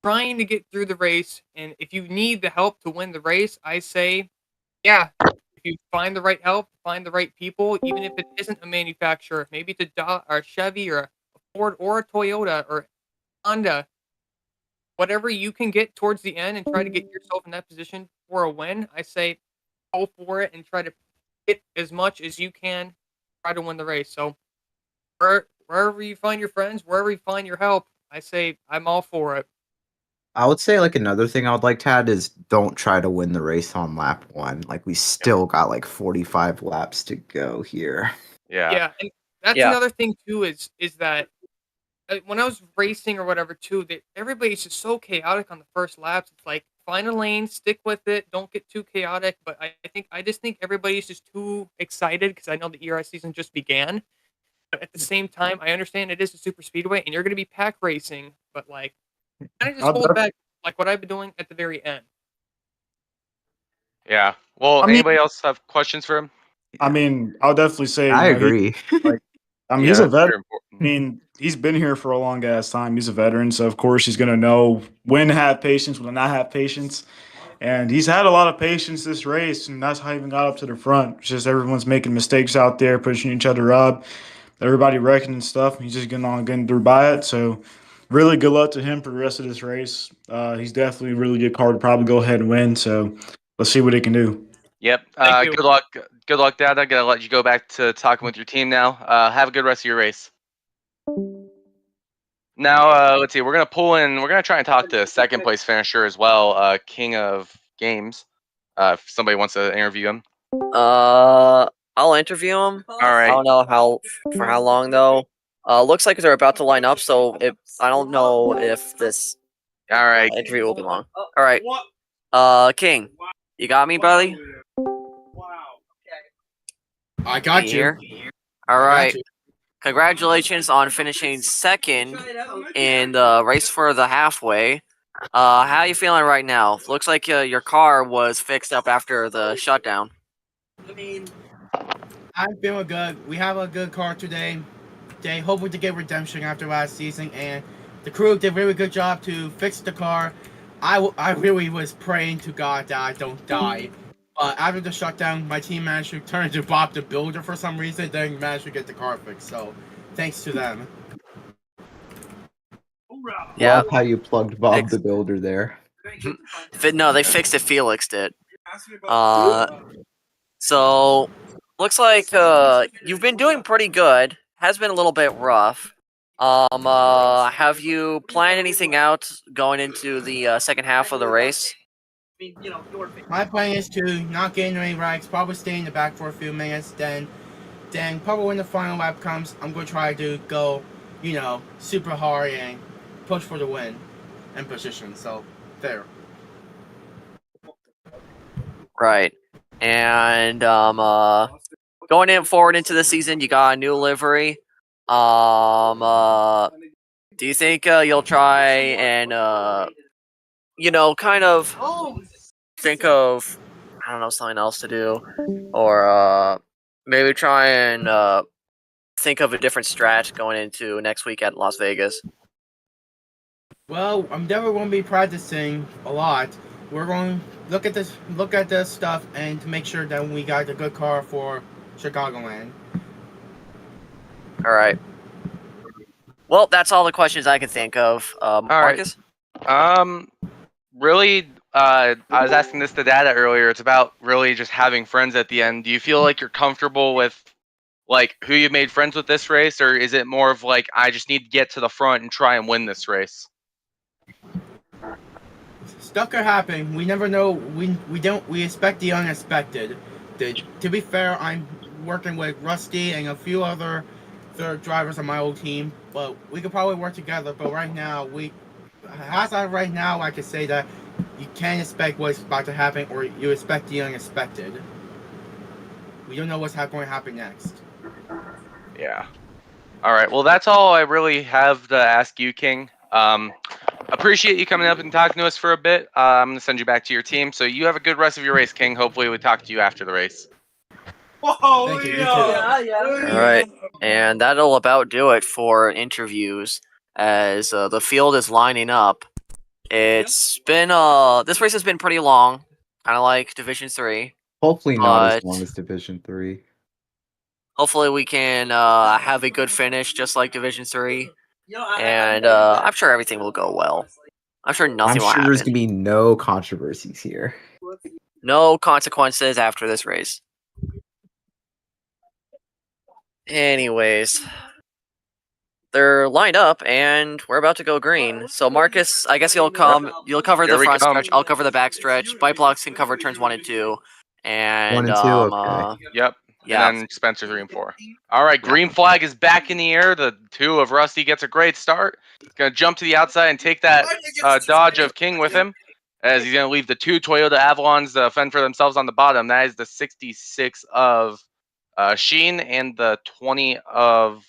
[SPEAKER 9] trying to get through the race, and if you need the help to win the race, I say, yeah. If you find the right help, find the right people, even if it isn't a manufacturer, maybe it's or a Chevy or a Ford or a Toyota or Honda, whatever you can get towards the end and try to get yourself in that position for a win. I say go for it and try to get as much as you can, try to win the race. So wherever you find your friends, wherever you find your help, I say I'm all for it.
[SPEAKER 5] I would say like another thing I would like to add is don't try to win the race on lap 1. Like we still got like 45 laps to go here.
[SPEAKER 8] Yeah.
[SPEAKER 9] Yeah, and that's
[SPEAKER 1] Yeah.
[SPEAKER 9] another thing too is that when I was racing or whatever too, that everybody's just so chaotic on the first laps. It's like find a lane, stick with it, don't get too chaotic. But I just think everybody's just too excited because I know the ERS season just began. But at the same time, I understand it is a super speedway and you're going to be pack racing, but like kind of just
[SPEAKER 2] I'll
[SPEAKER 9] hold
[SPEAKER 2] def-
[SPEAKER 9] back like what I've been doing at the very end.
[SPEAKER 8] Yeah. Well,
[SPEAKER 2] I mean,
[SPEAKER 8] anybody else have questions for him?
[SPEAKER 2] I'll definitely say,
[SPEAKER 5] I
[SPEAKER 2] he
[SPEAKER 5] agree.
[SPEAKER 2] like, he's
[SPEAKER 8] Yeah,
[SPEAKER 2] a
[SPEAKER 8] that's
[SPEAKER 2] veteran.
[SPEAKER 8] very important.
[SPEAKER 2] I mean, he's been here for a long ass time. He's a veteran, so of course he's gonna know when to have patience, when to not have patience. And he's had a lot of patience this race, and that's how he even got up to the front. It's just everyone's making mistakes out there, pushing each other up, everybody wrecking and stuff. He's just getting through by it. So, really good luck to him for the rest of this race. He's definitely a really good car to probably go ahead and win. So, let's see what he can do.
[SPEAKER 8] Yep.
[SPEAKER 9] Thank you.
[SPEAKER 8] Good luck. Good luck, Dad. I'm gonna let you go back to talking with your team now. Have a good rest of your race. Now, let's see. We're gonna pull in. We're gonna try and talk to second place finisher as well, King of Games. If somebody wants to interview him.
[SPEAKER 1] I'll interview him.
[SPEAKER 8] All
[SPEAKER 1] I
[SPEAKER 8] right.
[SPEAKER 1] don't know for how long though. Looks like they're about to line up, so if I don't know if this
[SPEAKER 8] All right.
[SPEAKER 1] interview will be long. All right. King, you got me, buddy?
[SPEAKER 3] I got you.
[SPEAKER 1] Here. All
[SPEAKER 3] I got
[SPEAKER 1] right.
[SPEAKER 3] you.
[SPEAKER 1] Congratulations on finishing second in the race for the halfway. How you feeling right now? Looks like your car was fixed up after the shutdown.
[SPEAKER 3] I'm feeling good. We have a good car today. They hoping to get redemption after last season, and the crew did a really good job to fix the car. I really was praying to God that I don't die. But after the shutdown, my team managed to turn to Bob the Builder for some reason, then managed to get the car fixed. So, thanks to them.
[SPEAKER 1] Yeah.
[SPEAKER 5] Love how you plugged Bob the Builder there.
[SPEAKER 1] No, they fixed it. Felix did. So looks like you've been doing pretty good. Has been a little bit rough. Have you planned anything out going into the second half of the race?
[SPEAKER 3] My plan is to not get into any wrecks, probably stay in the back for a few minutes, then probably when the final lap comes, I'm going to try to go, super hard and push for the win and position. So, there.
[SPEAKER 1] Right. And going forward into the season, you got a new livery. Do you think you'll try and kind of think of I don't know something else to do, or maybe try and think of a different strat going into next week at Las Vegas?
[SPEAKER 3] Well, I'm definitely going to be practicing a lot. We're going to look at this stuff, and to make sure that we got a good car for Chicagoland.
[SPEAKER 1] All right. Well, that's all the questions I can think of.
[SPEAKER 8] right.
[SPEAKER 1] Marcus?
[SPEAKER 8] Really, I was asking this to Dada earlier. It's about really just having friends at the end. Do you feel like you're comfortable with like who you made friends with this race, or is it more of like I just need to get to the front and try and win this race?
[SPEAKER 10] Stuff could happen. We never know. We expect the unexpected. To be fair, I'm working with Rusty and a few other third drivers on my old team, but we could probably work together. But right now, right now, I can say that you can't expect what's about to happen, or you expect the unexpected. We don't know what's going to happen next.
[SPEAKER 8] Yeah. All right. Well, that's all I really have to ask you, King. Appreciate you coming up and talking to us for a bit. I'm gonna send you back to your team. So you have a good rest of your race, King. Hopefully, we talk to you after the race.
[SPEAKER 10] Thank you. You too.
[SPEAKER 1] All right, and that'll about do it for interviews as the field is lining up. It's been this race has been pretty long, kind of like Division 3.
[SPEAKER 5] Hopefully not as
[SPEAKER 1] But
[SPEAKER 5] long as Division 3.
[SPEAKER 1] hopefully we can have a good finish just like Division 3, and I'm sure everything will go well. I'm sure nothing
[SPEAKER 5] I'm
[SPEAKER 1] will
[SPEAKER 5] sure there's
[SPEAKER 1] happen.
[SPEAKER 5] gonna be no controversies here.
[SPEAKER 1] No consequences after this race. Anyways, they're lined up and we're about to go green. So Marcus, I guess you'll cover
[SPEAKER 8] Here
[SPEAKER 1] the
[SPEAKER 8] we
[SPEAKER 1] front
[SPEAKER 8] come.
[SPEAKER 1] stretch. I'll cover the back stretch. Bite blocks can cover turns 1 and 2. And
[SPEAKER 5] 1 and 2, okay.
[SPEAKER 8] Yep.
[SPEAKER 1] yeah.
[SPEAKER 8] And then Spencer 3 and 4. All right, green flag is back in the air. The 2 of Rusty gets a great start. He's gonna jump to the outside and take that dodge of King with him, as he's gonna leave the 2 Toyota Avalons to fend for themselves on the bottom. That is the 66 of Sheen and the 20 of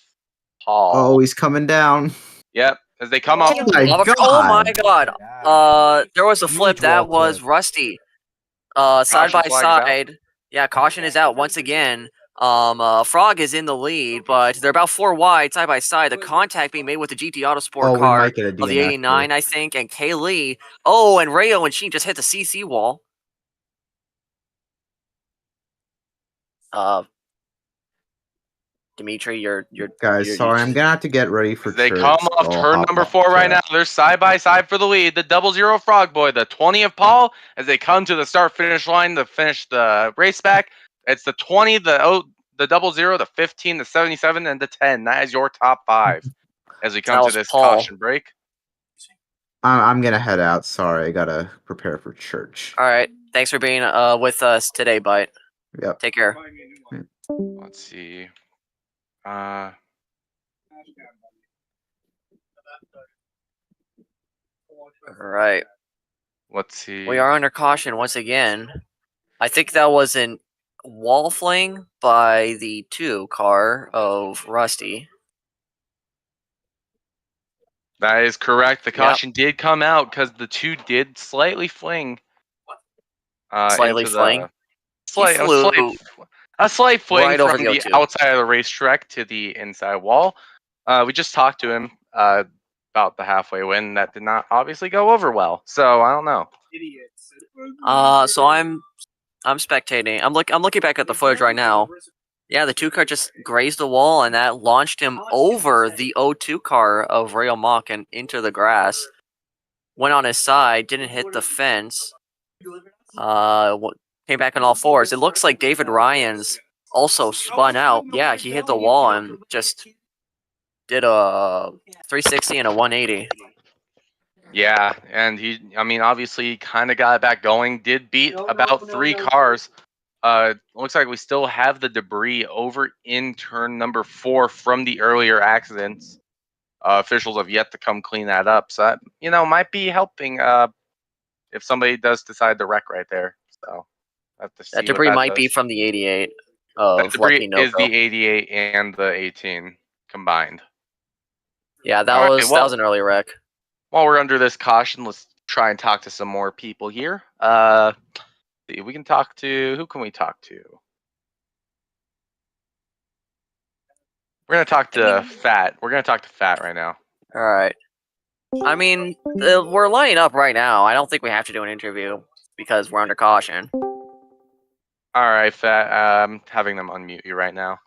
[SPEAKER 8] Paul.
[SPEAKER 5] Oh, he's coming down.
[SPEAKER 8] Yep. As they come up.
[SPEAKER 5] Oh my
[SPEAKER 1] Oh my
[SPEAKER 5] god.
[SPEAKER 1] god. There was a flip.
[SPEAKER 4] Huge wall
[SPEAKER 1] That was
[SPEAKER 4] flip.
[SPEAKER 1] Rusty. Side
[SPEAKER 8] Caution
[SPEAKER 1] by
[SPEAKER 8] flag is out.
[SPEAKER 1] side. Yeah, caution is out once again. Frog is in the lead, but they're about 4 wide side by side. The contact being made with the GT Autosport
[SPEAKER 5] Oh, we
[SPEAKER 1] car
[SPEAKER 5] might get a
[SPEAKER 1] of the
[SPEAKER 5] DNF
[SPEAKER 1] 89, I think, and Kay Lee. Oh, and Rayo and Sheen just hit the CC wall. Dimitri, you're
[SPEAKER 5] Guys, sorry, I'm gonna have to get ready for
[SPEAKER 8] They
[SPEAKER 5] church.
[SPEAKER 8] come
[SPEAKER 5] so
[SPEAKER 8] off
[SPEAKER 5] I'll
[SPEAKER 8] turn
[SPEAKER 5] hop
[SPEAKER 8] number
[SPEAKER 5] off
[SPEAKER 8] 4 right
[SPEAKER 5] chat.
[SPEAKER 8] now. They're side by side for the lead. The 00 Frog Boy, the 20 of Paul, as they come to the start finish line to finish the race back. It's the 20, the 00, the 15, the 77, and the 10. That is your top 5 as we come
[SPEAKER 1] That
[SPEAKER 8] to
[SPEAKER 1] was
[SPEAKER 8] this
[SPEAKER 1] Paul.
[SPEAKER 8] caution break.
[SPEAKER 5] I'm gonna head out. Sorry, I gotta prepare for church.
[SPEAKER 1] All right. Thanks for being with us today, Bite.
[SPEAKER 5] Yep.
[SPEAKER 1] Take care.
[SPEAKER 8] Let's see.
[SPEAKER 1] All right.
[SPEAKER 8] Let's see.
[SPEAKER 1] We are under caution once again. I think that was an wall fling by the 2 car of Rusty.
[SPEAKER 8] That is correct. The
[SPEAKER 1] Yep.
[SPEAKER 8] caution did come out because the 2 did slightly fling.
[SPEAKER 1] Slightly
[SPEAKER 8] into
[SPEAKER 1] fling?
[SPEAKER 8] the
[SPEAKER 1] He flew
[SPEAKER 8] a slight fling
[SPEAKER 1] right
[SPEAKER 8] from
[SPEAKER 1] over the
[SPEAKER 8] the
[SPEAKER 1] O2.
[SPEAKER 8] outside of the racetrack to the inside wall. We just talked to him about the halfway win. That did not obviously go over well. So I don't know.
[SPEAKER 1] So I'm spectating. I'm looking back at the footage right now. Yeah, the 2 car just grazed the wall, and that launched him over the O2 car of Rayo Mock and into the grass. Went on his side, didn't hit the fence. Came back on all 4s. It looks like David Ryan's also spun out. Yeah, he hit the wall and just did a 360 and a 180.
[SPEAKER 8] Yeah, and I mean, obviously kind of got it back going. Did beat about 3 cars. Looks like we still have the debris over in turn number 4 from the earlier accidents. Officials have yet to come clean that up. So that, might be helping if somebody does decide to wreck right there. So I have to see
[SPEAKER 1] That
[SPEAKER 8] what
[SPEAKER 1] debris
[SPEAKER 8] that
[SPEAKER 1] might be
[SPEAKER 8] does.
[SPEAKER 1] from the 88
[SPEAKER 8] That
[SPEAKER 1] of
[SPEAKER 8] debris
[SPEAKER 1] Lucky
[SPEAKER 8] is the
[SPEAKER 1] Noco.
[SPEAKER 8] 88 and the 18 combined.
[SPEAKER 1] Yeah, that
[SPEAKER 8] All right,
[SPEAKER 1] was an early wreck.
[SPEAKER 8] While we're under this caution, let's try and talk to some more people here. See, we can talk to who can we talk to? We're gonna talk to Fat. We're gonna talk to Fat right now.
[SPEAKER 1] All right. I mean, we're lining up right now. I don't think we have to do an interview because we're under caution.
[SPEAKER 8] All right, Fat. I'm having them unmute you right now.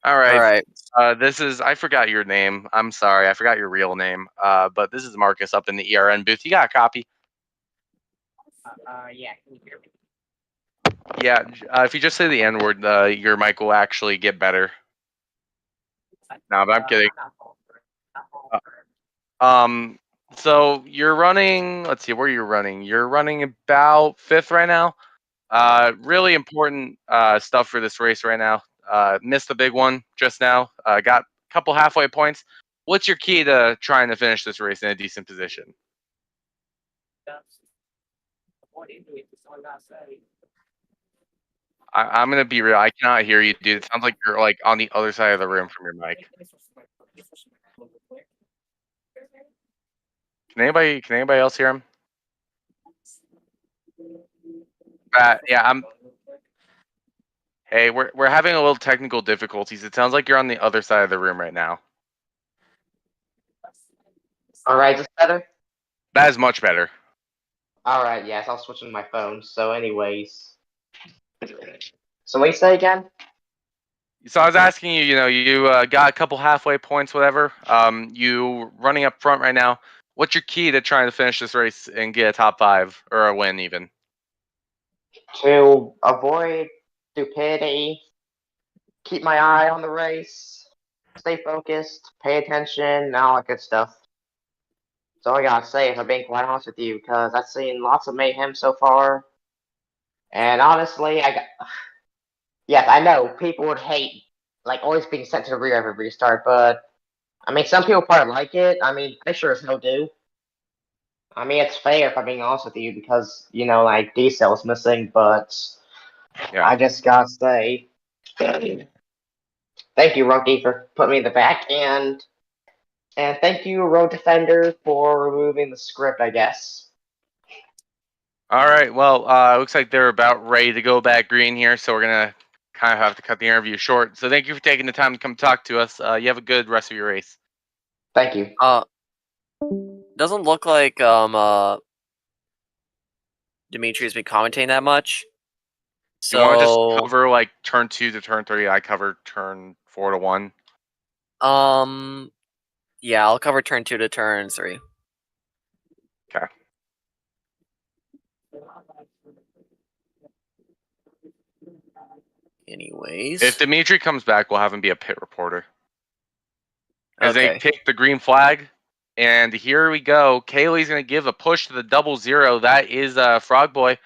[SPEAKER 8] All right. This is I forgot your name. I'm sorry, I forgot your real name. But this is Marcus up in the ERN booth. You got a copy?
[SPEAKER 6] Yeah. Can you hear me?
[SPEAKER 8] Yeah, if you just say the N word, your mic will actually get better. No, but I'm kidding. So you're running. Let's see, where you're running. You're running about 5th right now. Really important stuff for this race right now. Missed the big one just now. Got a couple halfway points. What's your key to trying to finish this race in a decent position? I'm gonna be real. I cannot hear you, dude. It sounds like you're like on the other side of the room from your mic. Can anybody else hear him? Yeah, Hey, we're having a little technical difficulties. It sounds like you're on the other side of the room right now.
[SPEAKER 11] Alright, is this better?
[SPEAKER 8] That is much better.
[SPEAKER 11] Alright, yes, I'll switch to my phone. So anyways. So what do you say again?
[SPEAKER 8] So I was asking you, you got a couple halfway points, whatever. You running up front right now. What's your key to trying to finish this race and get a top 5 or a win even?
[SPEAKER 11] To avoid stupidity, keep my eye on the race, stay focused, pay attention, and all that good stuff. That's all I gotta say if I'm being quite honest with you, because I've seen lots of mayhem so far. And honestly, yes, I know people would hate like always being sent to the rear every restart, but I mean some people probably like it. I mean, I sure as hell do. I mean, it's fair if I'm being honest with you because, like, D-Cell is missing, but
[SPEAKER 8] Yeah.
[SPEAKER 11] I just gotta say, thank you, Runky, for putting me in the back, and thank you, Road Defender, for removing the script, I guess.
[SPEAKER 8] All right. Well, looks like they're about ready to go back green here, so we're gonna kind of have to cut the interview short. So thank you for taking the time to come talk to us. You have a good rest of your race.
[SPEAKER 11] Thank you.
[SPEAKER 1] Doesn't look like Dimitri's been commentating that much.
[SPEAKER 8] Do you want to just
[SPEAKER 1] So
[SPEAKER 8] cover like turn 2 to turn 3? I covered turn 4 to 1.
[SPEAKER 1] yeah, I'll cover turn 2 to turn 3.
[SPEAKER 8] Okay.
[SPEAKER 1] Anyways,
[SPEAKER 8] If Dimitri comes back, we'll have him be a pit reporter. As they
[SPEAKER 1] okay.
[SPEAKER 8] pick the green flag, and here we go. Kaylee's going to give a push to the 00. That is Frog Boy,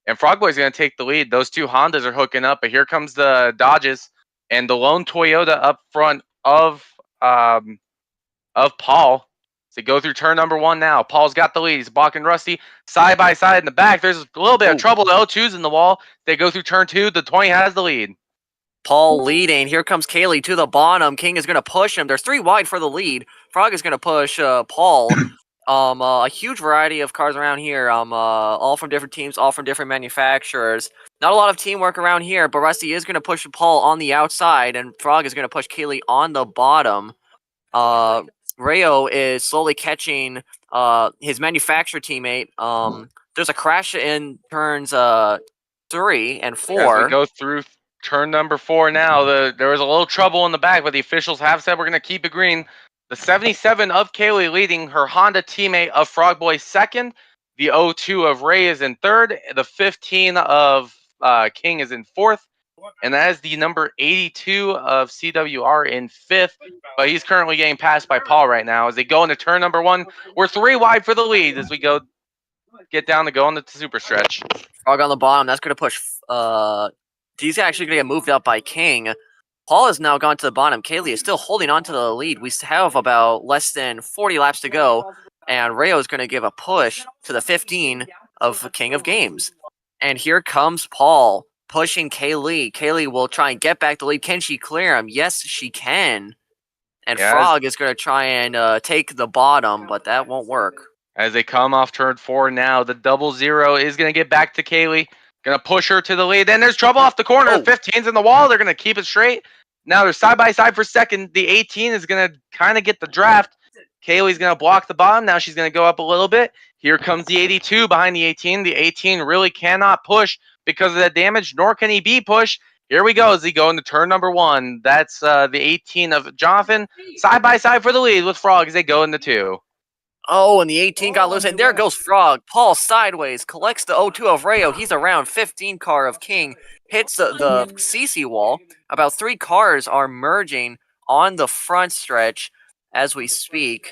[SPEAKER 8] and Frog Boy's going to take the lead. Those two Hondas are hooking up, but here comes the Dodges and the lone Toyota up front of Paul. So go through turn number 1 now. Paul's got the lead. He's blocking Rusty side by side in the back. There's a little bit of trouble. The O2's in the wall. They go through turn 2. The 20 has the lead.
[SPEAKER 1] Paul leading. Here comes Kaylee to the bottom. King is going to push him. There's 3 wide for the lead. Frog is going to push Paul. A huge variety of cars around here. All from different teams, all from different manufacturers. Not a lot of teamwork around here, but Rusty is going to push Paul on the outside, and Frog is going to push Kaylee on the bottom. Rayo is slowly catching his manufacturer teammate. There's a crash in turns 3 and 4.
[SPEAKER 8] As we go through turn number 4 now, there was a little trouble in the back, but the officials have said we're going to keep it green. The 77 of Kaylee leading, her Honda teammate of Frogboy second. The 02 of Ray is in third. The 15 of King is in fourth. And that is the number 82 of CWR in fifth. But he's currently getting passed by Paul right now. As they go into turn number 1, we're 3 wide for the lead as we get down to go on the super stretch.
[SPEAKER 1] Frog on the bottom. That's going to push. He's actually going to get moved up by King. Paul has now gone to the bottom. Kaylee is still holding on to the lead. We have about less than 40 laps to go. And Rayo is going to give a push to the 15 of King of Games. And here comes Paul pushing Kaylee. Kaylee will try and get back the lead. Can she clear him? Yes, she can. And
[SPEAKER 8] Yes.
[SPEAKER 1] Frog is going to try and take the bottom, but that won't work.
[SPEAKER 8] As they come off turn 4 now, the 00 is going to get back to Kaylee. Going to push her to the lead. Then there's trouble off the corner.
[SPEAKER 1] Oh.
[SPEAKER 8] 15's in the wall. They're going to keep it straight. Now they're side by side for second. The 18 is going to kind of get the draft. Kaylee's going to block the bottom. Now she's going to go up a little bit. Here comes the 82 behind the 18. The 18 really cannot push because of that damage, nor can he be pushed. Here we go as he go into turn number 1. That's the 18 of Jonathan. Side by side for the lead with Frog as they go into 2.
[SPEAKER 1] Oh, and the 18 got loose, and there goes Frog. Paul sideways, collects the O2 of Rayo. He's around 15 car of King, hits the CC wall. About 3 cars are merging on the front stretch as we speak.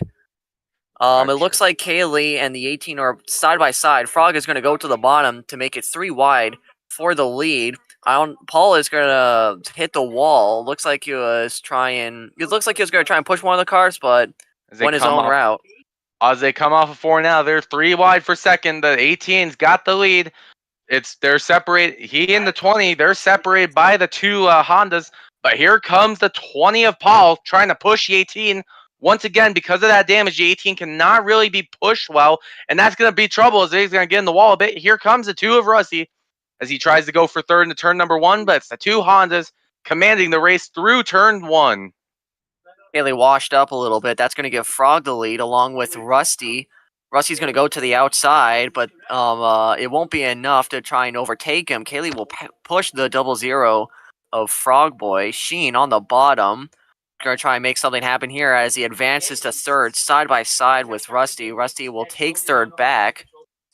[SPEAKER 1] It looks like Kaylee and the 18 are side by side. Frog is going to go to the bottom to make it 3 wide for the lead. Paul is going to hit the wall. Looks like he was trying. It looks like he was going to try and push one of the cars, but went his own route.
[SPEAKER 8] As they come off of 4 now, they're 3 wide for second. The 18's got the lead. They're separated. He and the 20, they're separated by the 2 Hondas. But here comes the 20 of Paul trying to push the 18. Once again, because of that damage, the 18 cannot really be pushed well, and that's going to be trouble as he's going to get in the wall a bit. Here comes the 2 of Rusty as he tries to go for third into turn number 1, but it's the 2 Hondas commanding the race through turn 1.
[SPEAKER 1] Haley washed up a little bit. That's going to give Frog the lead along with Rusty. Rusty's going to go to the outside, but it won't be enough to try and overtake him. Kaylee will push the 00 of Frog Boy. Sheen on the bottom. Going to try and make something happen here as he advances to third, side by side with Rusty. Rusty will take third back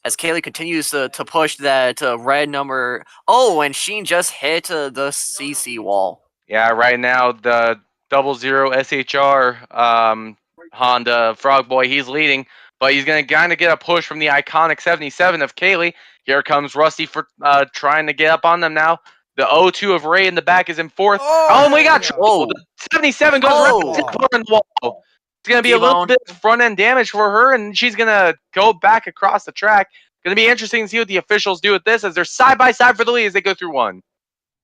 [SPEAKER 1] as Kaylee continues to push that red number. Oh, and Sheen just hit the CC wall.
[SPEAKER 8] Yeah, right now the 00 SHR Honda Frog Boy, he's leading, but he's going to kind of get a push from the iconic 77 of Kaylee. Here comes Rusty for trying to get up on them now. The 02 of Ray in the back is in fourth. Oh, we got trouble. The 77 goes right in the wall. It's going to be a little bit of front-end damage for her, and she's going to go back across the track. Going to be interesting to see what the officials do with this as they're side-by-side for the lead as they go through 1.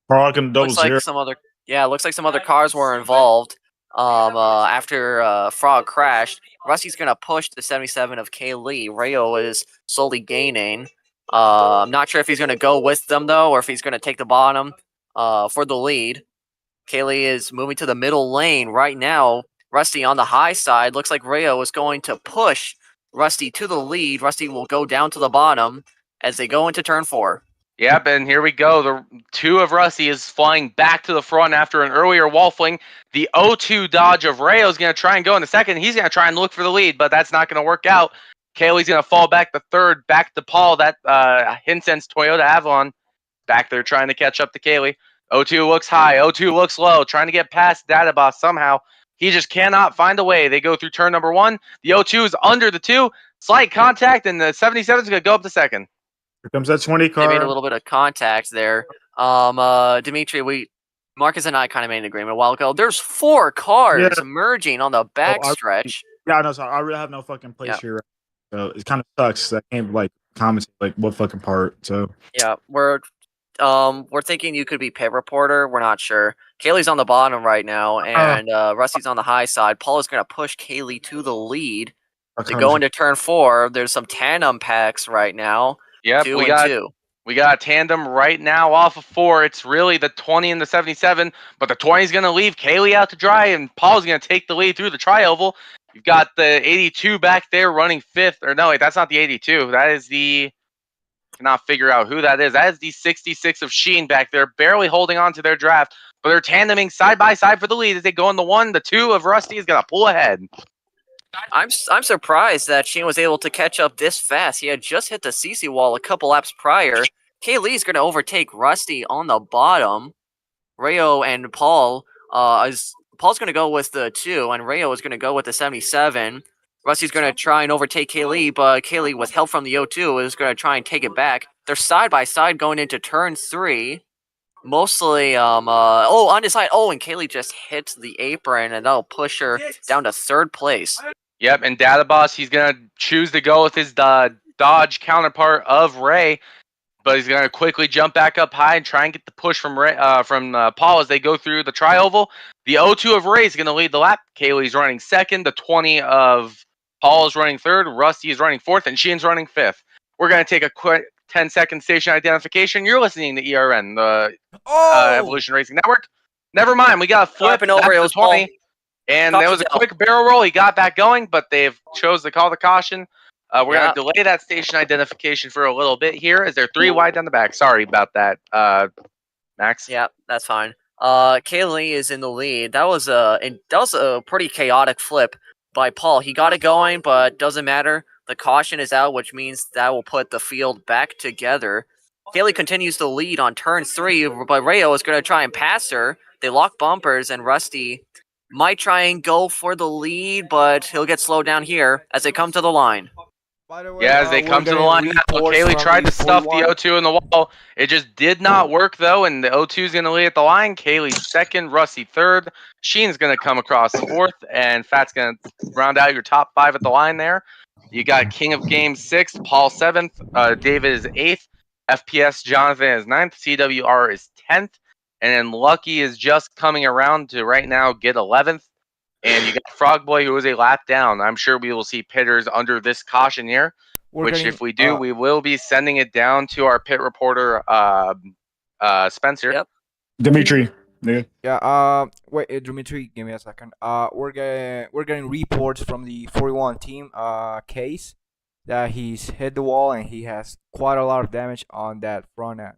[SPEAKER 2] Frog and
[SPEAKER 1] looks like some other cars were involved. After Frog crashed, Rusty's gonna push the 77 of Kaylee. Rayo is slowly gaining. I'm not sure if he's gonna go with them though, or if he's gonna take the bottom for the lead. Kaylee is moving to the middle lane right now. Rusty on the high side. Looks like Rayo is going to push Rusty to the lead. Rusty will go down to the bottom as they go into turn 4.
[SPEAKER 8] Yep, and here we go. The 2 of Rusty is flying back to the front after an earlier wall fling. The 0-2 Dodge of Rayo is going to try and go in the second. He's going to try and look for the lead, but that's not going to work out. Kaylee's going to fall back to third, back to Paul, that Hinsense Toyota Avalon. Back there trying to catch up to Kaylee. 0-2 looks high, 0-2 looks low, trying to get past Data Boss somehow. He just cannot find a way. They go through turn number 1. The 0-2 is under the 2. Slight contact, and the 77 is going to go up to second.
[SPEAKER 2] Here comes that 20 car.
[SPEAKER 1] They made a little bit of contact there. Dimitri, Marcus and I kind of made an agreement a while ago. There's 4 cars merging on the back stretch.
[SPEAKER 2] Yeah, no, sorry. I really have no fucking place here. So it kind of sucks that I can't comment what fucking part. So
[SPEAKER 1] yeah, we're thinking you could be pit reporter. We're not sure. Kaylee's on the bottom right now, and Rusty's on the high side. Paul is going to push Kaylee to the lead to go into turn 4. There's some tandem packs right now.
[SPEAKER 8] Yep, we got a tandem right now off of 4. It's really the 20 and the 77, but the 20 is going to leave Kaylee out to dry, and Paul's going to take the lead through the tri-oval. You've got the 82 back there running 5th. Or no, wait, that's not the 82. That is the... cannot figure out who that is. That is the 66 of Sheen back there, barely holding on to their draft, but they're tandeming side by side for the lead as they go in the 1. The 2 of Rusty is going to pull ahead.
[SPEAKER 1] I'm surprised that Sheen was able to catch up this fast. He had just hit the CC wall a couple laps prior. Kaylee's going to overtake Rusty on the bottom. Rayo and Paul, Paul's going to go with the 2, and Rayo is going to go with the 77. Rusty's going to try and overtake Kaylee, but Kaylee, with help from the 0-2, is going to try and take it back. They're side by side going into turn 3. Mostly, undecided. Oh, and Kaylee just hits the apron, and that'll push her down to 3rd place.
[SPEAKER 8] Yep, and Data Boss, he's going to choose to go with his Dodge counterpart of Ray, but he's going to quickly jump back up high and try and get the push from Paul as they go through the tri-oval. The 0-2 of Ray is going to lead the lap. Kaylee's running 2nd. The 20 of Paul is running 3rd. Rusty is running 4th, and Sheen's running 5th. We're going to take a quick 10-second station identification. You're listening to ERN, the Evolution Racing Network. Never mind, we got a flip.
[SPEAKER 1] Over, it was 20.
[SPEAKER 8] And there was a quick barrel roll. He got back going, but they've chose to call the caution. We're going to delay that station identification for a little bit here as they're 3 wide down the back. Sorry about that, Max.
[SPEAKER 1] Yeah, that's fine. Kaylee is in the lead. That was a pretty chaotic flip. by Paul. He got it going, but doesn't matter. The caution is out, which means that will put the field back together. Kaylee continues to lead on turn 3, but Rayo is going to try and pass her. They lock bumpers, and Rusty might try and go for the lead, but he'll get slowed down here as they come to the line.
[SPEAKER 4] By the way,
[SPEAKER 8] Yeah, as they
[SPEAKER 4] we're
[SPEAKER 8] come to the
[SPEAKER 4] getting
[SPEAKER 8] line now,
[SPEAKER 4] reports
[SPEAKER 8] Kaylee
[SPEAKER 4] from
[SPEAKER 8] tried
[SPEAKER 4] the
[SPEAKER 8] to stuff the
[SPEAKER 4] 41.
[SPEAKER 8] O2 in the wall. It just did not work, though, and the O2 is going to lead at the line. Kaylee second, Rusty third. Sheen's going to come across fourth, and Fat's going to round out your top 5 at the line there. You got King of Games 6th, Paul 7th, David is 8th, FPS Jonathan is 9th, CWR is 10th, and then Lucky is just coming around to right now get 11th. And you got Frog Boy, who is a lap down. I'm sure we will see pitters under this caution here.
[SPEAKER 4] We're
[SPEAKER 8] Which,
[SPEAKER 4] getting,
[SPEAKER 8] if we do, we will be sending it down to our pit reporter, Spencer.
[SPEAKER 1] Yep.
[SPEAKER 2] Dimitri. Nigga.
[SPEAKER 4] Yeah. Wait, Dimitri, give me a second. We're getting reports from the 41 team. Case that he's hit the wall and he has quite a lot of damage on that front end.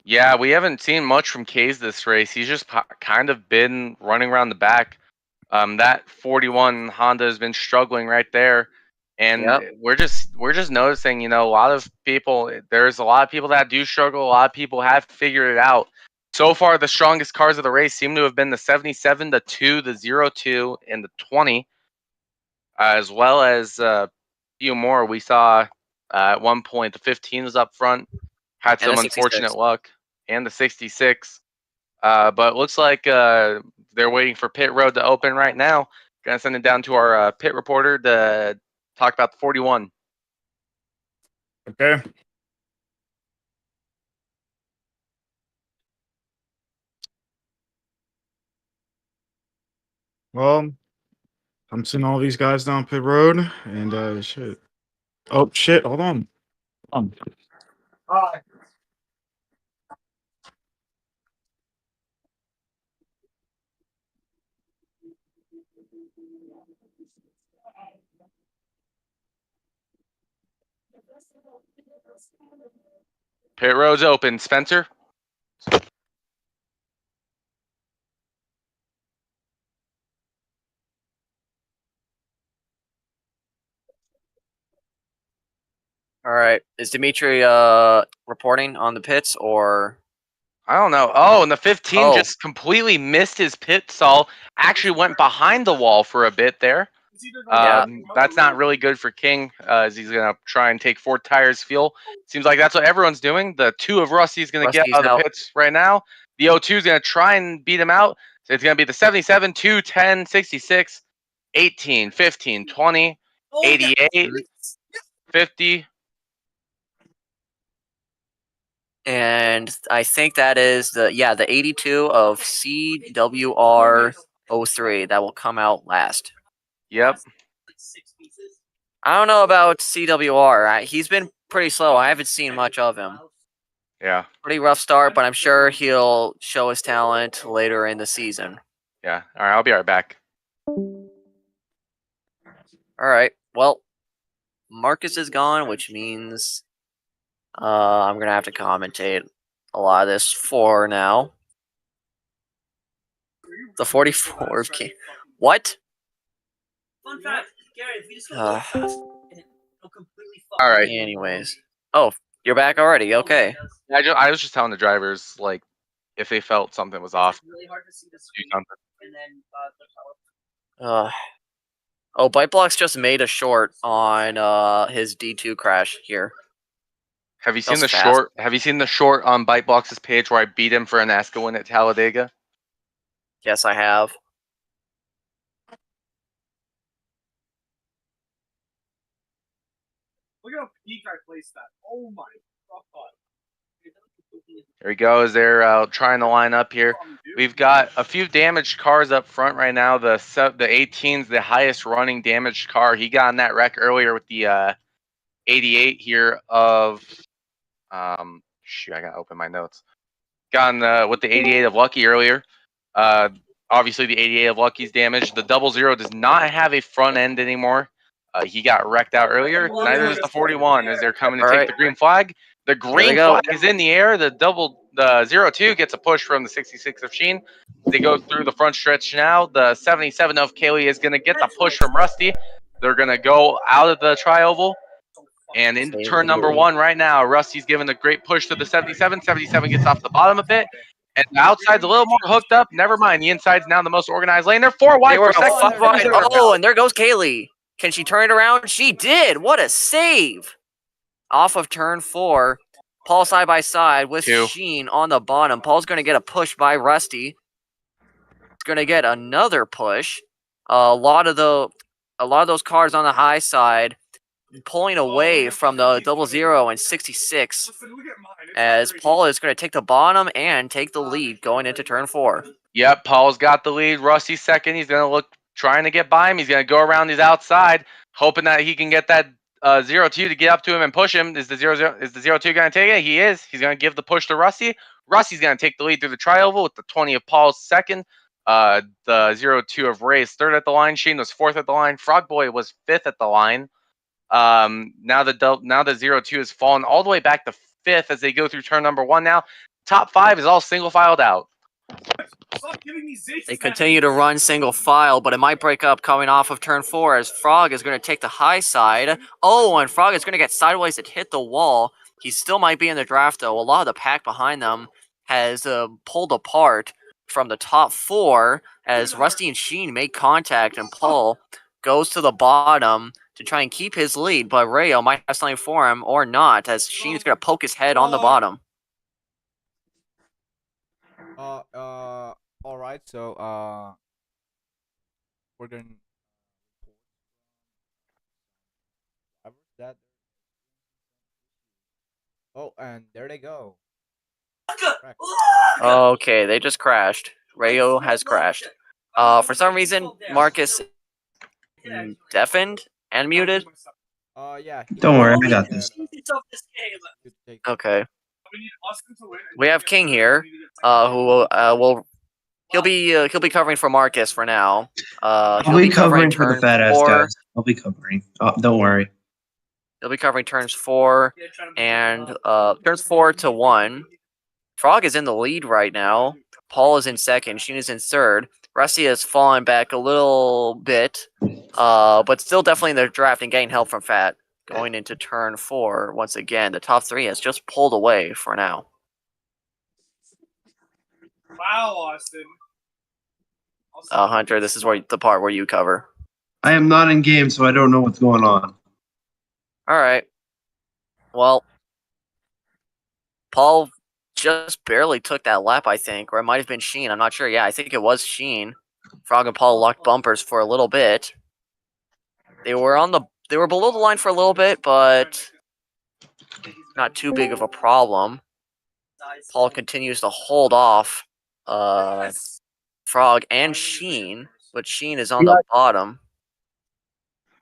[SPEAKER 8] Yeah, we haven't seen much from Case this race. He's just kind of been running around the back. That 41 Honda has been struggling right there. And we're just noticing, a lot of people. There's a lot of people that do struggle. A lot of people have figured it out. So far, the strongest cars of the race seem to have been the 77, the 2, the 02, and the 20, as well as a few more. We saw at one point the 15 was up front, had some unfortunate luck, and the 66. But looks like they're waiting for pit road to open right now. Gonna send it down to our pit reporter to talk about the 41.
[SPEAKER 2] Okay. Well, I'm seeing all these guys down pit road, and shit. Oh shit! Hold on.
[SPEAKER 3] Hi.
[SPEAKER 8] Pit road's open, Spencer.
[SPEAKER 1] All right. Is Dimitri reporting on the pits or?
[SPEAKER 8] I don't know. Oh, and the 15 just completely missed his pit stall. Actually went behind the wall for a bit there. That's not really good for King, as he's gonna try and take 4 tires fuel. Seems like that's what everyone's doing. The 2 of Rusty's gonna get out of the pits right now. The O2 is gonna try and beat him out. So it's gonna be the 77, 2, 10, 66, 18, 15, 20, 88, 50.
[SPEAKER 1] And I think that is the 82 of CWR03 that will come out last.
[SPEAKER 8] Yep.
[SPEAKER 1] I don't know about CWR. He's been pretty slow. I haven't seen much of him.
[SPEAKER 8] Yeah.
[SPEAKER 1] Pretty rough start, but I'm sure he'll show his talent later in the season.
[SPEAKER 8] Yeah. All right, I'll be right back.
[SPEAKER 1] All right. Well, Marcus is gone, which means I'm going to have to commentate a lot of this for now. The 44 of King. What?
[SPEAKER 3] Fun fact, Gary, if we just go
[SPEAKER 8] All right.
[SPEAKER 1] Anyways. Oh, you're back already. Okay.
[SPEAKER 8] I was just telling the drivers, like, if they felt something was off, do something.
[SPEAKER 1] Oh, Byteblock's just made a short on his D2 crash here.
[SPEAKER 8] Have you seen the short? Have you seen the short on Bytebox's page where I beat him for an ASCA win at Talladega?
[SPEAKER 1] Yes, I have.
[SPEAKER 3] Look at how peak I placed that. Oh my god.
[SPEAKER 8] There he goes. They're trying to line up here. We've got a few damaged cars up front right now. The 18's the highest running damaged car. He got in that wreck earlier with the 88 here of shoot, I gotta open my notes. Got in with the 88 of Lucky earlier. Obviously the 88 of Lucky's damaged. The 00 does not have a front end anymore. He got wrecked out earlier. Neither does the 41 as they're coming to take the green flag. The green
[SPEAKER 1] go.
[SPEAKER 8] flag is in the air. The 0-2 gets a push from the 66 of Sheen. They go through the front stretch now. The 77 of Kaylee is going to get the push from Rusty. They're going to go out of the tri-oval. And into turn number 1 right now, Rusty's giving a great push to the 77. 77 gets off the bottom a bit. And the outside's a little more hooked up. Never mind. The inside's now the most organized lane. They're 4 wide
[SPEAKER 1] They were
[SPEAKER 8] for second.
[SPEAKER 1] 5 wide. Oh, and there goes Kaylee. Can she turn it around? She did. What a save. Off of turn 4. Paul side by side with
[SPEAKER 8] 2.
[SPEAKER 1] Sheen on the bottom. Paul's going to get a push by Rusty. It's going to get another push. A lot of those cars on the high side pulling away from the 00 and 66 as Paul is going to take the bottom and take the lead going into turn 4.
[SPEAKER 8] Yep, Paul's got the lead. Rusty's second. He's going to look trying to get by him. He's going to go around his outside, hoping that he can get that 0-2 to get up to him and push him. Is the 0-2 going to take it? He is. He's going to give the push to Rusty. Rusty's going to take the lead through the tri-oval with the 20 of Paul's second. The 0-2 of Ray's third at the line. Sheen was fourth at the line. Frog Boy was fifth at the line. Now the 0-2 has fallen all the way back to fifth as they go through turn number 1 now. Top 5 is all single filed out.
[SPEAKER 1] They continue to run single file, but it might break up coming off of turn 4 as Frog is going to take the high side. Oh, and Frog is going to get sideways and hit the wall. He still might be in the draft, though. A lot of the pack behind them has pulled apart from the top 4 as Rusty and Sheen make contact, and Paul goes to the bottom to try and keep his lead, but Rayo might have something for him or not, as Sheen is going to poke his head on the bottom.
[SPEAKER 4] All right. So, we're going that. Oh, and there they go.
[SPEAKER 1] Okay, they just crashed. Rayo has crashed. For some reason, Marcus deafened and muted.
[SPEAKER 4] Yeah.
[SPEAKER 12] Don't worry, I got this.
[SPEAKER 1] Okay. We have King here, who will he'll be covering for Marcus for now.
[SPEAKER 12] I'll be covering for the fat ass guys. I'll be covering. Don't worry.
[SPEAKER 1] He'll be covering turns 4 and turns 4 to 1. Frog is in the lead right now. Paul is in second. Sheen is in third. Rusty has fallen back a little bit, but still definitely in the draft and getting help from Fat. Going into turn 4, once again, the top 3 has just pulled away for now.
[SPEAKER 3] Wow, Austin.
[SPEAKER 1] Hunter, this is the part where you cover.
[SPEAKER 12] I am not in game, so I don't know what's going on.
[SPEAKER 1] All right. Well, Paul just barely took that lap, I think, or it might have been Sheen. I'm not sure. Yeah, I think it was Sheen. Frog and Paul locked bumpers for a little bit. They were below the line for a little bit, but not too big of a problem. Paul continues to hold off Frog and Sheen, but Sheen is on the bottom.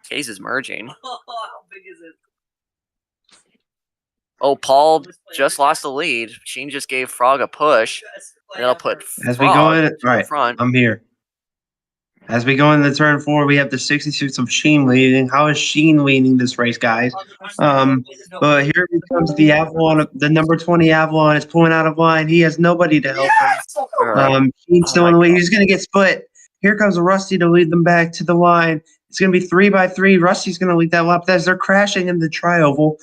[SPEAKER 1] Case is merging.
[SPEAKER 3] How big is it?
[SPEAKER 1] Oh, Paul just lost the lead. Sheen just gave Frog a push. And that'll put
[SPEAKER 12] As we go in,
[SPEAKER 1] Frog in front.
[SPEAKER 12] I'm here. As we go into turn 4, we have the 66 of Sheen leading. How is Sheen leading this race, guys? But here comes the Avalon. The number 20 Avalon is pulling out of line. He has nobody to help him. Sheen's still in the lead. He's going to get split. Here comes Rusty to lead them back to the line. It's going to be 3 by 3. Rusty's going to lead that lap as they're crashing in the tri-oval.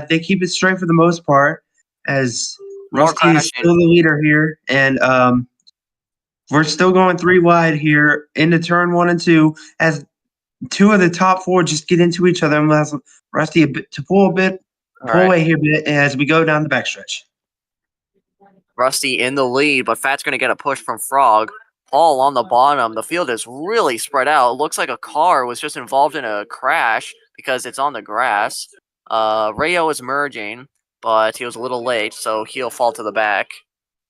[SPEAKER 12] They keep it straight for the most part as Rusty is still the leader here. And we're still going 3 wide here into turn 1 and 2 as 2 of the top 4 just get into each other. And allows Rusty to pull away here a bit as we go down the backstretch.
[SPEAKER 1] Rusty in the lead, but Fat's going to get a push from Frog. Paul on the bottom. The field is really spread out. It looks like a car was just involved in a crash because it's on the grass. Rayo is merging, but he was a little late, so he'll fall to the back.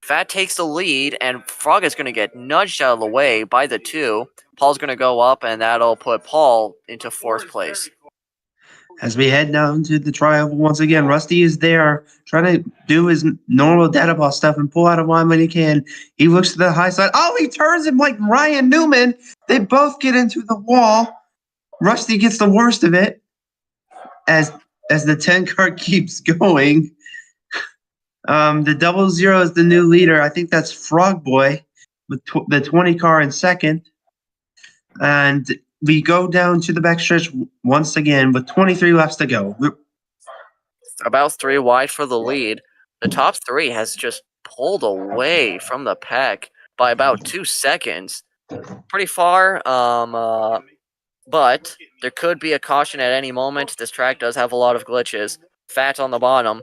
[SPEAKER 1] Fat takes the lead, and Frog is going to get nudged out of the way by the 2. Paul's going to go up, and that'll put Paul into 4th place.
[SPEAKER 12] As we head down to the tri-oval once again, Rusty is there trying to do his normal data ball stuff and pull out of line when he can. He looks to the high side. Oh, he turns him like Ryan Newman. They both get into the wall. Rusty gets the worst of it as the 10 car keeps going. The 00 is the new leader. I think that's Frog Boy with the 20 car in second. And we go down to the backstretch once again with 23 laps to go.
[SPEAKER 1] About 3 wide for the lead. The top 3 has just pulled away from the pack by about 2 seconds. Pretty far, but there could be a caution at any moment. This track does have a lot of glitches. Fat on the bottom.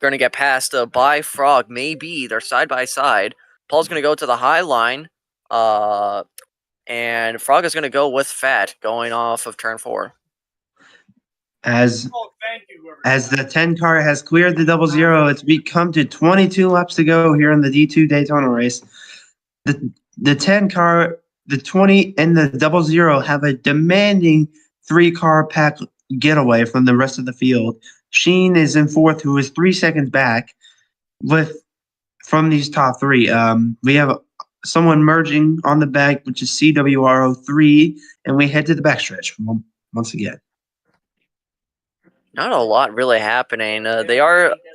[SPEAKER 1] Going to get passed by Frog. Maybe they're side by side. Paul's going to go to the high line. And Frog is going to go with Fat going off of turn 4.
[SPEAKER 12] As the 10 car has cleared the 00, we come to 22 laps to go here in the D2 Daytona race. The 10 car, the 20, and the 00 have a demanding 3-car pack getaway from the rest of the field. Sheen is in 4th, who is 3 seconds back from these top 3. We have someone merging on the back, which is CWR03, and we head to the backstretch once again.
[SPEAKER 1] Not a lot really happening.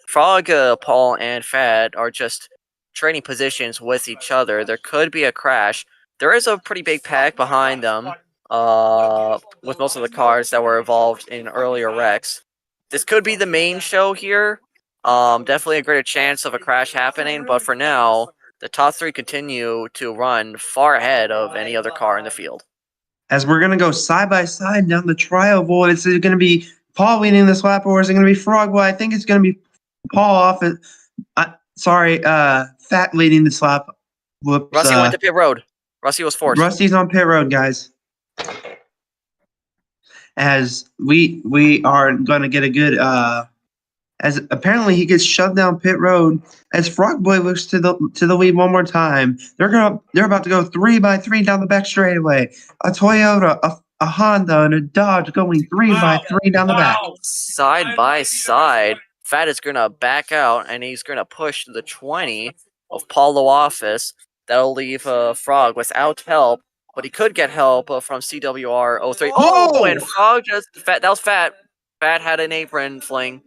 [SPEAKER 1] Frog, Paul, and Fat are just trading positions with each other. There could be a crash. There is a pretty big pack behind them, with most of the cars that were involved in earlier wrecks. This could be the main show here. Definitely a greater chance of a crash happening, but for now, the top 3 continue to run far ahead of any other car in the field.
[SPEAKER 12] As we're going to go side by side down the trial board, is it going to be Paul leading this lap, or is it going to be Frog? Well, I think it's going to be Paul off. Fat leading this lap. Whoops,
[SPEAKER 1] Rusty went to pit road. Rusty was forced.
[SPEAKER 12] Rusty's on pit road, guys. As we are going to get a good as apparently he gets shoved down pit road. As Frog Boy looks to the lead one more time. They're about to go 3 by 3 down the back straightaway. A Toyota, a Honda, and a Dodge going 3 by 3 down the back.
[SPEAKER 1] Side by side. Fat is going to back out, and he's going to push the 20 of Paulo Office. That'll leave Frog without help, but he could get help from CWR03. Oh, and Frog that was Fat. Fat had an apron fling,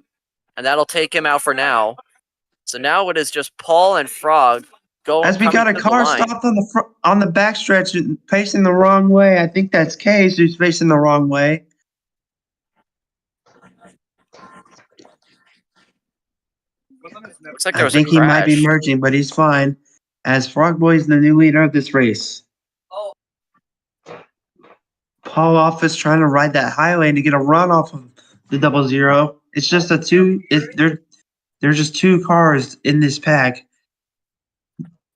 [SPEAKER 1] and that'll take him out for now. So now it is just Paul and Frog going.
[SPEAKER 12] As we got a car stopped on the backstretch and facing the wrong way. I think that's Case who's facing the wrong way.
[SPEAKER 1] Looks like there was
[SPEAKER 12] I think
[SPEAKER 1] a
[SPEAKER 12] he
[SPEAKER 1] crash.
[SPEAKER 12] might be merging, but he's fine. As Frog Boy is the new leader of this race. Paul Office trying to ride that highway to get a run off of the 00. It's just there's just 2 cars in this pack.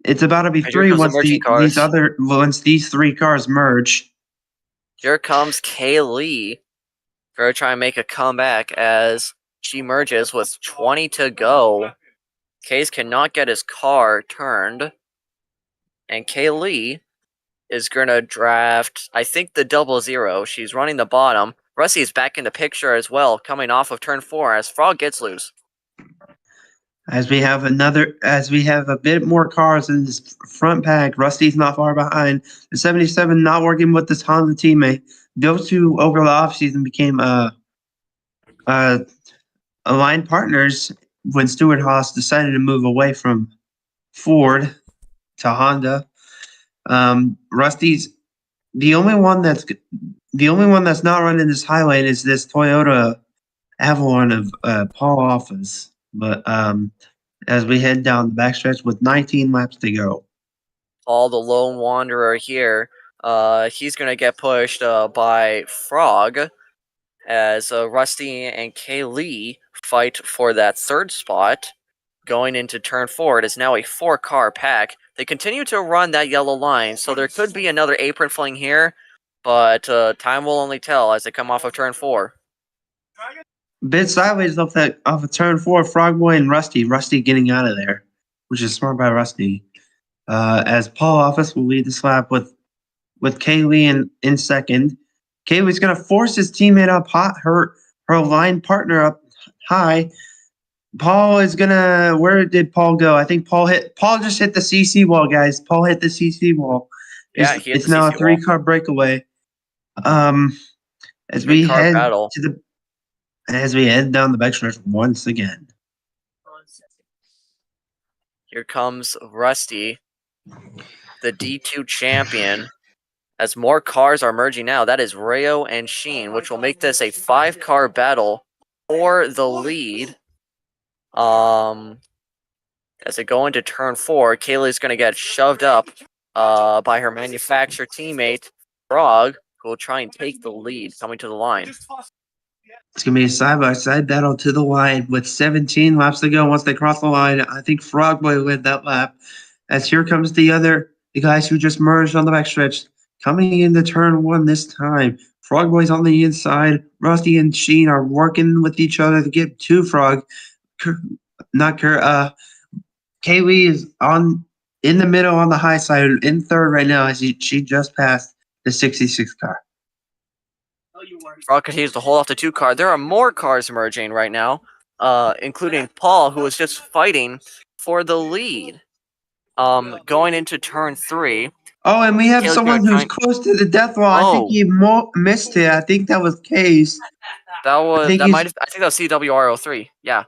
[SPEAKER 12] It's about to be 3 once these 3 cars merge.
[SPEAKER 1] Here comes Kaylee. Gonna try and make a comeback as she merges with 20 to go. Case cannot get his car turned. And Kaylee is gonna draft, I think, the 00. She's running the bottom. Rusty's back in the picture as well, coming off of turn 4 as Frog gets loose.
[SPEAKER 12] As we have a bit more cars in this front pack, Rusty's not far behind. The 77 not working with this Honda teammate. Those 2 over the offseason became aligned partners when Stuart Haas decided to move away from Ford to Honda. Rusty's the only one that's not running this highway is this Toyota Avalon of Paul Office. But as we head down the backstretch with 19 laps to go.
[SPEAKER 1] Paul, the lone wanderer here, he's going to get pushed by Frog as Rusty and Kaylee fight for that 3rd spot. Going into turn 4, it is now a 4-car pack. They continue to run that yellow line, so there could be another apron fling here, but time will only tell as they come off of turn 4.
[SPEAKER 12] Bit sideways off of turn 4, Frog Boy and Rusty. Rusty getting out of there, which is smart by Rusty. As Paul Office will lead this lap with Kaylee in second. Kaylee's gonna force his teammate up hot, her line partner up high. Paul is gonna. Where did Paul go? I think Paul just hit the CC wall, guys. Paul hit the CC wall.
[SPEAKER 1] Yeah,
[SPEAKER 12] it's now a 3-car breakaway. As we head down the backstretch once again.
[SPEAKER 1] Here comes Rusty, the D2 champion. As more cars are merging now, that is Rayo and Sheen, which will make this a 5-car battle for the lead. As they go into turn 4, Kaylee's going to get shoved up by her manufacturer teammate, Frog, who will try and take the lead coming to the line.
[SPEAKER 12] It's going to be a side-by-side battle to the line with 17 laps to go. Once they cross the line, I think Frogboy will win that lap. As here comes the guys who just merged on the backstretch, coming into turn 1 this time. Frogboy's on the inside. Rusty and Sheen are working with each other to get to Frog. Kaylee is in the middle on the high side, in third right now, as she just passed the 66 car.
[SPEAKER 1] Frog continues to hold off the 2 car. There are more cars emerging right now, including Paul, who is just fighting for the lead. Going into turn 3.
[SPEAKER 12] Oh, and we have
[SPEAKER 1] Kaylee's
[SPEAKER 12] someone
[SPEAKER 1] gonna
[SPEAKER 12] who's close to the death wall. I think he missed it. I think that was Case.
[SPEAKER 1] I think that was CWR03. Yeah.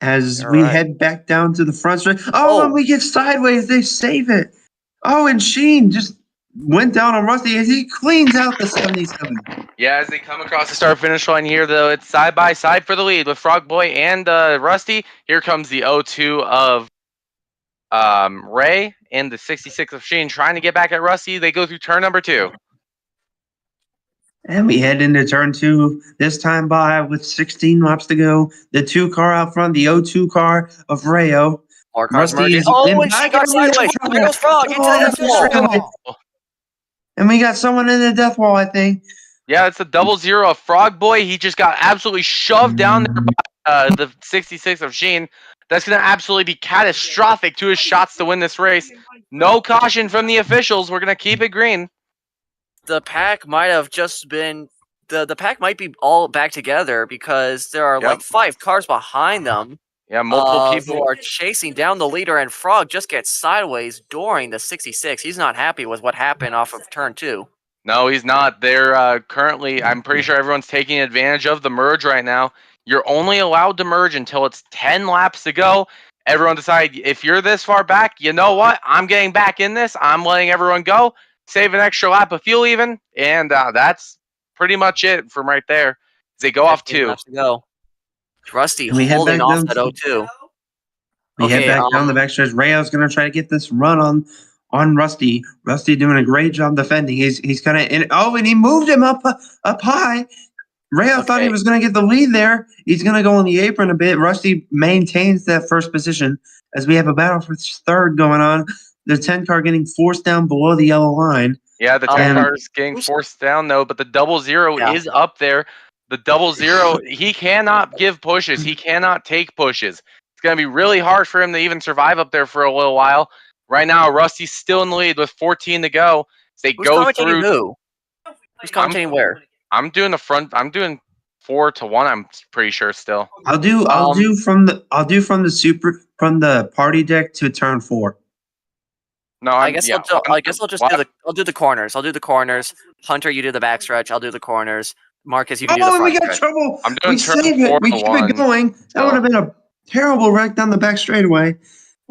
[SPEAKER 12] As we head back down to the front stretch. Oh, and we get sideways. They save it. Oh, and Sheen just went down on Rusty as he cleans out the 77.
[SPEAKER 8] Yeah, as they come across the start-finish line here, though, it's side-by-side for the lead with Frogboy and Rusty. Here comes the 02 of Ray and the 66 of Sheen trying to get back at Rusty. They go through turn number 2.
[SPEAKER 12] And we head into turn 2, this time by with 16 laps to go. The 2 car out front, the 02 car of Rayo.
[SPEAKER 1] More cars
[SPEAKER 12] Rusty
[SPEAKER 1] merging. And she got sideways. There goes Frog into the death wall.
[SPEAKER 12] And we got someone in the death wall, I think.
[SPEAKER 8] Yeah, it's a 00 of Frogboy. He just got absolutely shoved down there by the 66 of Sheen. That's going to absolutely be catastrophic to his shots to win this race. No caution from the officials. We're going to keep it green.
[SPEAKER 1] The pack might have just been the pack might be all back together because there are like 5 cars behind them.
[SPEAKER 8] Yeah, multiple people
[SPEAKER 1] who are chasing down the leader, and Frog just gets sideways during the 66. He's not happy with what happened off of turn 2.
[SPEAKER 8] No, he's not. They're currently, I'm pretty sure everyone's taking advantage of the merge right now. You're only allowed to merge until it's 10 laps to go. Everyone decide, if you're this far back, you know what? I'm getting back in this. I'm letting everyone go. Save an extra lap of fuel even. And that's pretty much it from right there. They go off 2.
[SPEAKER 1] Laps to go. Rusty
[SPEAKER 12] We head
[SPEAKER 1] holding
[SPEAKER 12] back
[SPEAKER 1] off
[SPEAKER 12] down
[SPEAKER 1] that 02.
[SPEAKER 12] We head back down the backstretch. Rayo's going to try to get this run on Rusty. Rusty doing a great job defending. He's kind of in. Oh, and he moved him up high. Rayo thought he was going to get the lead there. He's going to go on the apron a bit. Rusty maintains that first position as we have a battle for third going on. The 10 car getting forced down below the yellow line.
[SPEAKER 8] Yeah, the 10 car is getting forced down though, but the 00 is up there. The 00, he cannot give pushes. He cannot take pushes. It's going to be really hard for him to even survive up there for a little while. Right now, Rusty's still in the lead with 14 to go. They go through.
[SPEAKER 1] Who's commentating where?
[SPEAKER 8] I'm doing the front. I'm doing 4-1. I'm pretty sure still.
[SPEAKER 12] I'll do from the party deck to turn 4.
[SPEAKER 8] No,
[SPEAKER 1] I'll do the corners. I'll do the corners. Hunter, you do the backstretch. I'll do the corners. Marcus, you can do the front
[SPEAKER 12] we got
[SPEAKER 1] stretch.
[SPEAKER 12] trouble.
[SPEAKER 8] I'm doing
[SPEAKER 12] We save it. We keep it going. That would have been a terrible wreck down the back straightaway.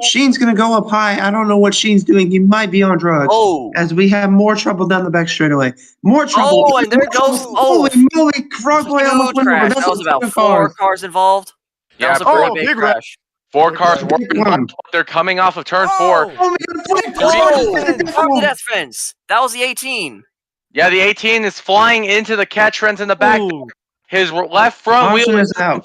[SPEAKER 12] Sheen's going to go up high. I don't know what Sheen's doing. He might be on drugs. As we have more trouble down the back straightaway. More trouble.
[SPEAKER 1] Oh, and there goes.
[SPEAKER 12] Holy moly. Frogboy almost went over.
[SPEAKER 1] That was about 4 cars involved. That was a pretty big crash.
[SPEAKER 8] 4 cars were involved. They're coming off of turn 4.
[SPEAKER 1] From the death fence. That was the 18.
[SPEAKER 8] Yeah, the 18 is flying into the catch fence in the back. His left front wheel is
[SPEAKER 12] out.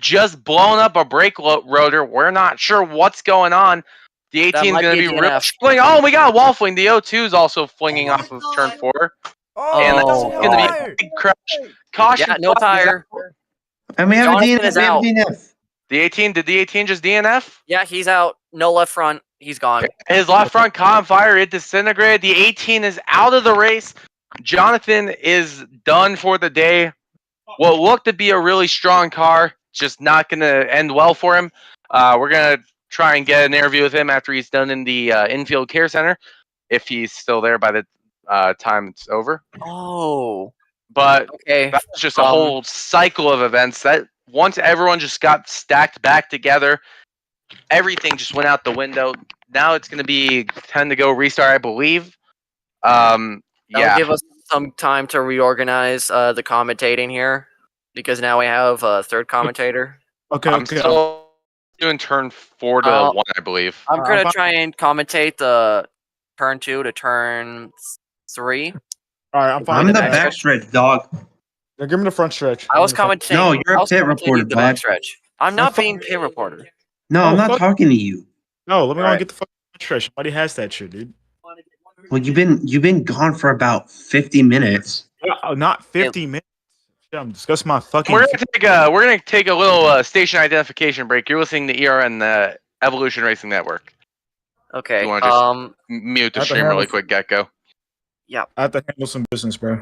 [SPEAKER 8] Just blown up a brake rotor. We're not sure what's going on. The 18 is going to be real fling. Oh, we got a wall fling. The 02 is also flinging off of turn 4. And that's going to be a big crash. Caution.
[SPEAKER 1] Yeah, no tire.
[SPEAKER 12] And we have
[SPEAKER 1] Jonathan
[SPEAKER 12] a DNF.
[SPEAKER 8] The 18, did the 18 just DNF?
[SPEAKER 1] Yeah, he's out. No left front. He's gone.
[SPEAKER 8] His left front caught on fire. It disintegrated. The 18 is out of the race. Jonathan is done for the day. What looked to be a really strong car, just not going to end well for him. We're going to try and get an interview with him after he's done in the infield care center, if he's still there by the time it's over.
[SPEAKER 1] Oh.
[SPEAKER 8] But that's just a whole cycle of events. That once everyone just got stacked back together, everything just went out the window. Now it's going to be 10 to go restart, I believe.
[SPEAKER 1] That'll
[SPEAKER 8] Yeah.
[SPEAKER 1] give us some time to reorganize the commentating here, because now we have a third commentator.
[SPEAKER 2] Okay,
[SPEAKER 8] I'm
[SPEAKER 2] okay.
[SPEAKER 8] still doing turn 4 to
[SPEAKER 1] I'll-
[SPEAKER 8] 1, I believe.
[SPEAKER 1] I'm
[SPEAKER 2] I'm
[SPEAKER 1] gonna
[SPEAKER 2] fine.
[SPEAKER 1] try and commentate the turn 2 to turn 3.
[SPEAKER 2] All right, I'm fine.
[SPEAKER 12] I'm
[SPEAKER 2] with
[SPEAKER 12] the
[SPEAKER 1] back
[SPEAKER 2] that.
[SPEAKER 12] backstretch dog.
[SPEAKER 2] Yeah, give me the front stretch.
[SPEAKER 1] I
[SPEAKER 2] Give me
[SPEAKER 1] was
[SPEAKER 2] the front-
[SPEAKER 1] commentating.
[SPEAKER 12] No, you're
[SPEAKER 1] I
[SPEAKER 12] a
[SPEAKER 1] was
[SPEAKER 12] pit
[SPEAKER 1] commentating
[SPEAKER 12] reporter,
[SPEAKER 1] the back
[SPEAKER 12] Vlad.
[SPEAKER 1] stretch. I'm
[SPEAKER 2] No,
[SPEAKER 1] not
[SPEAKER 2] fuck-
[SPEAKER 1] being pit reporter.
[SPEAKER 12] No,
[SPEAKER 2] Oh,
[SPEAKER 12] I'm not
[SPEAKER 2] fuck-
[SPEAKER 12] talking to you.
[SPEAKER 2] No, let me go
[SPEAKER 1] Alright.
[SPEAKER 2] and get the fucking front stretch. Somebody has that shit, dude.
[SPEAKER 12] Well, you've been gone for about 50 minutes.
[SPEAKER 2] Not 50 minutes. Shit, I'm discussing my fucking.
[SPEAKER 8] We're gonna take a little station identification break. You're listening to ERN, the Evolution Racing Network.
[SPEAKER 1] Okay.
[SPEAKER 8] You want to just mute the
[SPEAKER 2] At the
[SPEAKER 8] stream really
[SPEAKER 2] house.
[SPEAKER 8] quick, Gecko?
[SPEAKER 1] Yeah.
[SPEAKER 2] I have to handle some business, bro.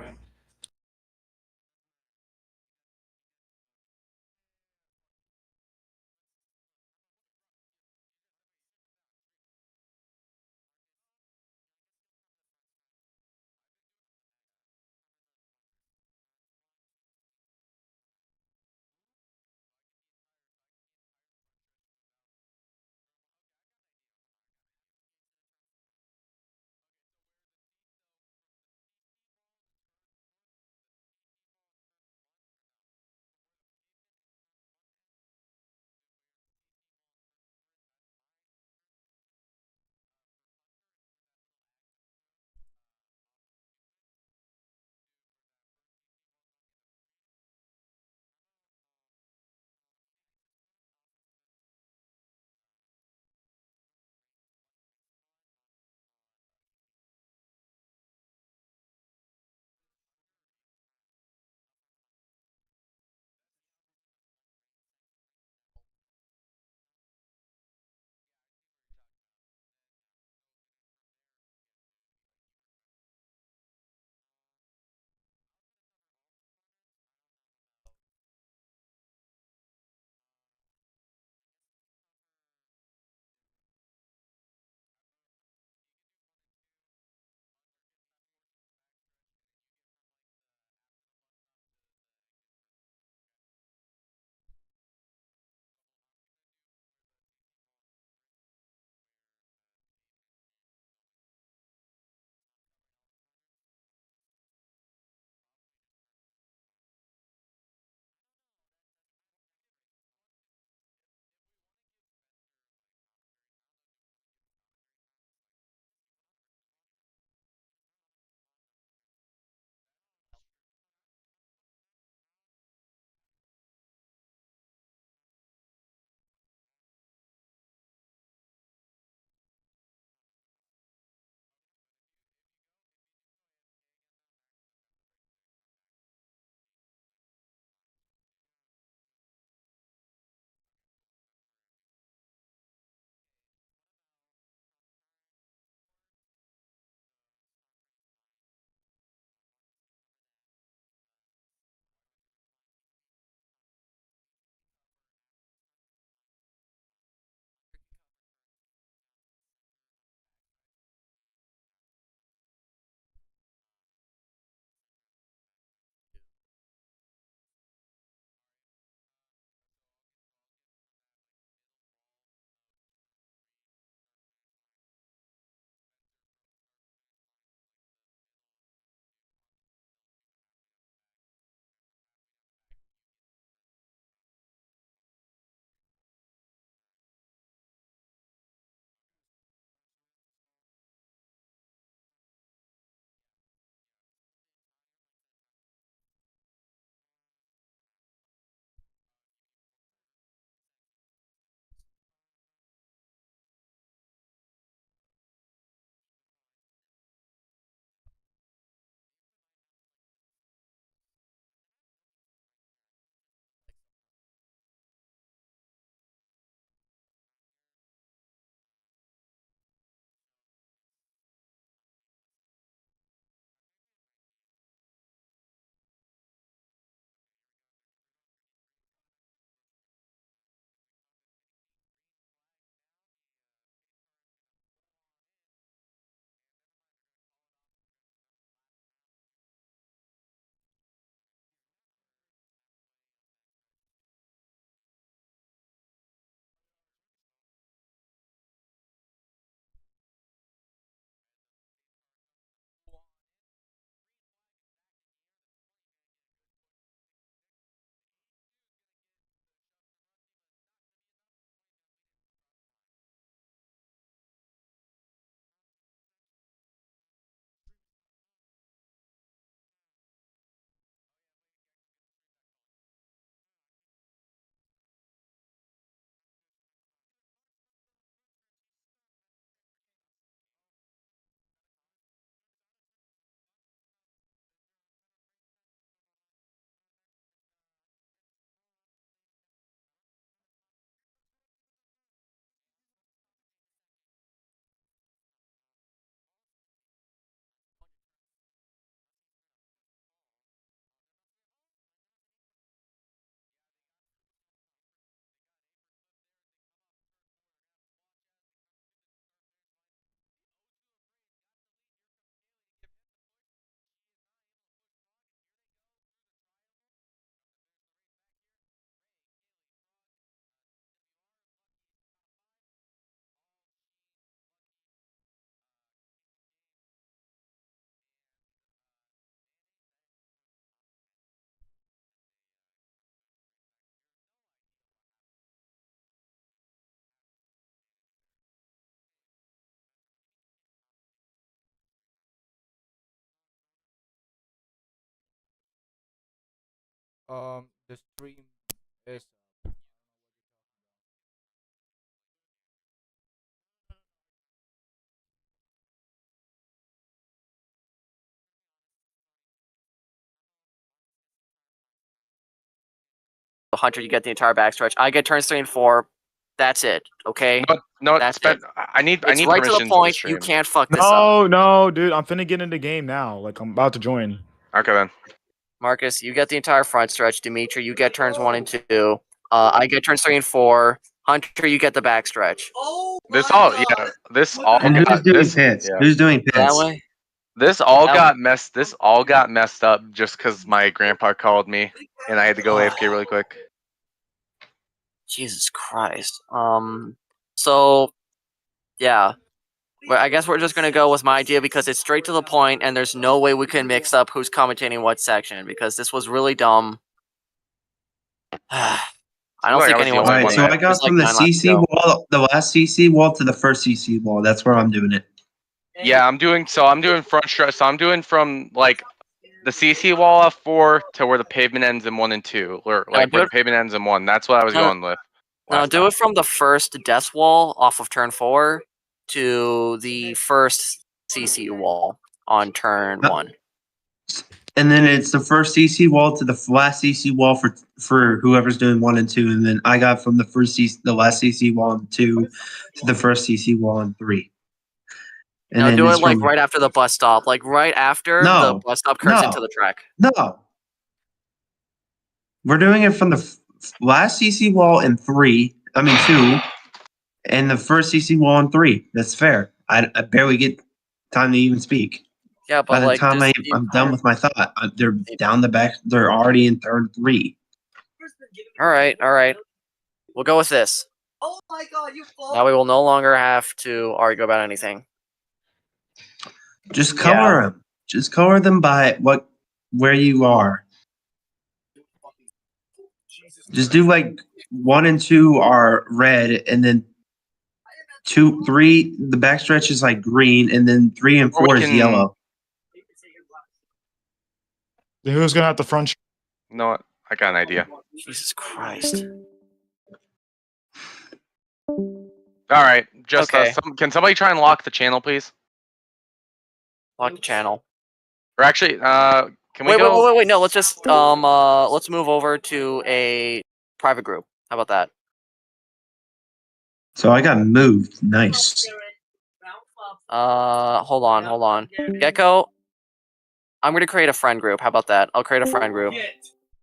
[SPEAKER 4] The stream is.
[SPEAKER 1] Hunter, you get the entire backstretch. I get turns 3 and 4. That's it. Okay.
[SPEAKER 8] No,
[SPEAKER 1] That's
[SPEAKER 8] spend,
[SPEAKER 1] it.
[SPEAKER 8] I need
[SPEAKER 1] It's right to the
[SPEAKER 8] permission to the
[SPEAKER 1] point. You
[SPEAKER 8] stream.
[SPEAKER 1] can't fuck this up.
[SPEAKER 2] No, no, dude. I'm finna get into game now. Like I'm about to join.
[SPEAKER 8] Okay then.
[SPEAKER 1] Marcus, you get the entire front stretch. Dimitri, you get turns 1 and 2. I get turns 3 and 4. Hunter, you get the backstretch.
[SPEAKER 8] This all this all
[SPEAKER 12] And who's
[SPEAKER 8] got
[SPEAKER 12] doing
[SPEAKER 8] this
[SPEAKER 12] pits?
[SPEAKER 8] yeah.
[SPEAKER 12] Who's doing
[SPEAKER 1] That
[SPEAKER 12] pits?
[SPEAKER 1] way.
[SPEAKER 8] This all
[SPEAKER 1] That-
[SPEAKER 8] got messed up just because my grandpa called me and I had to go AFK really quick.
[SPEAKER 1] Jesus Christ. So, yeah. Well, I guess we're just gonna go with my idea because it's straight to the point, and there's no way we can mix up who's commentating what section because this was really dumb. I don't
[SPEAKER 8] Like,
[SPEAKER 1] think
[SPEAKER 8] I was the
[SPEAKER 1] anyone's
[SPEAKER 8] only
[SPEAKER 12] Alright,
[SPEAKER 8] one
[SPEAKER 12] so
[SPEAKER 8] that-
[SPEAKER 12] I
[SPEAKER 1] There's
[SPEAKER 12] got
[SPEAKER 1] like
[SPEAKER 12] from the
[SPEAKER 1] 9 laps to
[SPEAKER 12] CC
[SPEAKER 1] go.
[SPEAKER 12] wall, the last CC wall to the first CC wall. That's where I'm doing it.
[SPEAKER 8] Yeah, I'm doing front stretch. So I'm doing from like the CC wall off 4 to where the pavement ends in 1 and 2, or like
[SPEAKER 1] do
[SPEAKER 8] where
[SPEAKER 1] it-
[SPEAKER 8] the pavement ends in 1. That's what I was
[SPEAKER 1] No,
[SPEAKER 8] going with.
[SPEAKER 1] No,
[SPEAKER 8] last
[SPEAKER 1] do
[SPEAKER 8] time.
[SPEAKER 1] it from the first death wall off of turn 4 to the first CC wall on turn 1.
[SPEAKER 12] And then it's the first CC wall to the last CC wall for whoever's doing 1 and 2, and then I got from the last CC wall and 2 to the first CC wall and 3. And
[SPEAKER 1] Now
[SPEAKER 12] then
[SPEAKER 1] do
[SPEAKER 12] it's
[SPEAKER 1] it like
[SPEAKER 12] from
[SPEAKER 1] right after the bus stop, like right after the
[SPEAKER 12] No,
[SPEAKER 1] bus stop curves into
[SPEAKER 12] no.
[SPEAKER 1] the track.
[SPEAKER 12] no. We're doing it from the last CC wall in 3. I mean 2, and the first CC wall in 3. That's fair. I barely get time to even speak.
[SPEAKER 1] Yeah,
[SPEAKER 12] By
[SPEAKER 1] but
[SPEAKER 12] the
[SPEAKER 1] like
[SPEAKER 12] time
[SPEAKER 1] just
[SPEAKER 12] I'm done with my thought, they're down the back. They're already in turn 3.
[SPEAKER 1] all right. We'll go with this.
[SPEAKER 3] Oh my god, you
[SPEAKER 1] Now we will no longer have to argue about anything.
[SPEAKER 12] Just color them. Just color them by where you are. Just do like 1 and 2 are red, and then 2, 3. The backstretch is like green, and then 3 and
[SPEAKER 8] Or we
[SPEAKER 12] 4 is
[SPEAKER 8] can-
[SPEAKER 12] yellow.
[SPEAKER 2] Who's gonna have the front?
[SPEAKER 8] You know what? I got an idea.
[SPEAKER 1] Jesus Christ.
[SPEAKER 8] All right, just
[SPEAKER 1] Okay.
[SPEAKER 8] can somebody try and lock the channel, please?
[SPEAKER 1] Lock the channel.
[SPEAKER 8] Or actually, can we
[SPEAKER 1] Wait,
[SPEAKER 8] go?
[SPEAKER 1] wait. No, let's just let's move over to a private group. How about that?
[SPEAKER 12] So I got moved. Nice.
[SPEAKER 1] Hold on. Gecko, I'm gonna create a friend group. How about that? I'll create a friend group.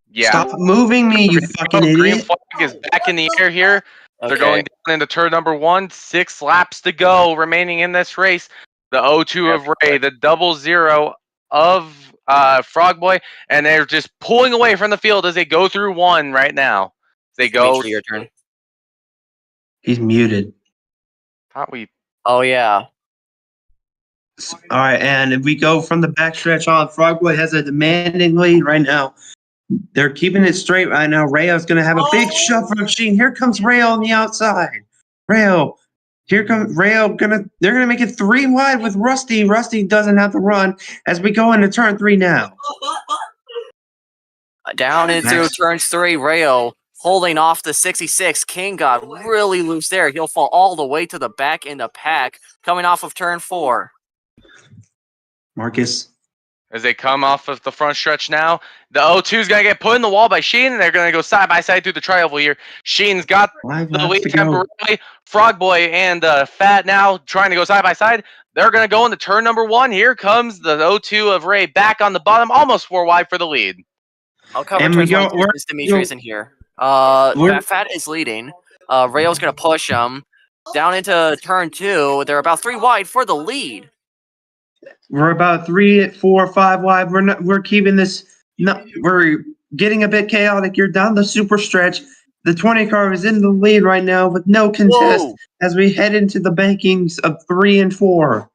[SPEAKER 8] Yeah.
[SPEAKER 12] Stop moving me, you fucking
[SPEAKER 8] Green
[SPEAKER 12] idiot.
[SPEAKER 8] flag is back in the air here. They're
[SPEAKER 1] Okay.
[SPEAKER 8] going down into turn number 1. 6 laps to go remaining in this race. The O2 of Ray, the 00 of Frog Boy, and they're just pulling away from the field as they go through 1 right now. They go.
[SPEAKER 1] Dimitri, your turn.
[SPEAKER 12] He's muted.
[SPEAKER 8] Thought we.
[SPEAKER 1] Oh yeah.
[SPEAKER 12] All right, and if we go from the backstretch on, Frogboy has a demanding lead right now. They're keeping it straight right now. Rayo's going to have a big shove from Sheen. Here comes Rayo on the outside. Rayo. Here comes Rayo. They're gonna make it 3 wide with Rusty. Rusty doesn't have to run as we go into turn 3 now.
[SPEAKER 1] Down into turns 3, Rayo holding off the 66. King got really loose there. He'll fall all the way to the back in the pack, coming off of turn 4.
[SPEAKER 12] Marcus.
[SPEAKER 8] As they come off of the front stretch now, the O2 is going to get put in the wall by Sheen, and they're going to go side by side through the tri-oval here. Sheen's got
[SPEAKER 12] 5
[SPEAKER 8] the
[SPEAKER 12] laps
[SPEAKER 8] lead
[SPEAKER 12] to go.
[SPEAKER 8] temporarily. Frog Boy and Fat now trying to go side by side. They're going to go into turn number 1. Here comes the O2 of Ray back on the bottom, almost 4 wide for the lead.
[SPEAKER 1] I'll cover
[SPEAKER 12] And we
[SPEAKER 1] turns 1
[SPEAKER 12] go-
[SPEAKER 1] and 2
[SPEAKER 12] we're-
[SPEAKER 1] since Dimitri isn't here. Fat is leading. Rayo's going to push him. Down into turn 2, they're about 3 wide for the lead.
[SPEAKER 12] We're about 3, 4, 5 wide. We're keeping this. We're getting a bit chaotic. You're down the super stretch. The 20 car is in the lead right now with no contest
[SPEAKER 1] Whoa.
[SPEAKER 12] as we head into the bankings of 3 and 4.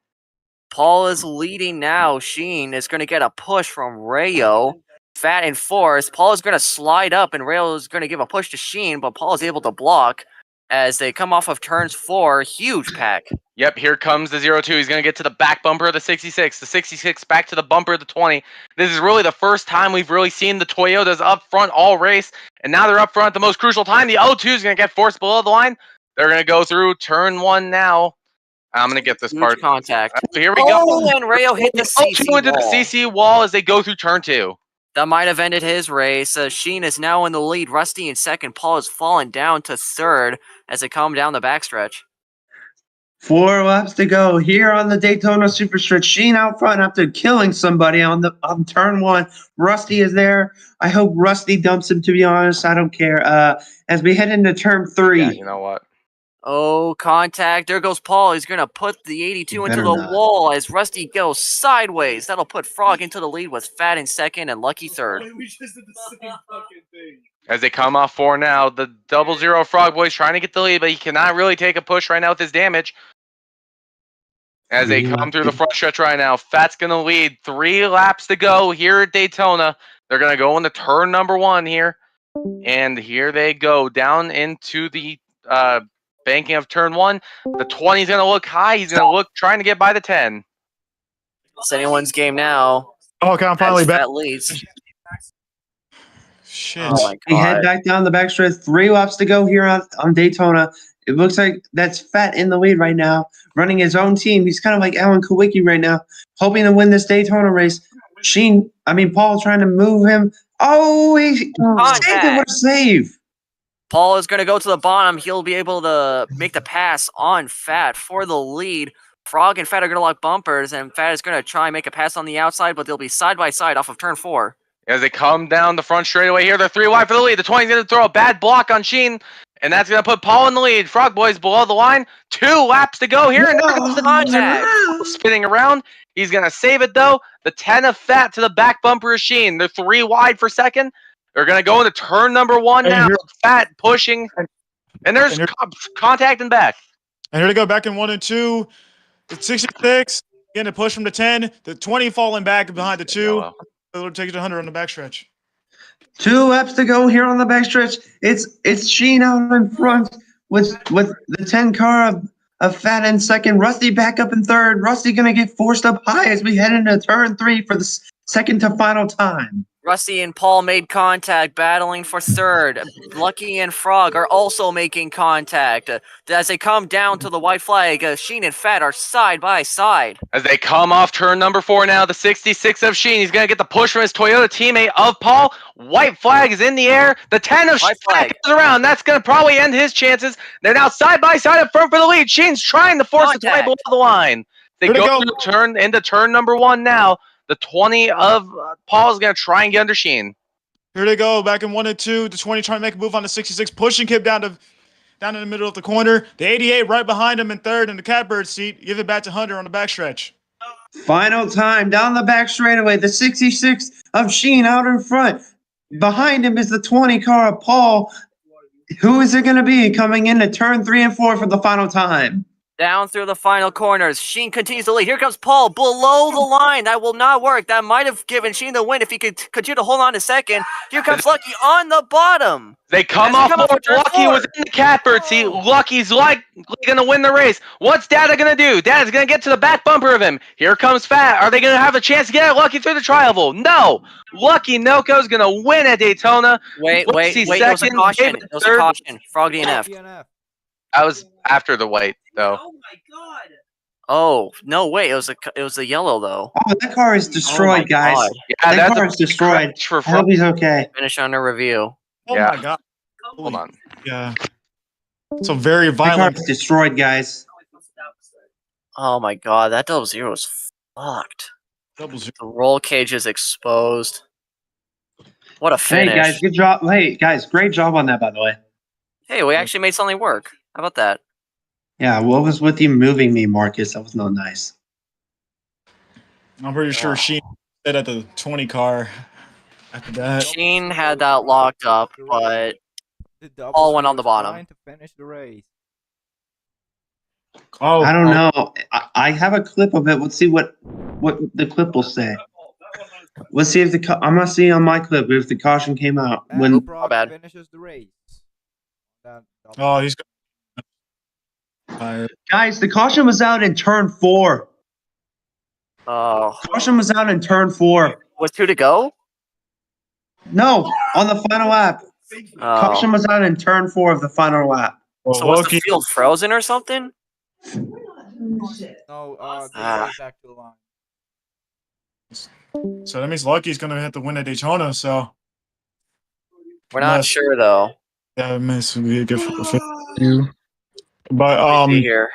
[SPEAKER 1] Paul is leading now. Sheen is going to get a push from Rayo. Fat in 4th. Paul is going to slide up, and Rayo is going to give a push to Sheen, but Paul is able to block. as they come off of turns 4. Huge pack.
[SPEAKER 8] Yep, here comes the 0-2. He's going to get to the back bumper of the 66. The 66 back to the bumper of the 20. This is really the first time we've really seen the Toyotas up front all race. And now they're up front at the most crucial time. The 0-2 is going to get forced below the line. They're going to go through turn 1 now. I'm going to get this
[SPEAKER 1] Huge
[SPEAKER 8] part.
[SPEAKER 1] contact.
[SPEAKER 8] Here we go.
[SPEAKER 1] Oh, and Rayo hit the CC
[SPEAKER 8] into the
[SPEAKER 1] wall.
[SPEAKER 8] CC wall as they go through turn 2.
[SPEAKER 1] That might have ended his race. Sheen is now in the lead. Rusty in second. Paul has fallen down to third as they come down the backstretch.
[SPEAKER 12] 4 laps to go here on the Daytona Superstretch. Sheen out front after killing somebody on turn 1. Rusty is there. I hope Rusty dumps him, to be honest. I don't care. As we head into turn 3.
[SPEAKER 8] Yeah, you know what?
[SPEAKER 1] Oh, contact. There goes Paul. He's going to put the 82 into
[SPEAKER 12] Better
[SPEAKER 1] the
[SPEAKER 12] not.
[SPEAKER 1] wall as Rusty goes sideways. That'll put Frog into the lead with Fat in second and Lucky third.
[SPEAKER 3] We just did the same fucking thing.
[SPEAKER 8] As they come off 4 now, the 00 Frog Boy's trying to get the lead, but he cannot really take a push right now with his damage. As they come through the front stretch right now, Fat's going to lead. 3 laps to go here at Daytona. They're going to go into turn number 1 here. And here they go down into the banking of turn 1. The 20 is going to look high. He's going to look trying to get by the 10.
[SPEAKER 1] It's anyone's game now.
[SPEAKER 2] Oh, okay, I'm finally
[SPEAKER 1] As
[SPEAKER 2] back.
[SPEAKER 1] Fat leads.
[SPEAKER 2] Shit.
[SPEAKER 1] Oh my
[SPEAKER 12] We head
[SPEAKER 1] god.
[SPEAKER 12] back down the backstretch. 3 laps to go here on Daytona. It looks like that's Fat in the lead right now, running his own team. He's kind of like Alan Kowicki right now, hoping to win this Daytona race. Paul trying to move him. Oh, he saved it. What a save.
[SPEAKER 1] Paul is going to go to the bottom. He'll be able to make the pass on Fat for the lead. Frog and Fat are going to lock bumpers, and Fat is going to try and make a pass on the outside, but they'll be side by side off of turn 4.
[SPEAKER 8] As they come down the front straightaway here, they're 3 wide for the lead. The 20 is going to throw a bad block on Sheen, and that's going to put Paul in the lead. Frog Boys below the line. 2 laps to go here, and there goes the contact. Spinning around. He's going to save it, though. The 10 of Fat to the back bumper of Sheen. They're 3 wide for second. They're going to go into turn number 1 now. Fat pushing, and there's contact and back.
[SPEAKER 2] And here they go back in 1 and 2. The 66 getting a push from the 10. The 20 falling back behind the 2. It'll take it to 100 on the backstretch.
[SPEAKER 12] 2 laps to go here on the backstretch. It's Sheen out in front with the 10 car of Fat in second. Rusty back up in third. Rusty gonna get forced up high as we head into turn 3 for the second to final time.
[SPEAKER 1] Rusty and Paul made contact, battling for third. Lucky and Frog are also making contact. As they come down to the white flag, Sheen and Fat are side by side.
[SPEAKER 8] As they come off turn number 4 now, the 66 of Sheen. He's going to get the push from his Toyota teammate of Paul. White flag is in the air. The 10 of Sheen goes around. That's going to probably end his chances. They're now side by side up front for the lead. Sheen's trying to force the 20 below the line. They go into turn number 1 now. The 20 of Paul is going to try and get under Sheen.
[SPEAKER 2] Here they go, back in 1 and 2. The 20 trying to make a move on the 66, pushing Kip down in the middle of the corner. The 88 right behind him in third in the catbird seat. Give it back to Hunter on the backstretch.
[SPEAKER 12] Final time down the back straightaway. The 66 of Sheen out in front. Behind him is the 20 car of Paul. Who is it going to be coming into turn 3 and 4 for the final time?
[SPEAKER 1] Down through the final corners. Sheen continues to lead. Here comes Paul below the line. That will not work. That might have given Sheen the win if he could continue to hold on a second. Here comes Lucky on the bottom.
[SPEAKER 8] They come off more. Lucky was in the catbird seat. Lucky's going to win the race. What's Dada going to do? Dada's going to get to the back bumper of him. Here comes Fat. Are they going to have a chance to get at Lucky through the tri-oval? No. Lucky Noko's going to win at Daytona.
[SPEAKER 1] Wait. It was a caution. It was a caution. Frog DNF.
[SPEAKER 8] I was after the white, though.
[SPEAKER 3] Oh my god!
[SPEAKER 1] Oh no! Wait, it was a yellow though.
[SPEAKER 12] Oh, that car is destroyed, guys.
[SPEAKER 1] God.
[SPEAKER 8] Yeah,
[SPEAKER 12] that car is destroyed. I hope he's okay.
[SPEAKER 1] Finish under review.
[SPEAKER 2] Oh my god!
[SPEAKER 8] Hold on.
[SPEAKER 2] Yeah. It's a very
[SPEAKER 12] That car
[SPEAKER 2] violent.
[SPEAKER 12] is destroyed, guys.
[SPEAKER 1] Oh my god, that double zero is fucked.
[SPEAKER 2] Double zero.
[SPEAKER 1] The roll cage is exposed. What a finish!
[SPEAKER 12] Hey guys, good job. Hey guys, great job on that, by the way.
[SPEAKER 1] Hey, we actually made something work. How about that?
[SPEAKER 12] Yeah, what was with you moving me, Marcus? That was not nice.
[SPEAKER 2] I'm pretty sure Sheen said at the 20 car after that.
[SPEAKER 1] Sheen had that locked up, but all went on the bottom.
[SPEAKER 4] Trying to finish the race.
[SPEAKER 2] Oh,
[SPEAKER 12] I don't know. I have a clip of it. Let's see what the clip will say. Let's see if I'm not seeing on my clip if the caution came out when.
[SPEAKER 1] Bad.
[SPEAKER 4] Finishes the race.
[SPEAKER 2] Oh, he's
[SPEAKER 12] Guys, the caution was out in turn 4.
[SPEAKER 1] Oh,
[SPEAKER 12] Caution was out in turn 4.
[SPEAKER 1] with 2 to go.
[SPEAKER 12] No, on the final lap. Caution
[SPEAKER 1] Oh,
[SPEAKER 12] was out in turn 4 of the final lap.
[SPEAKER 2] Well,
[SPEAKER 1] so was the
[SPEAKER 2] Lucky,
[SPEAKER 1] field frozen or something?
[SPEAKER 4] No, they
[SPEAKER 1] Ah.
[SPEAKER 4] get back to the line.
[SPEAKER 2] so that means Lucky's going to have to win at Daytona. So
[SPEAKER 1] We're not
[SPEAKER 2] unless-
[SPEAKER 1] sure though.
[SPEAKER 2] that miss would be a good you. But
[SPEAKER 1] Let me see here.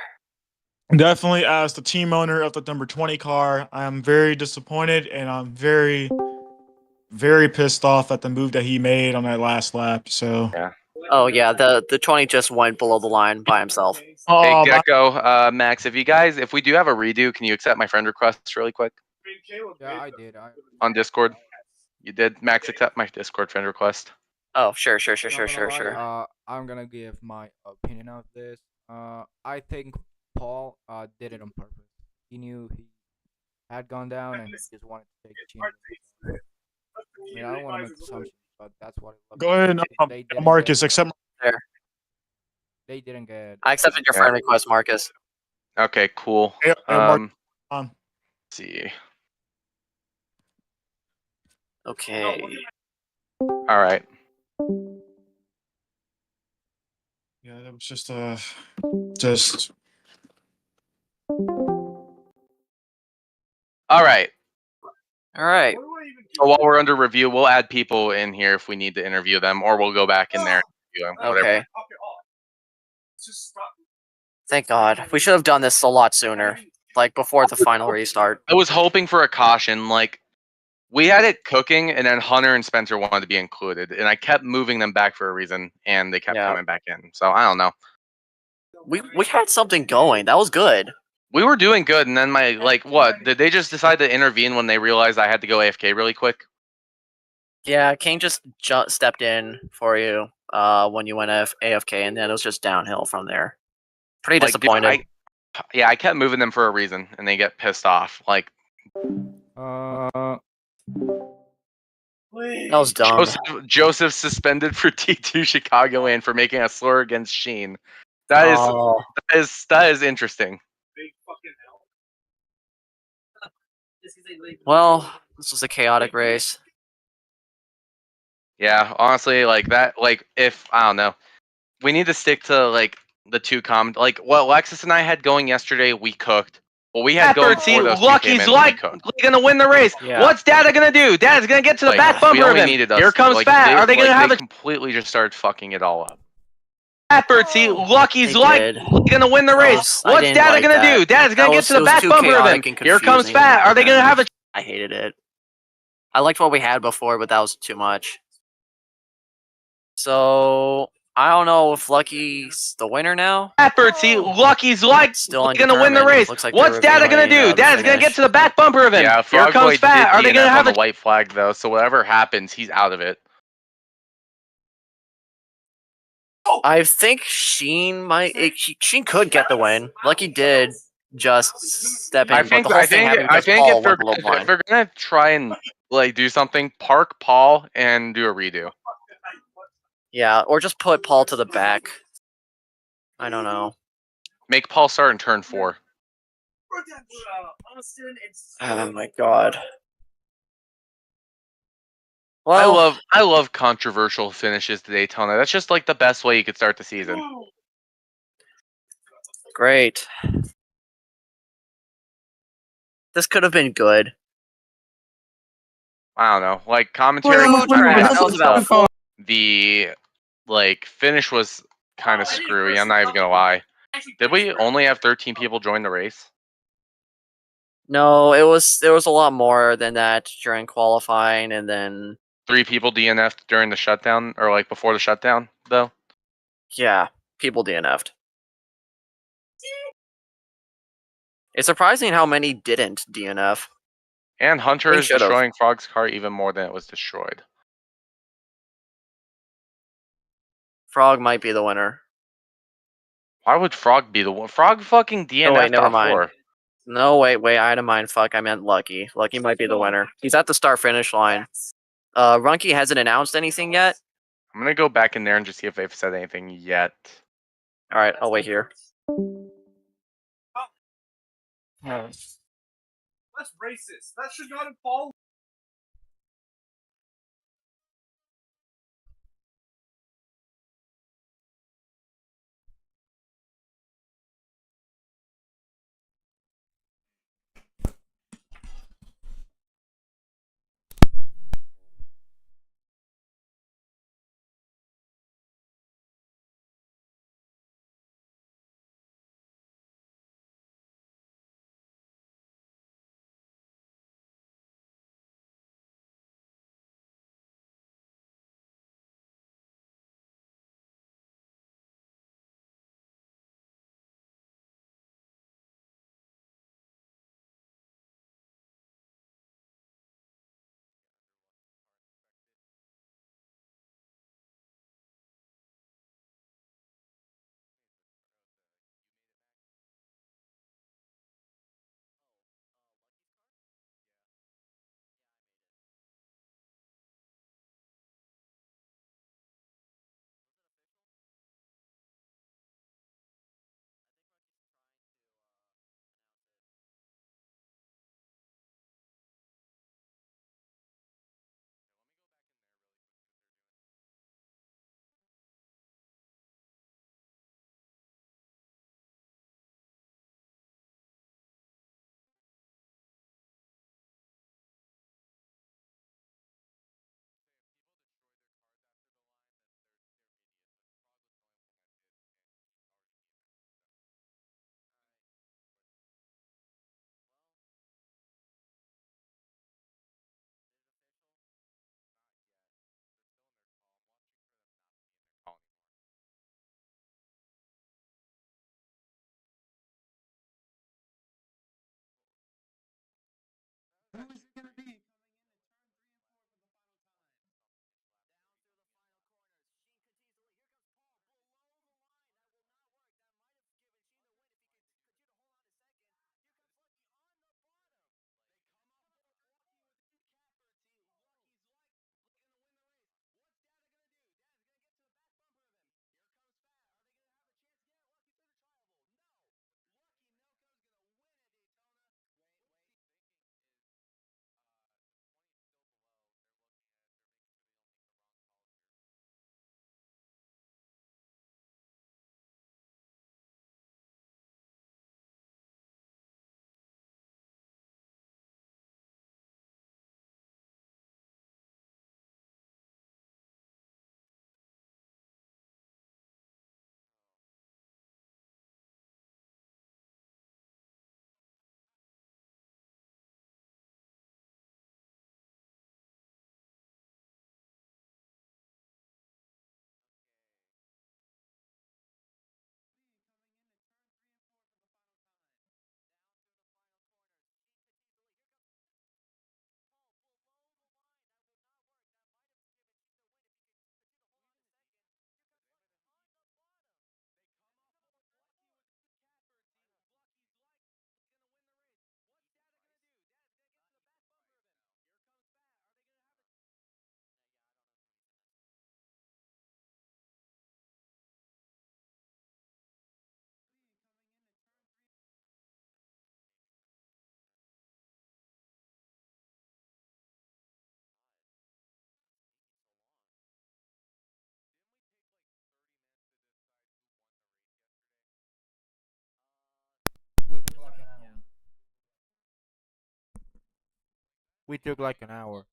[SPEAKER 2] definitely as the team owner of the number 20 car, I am very disappointed and I'm very, very pissed off at the move that he made on that last lap. So
[SPEAKER 8] Yeah.
[SPEAKER 1] Oh yeah, the 20 just went below the line by himself.
[SPEAKER 8] Hey,
[SPEAKER 2] I-
[SPEAKER 8] Gecko, Max, if we do have a redo, can you accept my friend request really quick
[SPEAKER 4] Yeah, I did.
[SPEAKER 8] on Discord? You did, Max. Accept my Discord friend request.
[SPEAKER 1] Oh, sure.
[SPEAKER 4] Not gonna lie, I'm gonna give my opinion of this. I think Paul did it on purpose. He knew he had gone down and he just wanted to take a chance. I mean, I don't want to make assumptions, but that's what it looked
[SPEAKER 2] go ahead,
[SPEAKER 4] They didn't
[SPEAKER 2] Marcus,
[SPEAKER 4] get-
[SPEAKER 2] accept.
[SPEAKER 4] They didn't get.
[SPEAKER 1] I accepted your friend request, Marcus.
[SPEAKER 8] Okay, cool.
[SPEAKER 2] Mark,
[SPEAKER 8] Let's see.
[SPEAKER 1] Okay.
[SPEAKER 8] All right.
[SPEAKER 2] yeah, that was just
[SPEAKER 8] All right.
[SPEAKER 1] All right.
[SPEAKER 8] So while we're under review, we'll add people in here if we need to interview them, or we'll go back in there and interview them. Whatever.
[SPEAKER 1] Okay. Thank God. We should have done this a lot sooner, like before the final restart.
[SPEAKER 8] I was hoping for a caution. Like, we had it cooking, and then Hunter and Spencer wanted to be included, and I kept moving them back for a reason, and they kept
[SPEAKER 1] Yeah.
[SPEAKER 8] coming back in. So I don't know.
[SPEAKER 1] We had something going. That was good.
[SPEAKER 8] We were doing good, and then what? Did they just decide to intervene when they realized I had to go AFK really quick?
[SPEAKER 1] Yeah, Kane just stepped in for you when you went AFK, and then it was just downhill from there. Pretty
[SPEAKER 8] Like, dude,
[SPEAKER 1] disappointed.
[SPEAKER 8] I kept moving them for a reason, and they get pissed off. Like,
[SPEAKER 1] That was dumb.
[SPEAKER 8] Joseph suspended for T2 Chicagoland for making a slur against Sheen. That is interesting.
[SPEAKER 1] Well, this was a chaotic race.
[SPEAKER 8] Yeah, honestly, if I don't know, we need to stick to the two like what Lexus and I had going yesterday. We cooked. What we had going before those two came in, we cooked.
[SPEAKER 13] gonna win the race.
[SPEAKER 1] Yeah.
[SPEAKER 13] What's Dada gonna do? Dada's gonna get to the back
[SPEAKER 8] We
[SPEAKER 13] bumper of
[SPEAKER 8] only
[SPEAKER 13] him.
[SPEAKER 8] needed us.
[SPEAKER 13] Here comes Fat. Are they gonna have
[SPEAKER 8] They
[SPEAKER 13] a
[SPEAKER 8] completely just started fucking it all up.
[SPEAKER 13] Fat See, Lucky's
[SPEAKER 1] They
[SPEAKER 13] like
[SPEAKER 1] did.
[SPEAKER 13] gonna win the
[SPEAKER 1] That
[SPEAKER 13] race.
[SPEAKER 1] was- I
[SPEAKER 13] What's
[SPEAKER 1] didn't
[SPEAKER 13] Dada
[SPEAKER 1] like
[SPEAKER 13] gonna
[SPEAKER 1] that.
[SPEAKER 13] do? Dada's gonna
[SPEAKER 1] That
[SPEAKER 13] get
[SPEAKER 1] was-
[SPEAKER 13] to the
[SPEAKER 1] it was
[SPEAKER 13] back
[SPEAKER 1] too
[SPEAKER 13] bumper of him.
[SPEAKER 1] chaotic and
[SPEAKER 13] Here comes
[SPEAKER 1] confusing
[SPEAKER 13] Fat. Are they
[SPEAKER 1] for
[SPEAKER 13] gonna
[SPEAKER 1] them.
[SPEAKER 13] have a
[SPEAKER 1] I hated it. I liked what we had before, but that was too much. So I don't know if Lucky's the winner now.
[SPEAKER 13] See, Lucky's like
[SPEAKER 1] Still
[SPEAKER 13] gonna win the
[SPEAKER 1] undetermined.
[SPEAKER 13] race.
[SPEAKER 1] Looks like
[SPEAKER 13] What's
[SPEAKER 1] they're
[SPEAKER 13] Dada gonna
[SPEAKER 1] revealing,
[SPEAKER 13] do?
[SPEAKER 1] the
[SPEAKER 13] Dada's gonna get
[SPEAKER 1] finish.
[SPEAKER 13] to the back bumper of him.
[SPEAKER 8] Yeah,
[SPEAKER 13] Here
[SPEAKER 8] Frog
[SPEAKER 13] comes
[SPEAKER 8] Boy
[SPEAKER 13] Fat. Are
[SPEAKER 8] did
[SPEAKER 13] they gonna
[SPEAKER 8] DNF
[SPEAKER 13] have
[SPEAKER 8] on
[SPEAKER 13] a
[SPEAKER 8] the white flag though, so whatever happens, he's out of it.
[SPEAKER 1] I think Sheen Sheen could get the win. Lucky did just step in,
[SPEAKER 8] I
[SPEAKER 1] but
[SPEAKER 8] think
[SPEAKER 1] the whole
[SPEAKER 8] I
[SPEAKER 1] thing
[SPEAKER 8] think
[SPEAKER 1] happened
[SPEAKER 8] I
[SPEAKER 1] because
[SPEAKER 8] think
[SPEAKER 1] Paul
[SPEAKER 8] if they're
[SPEAKER 1] went below the line.
[SPEAKER 8] if they're gonna try and do something, park Paul and do a redo.
[SPEAKER 1] Yeah, or just put Paul to the back. I don't know.
[SPEAKER 8] Make Paul start in turn 4.
[SPEAKER 1] Oh my god. Well,
[SPEAKER 8] I love controversial finishes to Daytona. That's just like the best way you could start the season.
[SPEAKER 1] great. This could have been good.
[SPEAKER 8] I don't know. Like commentary
[SPEAKER 1] Well,
[SPEAKER 8] was kinda
[SPEAKER 1] that
[SPEAKER 8] messed
[SPEAKER 1] was about
[SPEAKER 8] up. The finish was kind of screwy. I'm not even gonna lie. Did we only have 13 people join the race?
[SPEAKER 1] No, there was a lot more than that during qualifying, and then
[SPEAKER 8] 3 people DNF'd during the shutdown, or before the shutdown, though.
[SPEAKER 1] yeah, people DNF'd. It's surprising how many didn't DNF.
[SPEAKER 8] And Hunter
[SPEAKER 1] They
[SPEAKER 8] is
[SPEAKER 1] should've.
[SPEAKER 8] destroying Frog's car even more than it was destroyed.
[SPEAKER 1] Frog might be the winner.
[SPEAKER 8] Why would Frog be the one? Frog fucking DNF'd
[SPEAKER 1] wait, never
[SPEAKER 8] off
[SPEAKER 1] mind.
[SPEAKER 8] 4.
[SPEAKER 1] No, wait, I had a mind fuck. I meant Lucky. Lucky might be the winner. He's at the start finish line. Runky hasn't announced anything yet.
[SPEAKER 8] I'm gonna go back in there and just see if they've said anything yet.
[SPEAKER 1] All right, I'll wait here.
[SPEAKER 9] Alright.
[SPEAKER 3] That's racist. That should not have fallen.
[SPEAKER 1] Lucky's car? Yeah, I made it. Was it official? I think Lucky's trying to announce it.
[SPEAKER 8] Here, let me go back in there really quick, see what they're doing. Say if people destroy their cars after the line, then they're idiots. But Frog was the only one that did, and already DNF. So.
[SPEAKER 1] Alright. Well, is it official?
[SPEAKER 8] Not yet. They're still in their call. I'm watching for them not to be in their call anymore.
[SPEAKER 12] Who is it going to be coming into turn 3 and 4 for the final time?
[SPEAKER 1] Down through the final corners. Sheen continues to lead. Here comes Paul below the line. That will not work. That might have given Sheen the win if he could continue to hold on a second. Here comes Lucky on the bottom.
[SPEAKER 13] They come up for Lucky with the capper. See, Lucky's like gonna win the race. What's Dada gonna do? Dada's gonna get to the back bumper of him. Here comes Fat. Are they gonna have a chance to get Lucky through the tri-oval? No. Lucky Nelco's gonna win at Daytona.
[SPEAKER 8] Wait. Thinking is, the 20 is still below. They're looking at it. They're making sure they don't make the wrong call here.
[SPEAKER 1] Oh. Okay.
[SPEAKER 12] Coming into turn 3 and 4 for the final time.
[SPEAKER 1] Down through the final corners. Sheen continues to lead. Here comes Paul below the line. That will not work. That might have given Sheen the win if he could continue to hold on a second. Here comes Lucky on the bottom.
[SPEAKER 13] They come up for Lucky with the capper. See, Lucky's like gonna win the race. What's Dada gonna do? Dada's gonna get to the back bumper of him. Here comes Fat. Are they gonna have a
[SPEAKER 1] Yeah, I don't know who these guys are.
[SPEAKER 12] Coming into turn 3.
[SPEAKER 1] God, taking so long.
[SPEAKER 8] Didn't we take like 30 minutes to decide who won the race yesterday?
[SPEAKER 4] We took like an hour. We took like an hour.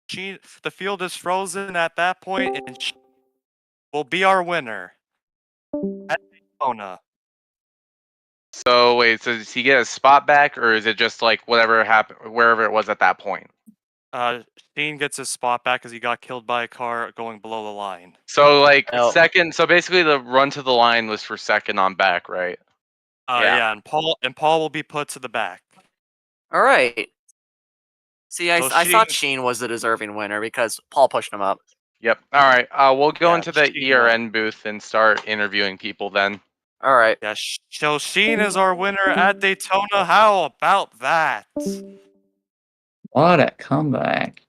[SPEAKER 7] the field is frozen at that point, and Sheen will be our winner at Daytona.
[SPEAKER 8] So wait, so does he get a spot back, or is it just like whatever happened wherever it was at that point?
[SPEAKER 7] Sheen gets his spot back because he got killed by a car going below the line.
[SPEAKER 8] So like
[SPEAKER 1] No.
[SPEAKER 8] second. So basically, the run to the line was for second on back, right?
[SPEAKER 7] Yeah, and Paul will be put to the back.
[SPEAKER 1] All right. See, I
[SPEAKER 7] So
[SPEAKER 1] thought
[SPEAKER 7] Sheen-
[SPEAKER 1] Sheen was the deserving winner because Paul pushed him up.
[SPEAKER 8] Yep. All right. We'll go
[SPEAKER 7] Yeah,
[SPEAKER 8] into the
[SPEAKER 7] Sheen
[SPEAKER 8] ERN booth and start interviewing people then.
[SPEAKER 1] All right.
[SPEAKER 7] Yeah, so Sheen is our winner at Daytona. How about that?
[SPEAKER 6] What a comeback.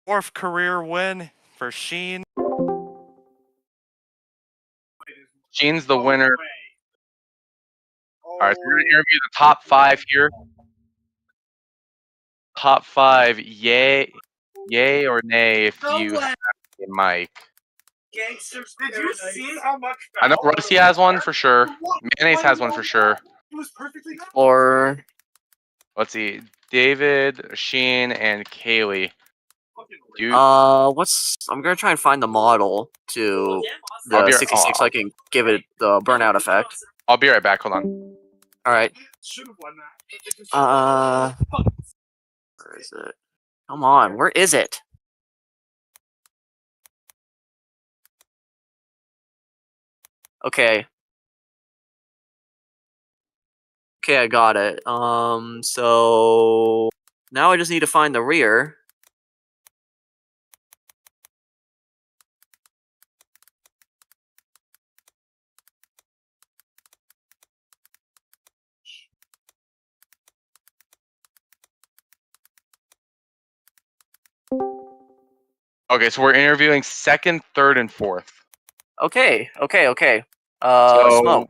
[SPEAKER 7] 4th career win for Sheen.
[SPEAKER 8] Gene's the winner. All right, so we're gonna interview the top 5 here. Top 5, yay or nay if you have a mic.
[SPEAKER 3] Gangsters. Did you see how much?
[SPEAKER 8] I know Rusty has one for sure. Mayonnaise has one for sure.
[SPEAKER 3] It was perfectly.
[SPEAKER 1] Or
[SPEAKER 8] Let's see, David, Sheen, and Kaylee.
[SPEAKER 1] I'm gonna try and find the model to
[SPEAKER 8] I'll
[SPEAKER 1] the
[SPEAKER 8] be
[SPEAKER 1] 66 so I can give it the burnout effect.
[SPEAKER 8] I'll be right back. Hold on.
[SPEAKER 1] All right.
[SPEAKER 3] Should have won that.
[SPEAKER 1] Where is it? Come on, where is it? Okay. Okay, I got it. So now I just need to find the rear.
[SPEAKER 8] Okay, so we're interviewing second, third, and fourth.
[SPEAKER 1] Okay.
[SPEAKER 8] So-
[SPEAKER 1] Smoke.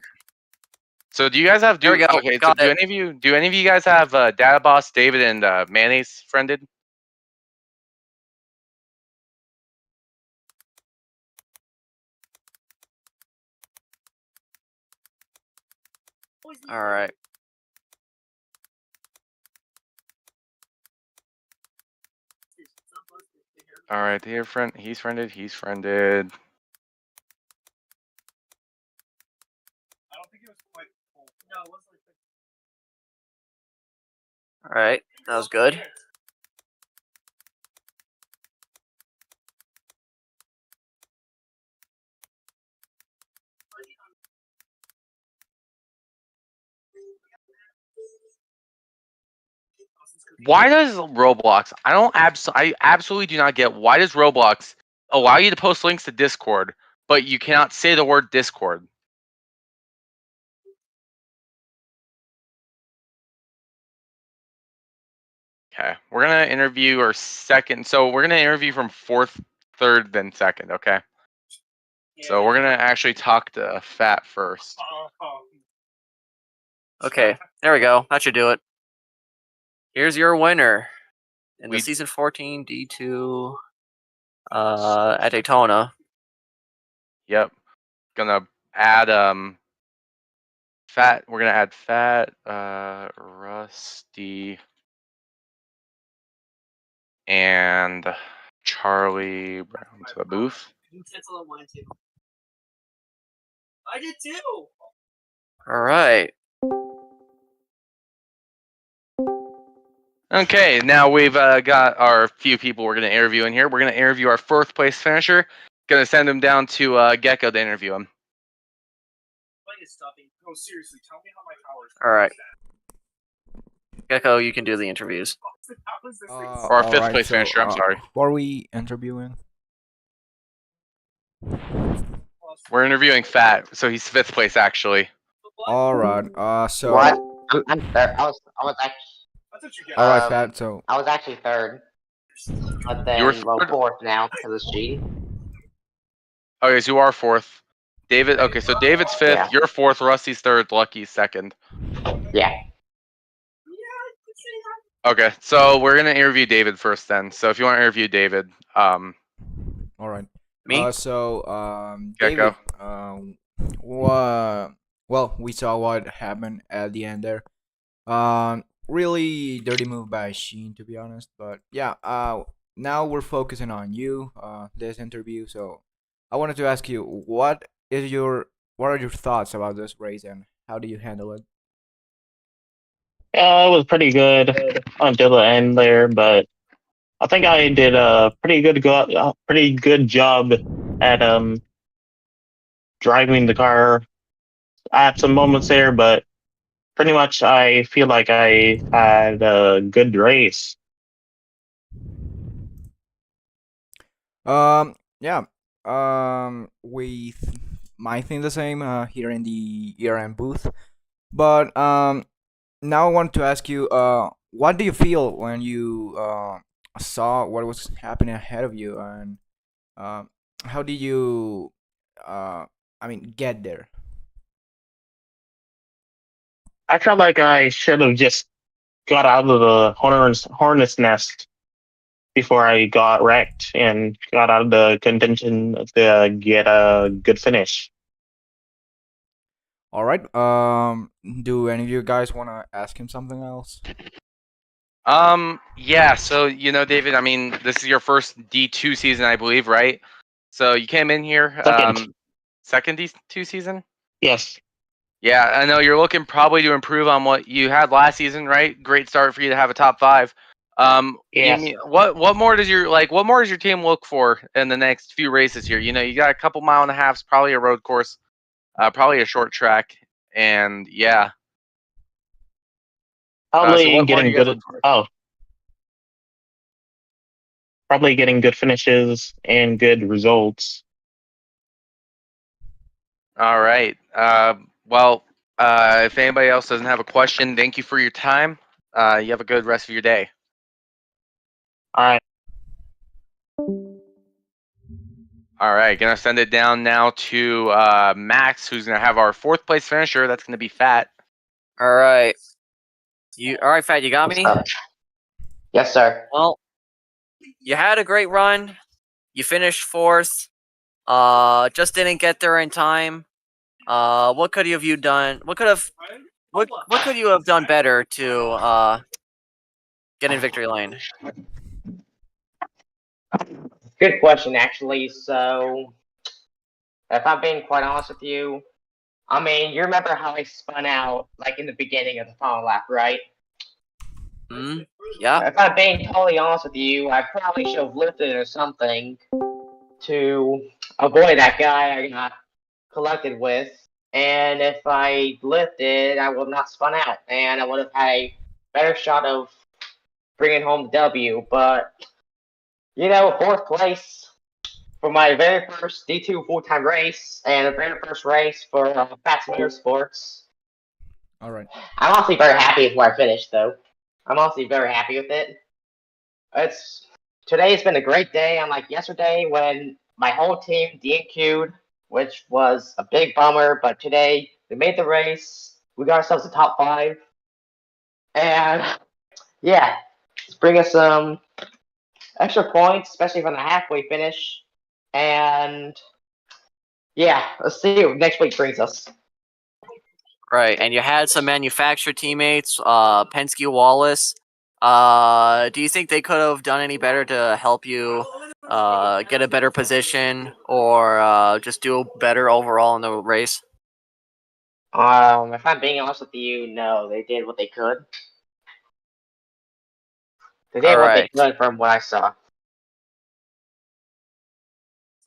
[SPEAKER 8] So do you guys have?
[SPEAKER 1] There we go,
[SPEAKER 8] Okay, so
[SPEAKER 1] got
[SPEAKER 8] do
[SPEAKER 1] it.
[SPEAKER 8] any of you guys have Data Boss, David, and Mayonnaise friended?
[SPEAKER 1] All right.
[SPEAKER 8] All right, here friend. He's friended. He's friended.
[SPEAKER 3] I don't think it was quite full. No, it wasn't.
[SPEAKER 1] All right. That was good.
[SPEAKER 8] Why does Roblox? I absolutely do not get why does Roblox allow you to post links to Discord, but you cannot say the word Discord? Okay, we're gonna interview our second. So we're gonna interview from fourth, third, then second. Okay. So we're gonna actually talk to Fat first.
[SPEAKER 1] Okay, there we go. That should do it. Here's your winner in the season 14 D2 at Daytona.
[SPEAKER 8] Yep. Gonna add Fat. We're gonna add Fat, Rusty, and Charlie Brown to the booth.
[SPEAKER 3] I did too.
[SPEAKER 1] All right.
[SPEAKER 8] Okay, now we've got our few people we're going to interview in here. We're going to interview our fourth place finisher. Going to send him down to Gecko to interview him.
[SPEAKER 3] No, seriously, tell me how my powers.
[SPEAKER 1] All right. Gecko, you can do the interviews.
[SPEAKER 8] Or our fifth place finisher, I'm sorry.
[SPEAKER 4] What are we interviewing?
[SPEAKER 8] We're interviewing Fat, so he's fifth place actually.
[SPEAKER 4] Alright, so...
[SPEAKER 11] What? I'm third. I was actually.
[SPEAKER 4] Alright, Fat, so...
[SPEAKER 11] I was actually third. But then,
[SPEAKER 8] You were
[SPEAKER 11] well,
[SPEAKER 8] third?
[SPEAKER 11] fourth now because of cheating.
[SPEAKER 8] Okay, so you are fourth. David, okay, so David's fifth,
[SPEAKER 11] Yeah.
[SPEAKER 8] you're fourth, Rusty's third, Lucky's second.
[SPEAKER 11] Yeah.
[SPEAKER 8] Okay, so we're gonna interview David first then. So if you want to interview David,
[SPEAKER 4] Alright.
[SPEAKER 1] Me?
[SPEAKER 8] Gecko.
[SPEAKER 4] David, well, we saw what happened at the end there. Really dirty move by Sheen, to be honest. But yeah, now we're focusing on you, this interview. So I wanted to ask you, what are your thoughts about this race and how do you handle it?
[SPEAKER 14] It was pretty good until the end there, but I think I did a pretty good job at driving the car. I had some moments there, but pretty much I feel like I had a good race.
[SPEAKER 4] Yeah. We might think the same here in the ERM booth, but now I want to ask you, what do you feel when you saw what was happening ahead of you, and how did you, get there?
[SPEAKER 14] I felt like I should have just got out of the hornet's nest before I got wrecked and got out of the contention to get a good finish.
[SPEAKER 4] All right. Do any of you guys want to ask him something else?
[SPEAKER 8] Yeah. So David. I mean, this is your first D2 season, I believe, right? So you came in here,
[SPEAKER 14] Second,
[SPEAKER 8] second D2 season.
[SPEAKER 14] yes,
[SPEAKER 8] Yeah, I know you're looking probably to improve on what you had last season, right? Great start for you to have a top 5.
[SPEAKER 14] yes.
[SPEAKER 8] What more does your team look for in the next few races here? You got a couple mile and a halves, probably a road course, probably a short track, and yeah. So
[SPEAKER 14] Probably
[SPEAKER 8] what more do
[SPEAKER 14] getting
[SPEAKER 8] you guys
[SPEAKER 14] good.
[SPEAKER 8] look for?
[SPEAKER 14] Oh, probably getting good finishes and good results.
[SPEAKER 8] All right. If anybody else doesn't have a question, thank you for your time. You have a good rest of your day.
[SPEAKER 14] All right.
[SPEAKER 8] All right, gonna send it down now to Max, who's gonna have our 4th place finisher. That's gonna be Fat.
[SPEAKER 1] All right. All right, Fat, you got me?
[SPEAKER 11] Yes, sir.
[SPEAKER 1] Well, you had a great run. You finished 4th. Just didn't get there in time. What could you have done? What could you have done better to get in victory lane?
[SPEAKER 11] Good question, actually. So, if I'm being quite honest with you, I mean, you remember how I spun out, like, in the beginning of the final lap, right?
[SPEAKER 1] Hmm. Yeah.
[SPEAKER 11] If I'm being totally honest with you, I probably should have lifted or something to avoid that guy I got collected with. And if I lifted, I would have not spun out, and I would have had a better shot of bringing home the W. But, 4th place for my very first D2 full-time race, and the very first race for Fats Motorsports.
[SPEAKER 4] All right.
[SPEAKER 11] I'm honestly very happy with where I finished, though. I'm honestly very happy with it. Today's been a great day, unlike yesterday when my whole team DQ'd, which was a big bummer. But today we made the race. We got ourselves a top 5, and yeah, let's bring us some extra points, especially from the halfway finish. And yeah, let's see what next week brings us.
[SPEAKER 1] Right, and you had some manufacturer teammates, Penske, Wallace. Do you think they could have done any better to help you get a better position or just do better overall in the race?
[SPEAKER 11] If I'm being honest with you, no, they did what they could. They did
[SPEAKER 1] All
[SPEAKER 11] what they
[SPEAKER 1] right.
[SPEAKER 11] could from what I saw.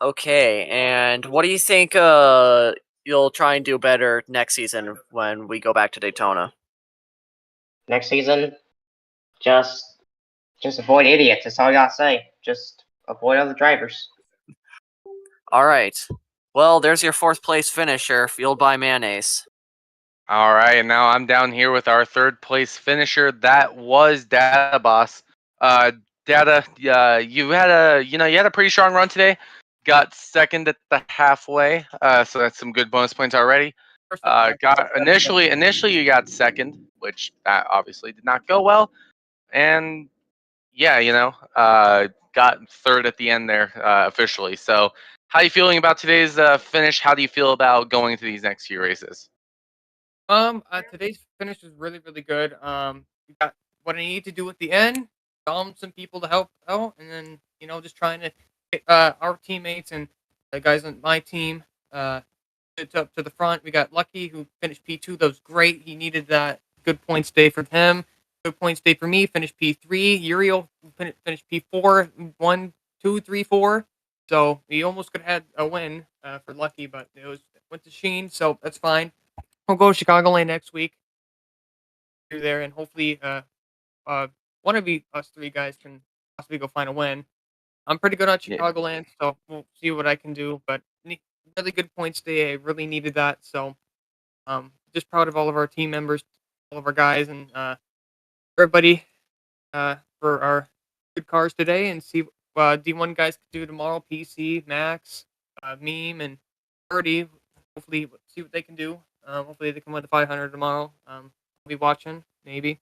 [SPEAKER 1] Okay, and what do you think you'll try and do better next season when we go back to Daytona?
[SPEAKER 11] Next season, just avoid idiots. That's all I gotta say. Just avoid other drivers.
[SPEAKER 1] All right. Well, there's your 4th place finisher, fueled by mayonnaise.
[SPEAKER 8] All right, and now I'm down here with our 3rd place finisher. That was Data Boss. Data, you had a pretty strong run today. Got 2nd at the halfway, so that's some good bonus points already. Got initially you got 2nd, which that obviously did not go well, and yeah, got 3rd at the end there officially. So, how are you feeling about today's finish? How do you feel about going to these next few races?
[SPEAKER 9] Today's finish is really, really good. We got what I need to do at the end. found some people to help out, and then just trying to get our teammates and the guys on my team up to the front. We got Lucky, who finished P2. That was great. He needed that. Good points day for him. Good points day for me. Finished P3. Uriel finished P4. 1, 2, 3, 4. So we almost could have had a win for Lucky, but it went to Sheen, so that's fine. We'll go to Chicagoland next week. Through there, and hopefully one of us three guys can possibly go find a win. I'm pretty good at
[SPEAKER 8] Yeah.
[SPEAKER 9] Chicagoland, so we'll see what I can do. But really good points day. I really needed that. So just proud of all of our team members, all of our guys, and everybody for our good cars today. And see D1 guys can do tomorrow. PC, Max, Meme, and Birdie. Hopefully, see what they can do. Hopefully, they can win the 500 tomorrow. I'll be watching, maybe.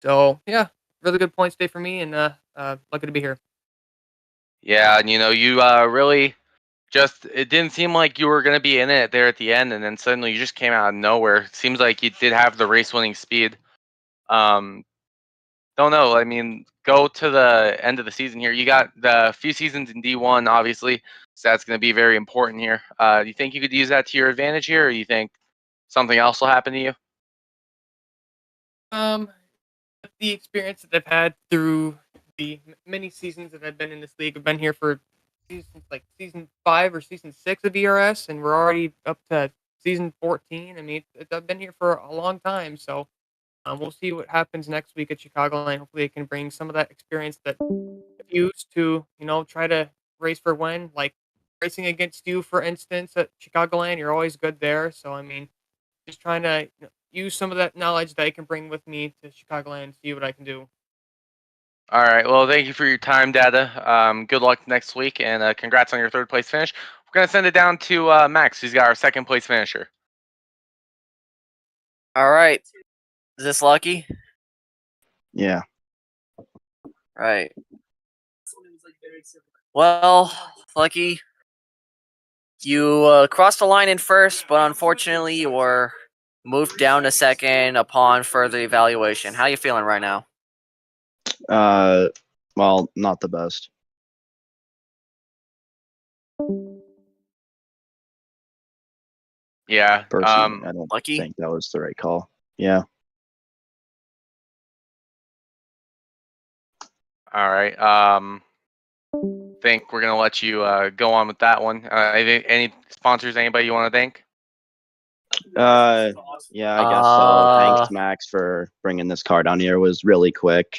[SPEAKER 9] So yeah, really good points day for me, and lucky to be here.
[SPEAKER 8] Yeah, and you really it didn't seem like you were going to be in it there at the end, and then suddenly you just came out of nowhere. Seems like you did have the race winning speed. Don't know. I mean, go to the end of the season here. You got the few seasons in D1, obviously, so that's going to be very important here. Do you think you could use that to your advantage here, or do you think something else will happen to you?
[SPEAKER 9] The experience that I've had through the many seasons that I've been in this league, I've been here for season 5 or season 6 of ERS, and we're already up to season 14. I mean, I've been here for a long time, so we'll see what happens next week at Chicagoland. Hopefully, it can bring some of that experience that I've used to, try to race for win. Like racing against you, for instance, at Chicagoland, you're always good there. So, I mean, just trying to use some of that knowledge that I can bring with me to Chicagoland and see what I can do.
[SPEAKER 8] All right. Well, thank you for your time, Dada. Good luck next week, and congrats on your third place finish. We're gonna send it down to Max, who's got our second place finisher.
[SPEAKER 1] All right. Is this Lucky?
[SPEAKER 15] Yeah.
[SPEAKER 1] Right. Well, Lucky, you crossed the line in first, but unfortunately you were moved down to second upon further evaluation. How you feeling right now?
[SPEAKER 15] Well, not the best.
[SPEAKER 8] Yeah.
[SPEAKER 15] Personally, I don't
[SPEAKER 1] Lucky?
[SPEAKER 15] think that was the right call. Yeah.
[SPEAKER 8] All right. Think we're gonna let you go on with that one. Any sponsors? Anybody you want to thank?
[SPEAKER 15] Yeah, I guess so. Thanks, Max, for bringing this car down here. It was really quick.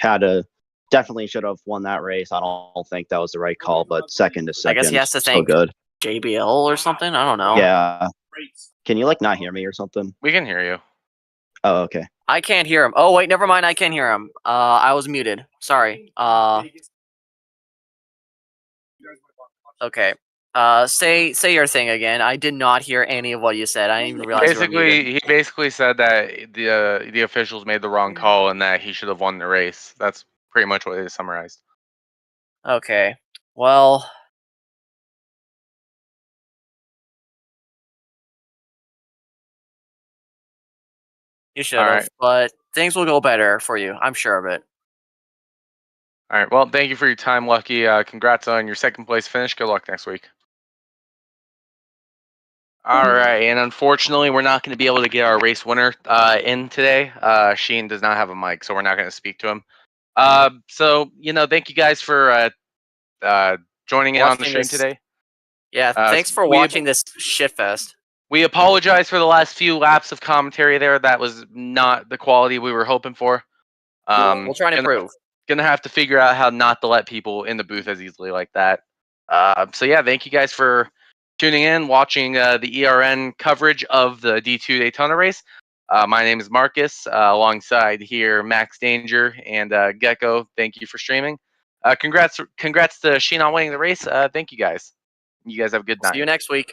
[SPEAKER 15] Definitely should have won that race. I don't think that was the right call, but second to
[SPEAKER 1] I
[SPEAKER 15] second,
[SPEAKER 1] guess he has to
[SPEAKER 15] still
[SPEAKER 1] thank
[SPEAKER 15] good.
[SPEAKER 1] JBL or something. I don't know.
[SPEAKER 15] Yeah. Can you not hear me or something?
[SPEAKER 8] We can hear you.
[SPEAKER 15] Oh, okay.
[SPEAKER 1] I can't hear him. Oh wait, never mind. I can hear him. I was muted. Sorry. Okay. Say your thing again. I did not hear any of what you said. I didn't even realize you were muted.
[SPEAKER 8] He basically said that the officials made the wrong call and that he should have won the race. That's pretty much what it summarized.
[SPEAKER 1] Okay. Well, you should have,
[SPEAKER 8] Alright.
[SPEAKER 1] but things will go better for you. I'm sure of it.
[SPEAKER 8] All right. Well, thank you for your time, Lucky. Congrats on your second place finish. Good luck next week. All right, and unfortunately, we're not going to be able to get our race winner in today. Sheen does not have a mic, so we're not going to speak to him. So thank you guys for joining in on the
[SPEAKER 1] Watching
[SPEAKER 8] stream
[SPEAKER 1] this-
[SPEAKER 8] today.
[SPEAKER 1] Yeah, thanks for watching this shitfest.
[SPEAKER 8] We apologize for the last few laps of commentary there. That was not the quality we were hoping for.
[SPEAKER 1] We'll try and improve.
[SPEAKER 8] Gonna have to figure out how not to let people in the booth as easily like that. So yeah, thank you guys for tuning in, watching the ERN coverage of the D2 Daytona race. My name is Marcus, alongside here Max Danger and Gecko. Thank you for streaming. Congrats to Sheen on winning the race. Thank you guys. You guys have a good night.
[SPEAKER 1] See you next week.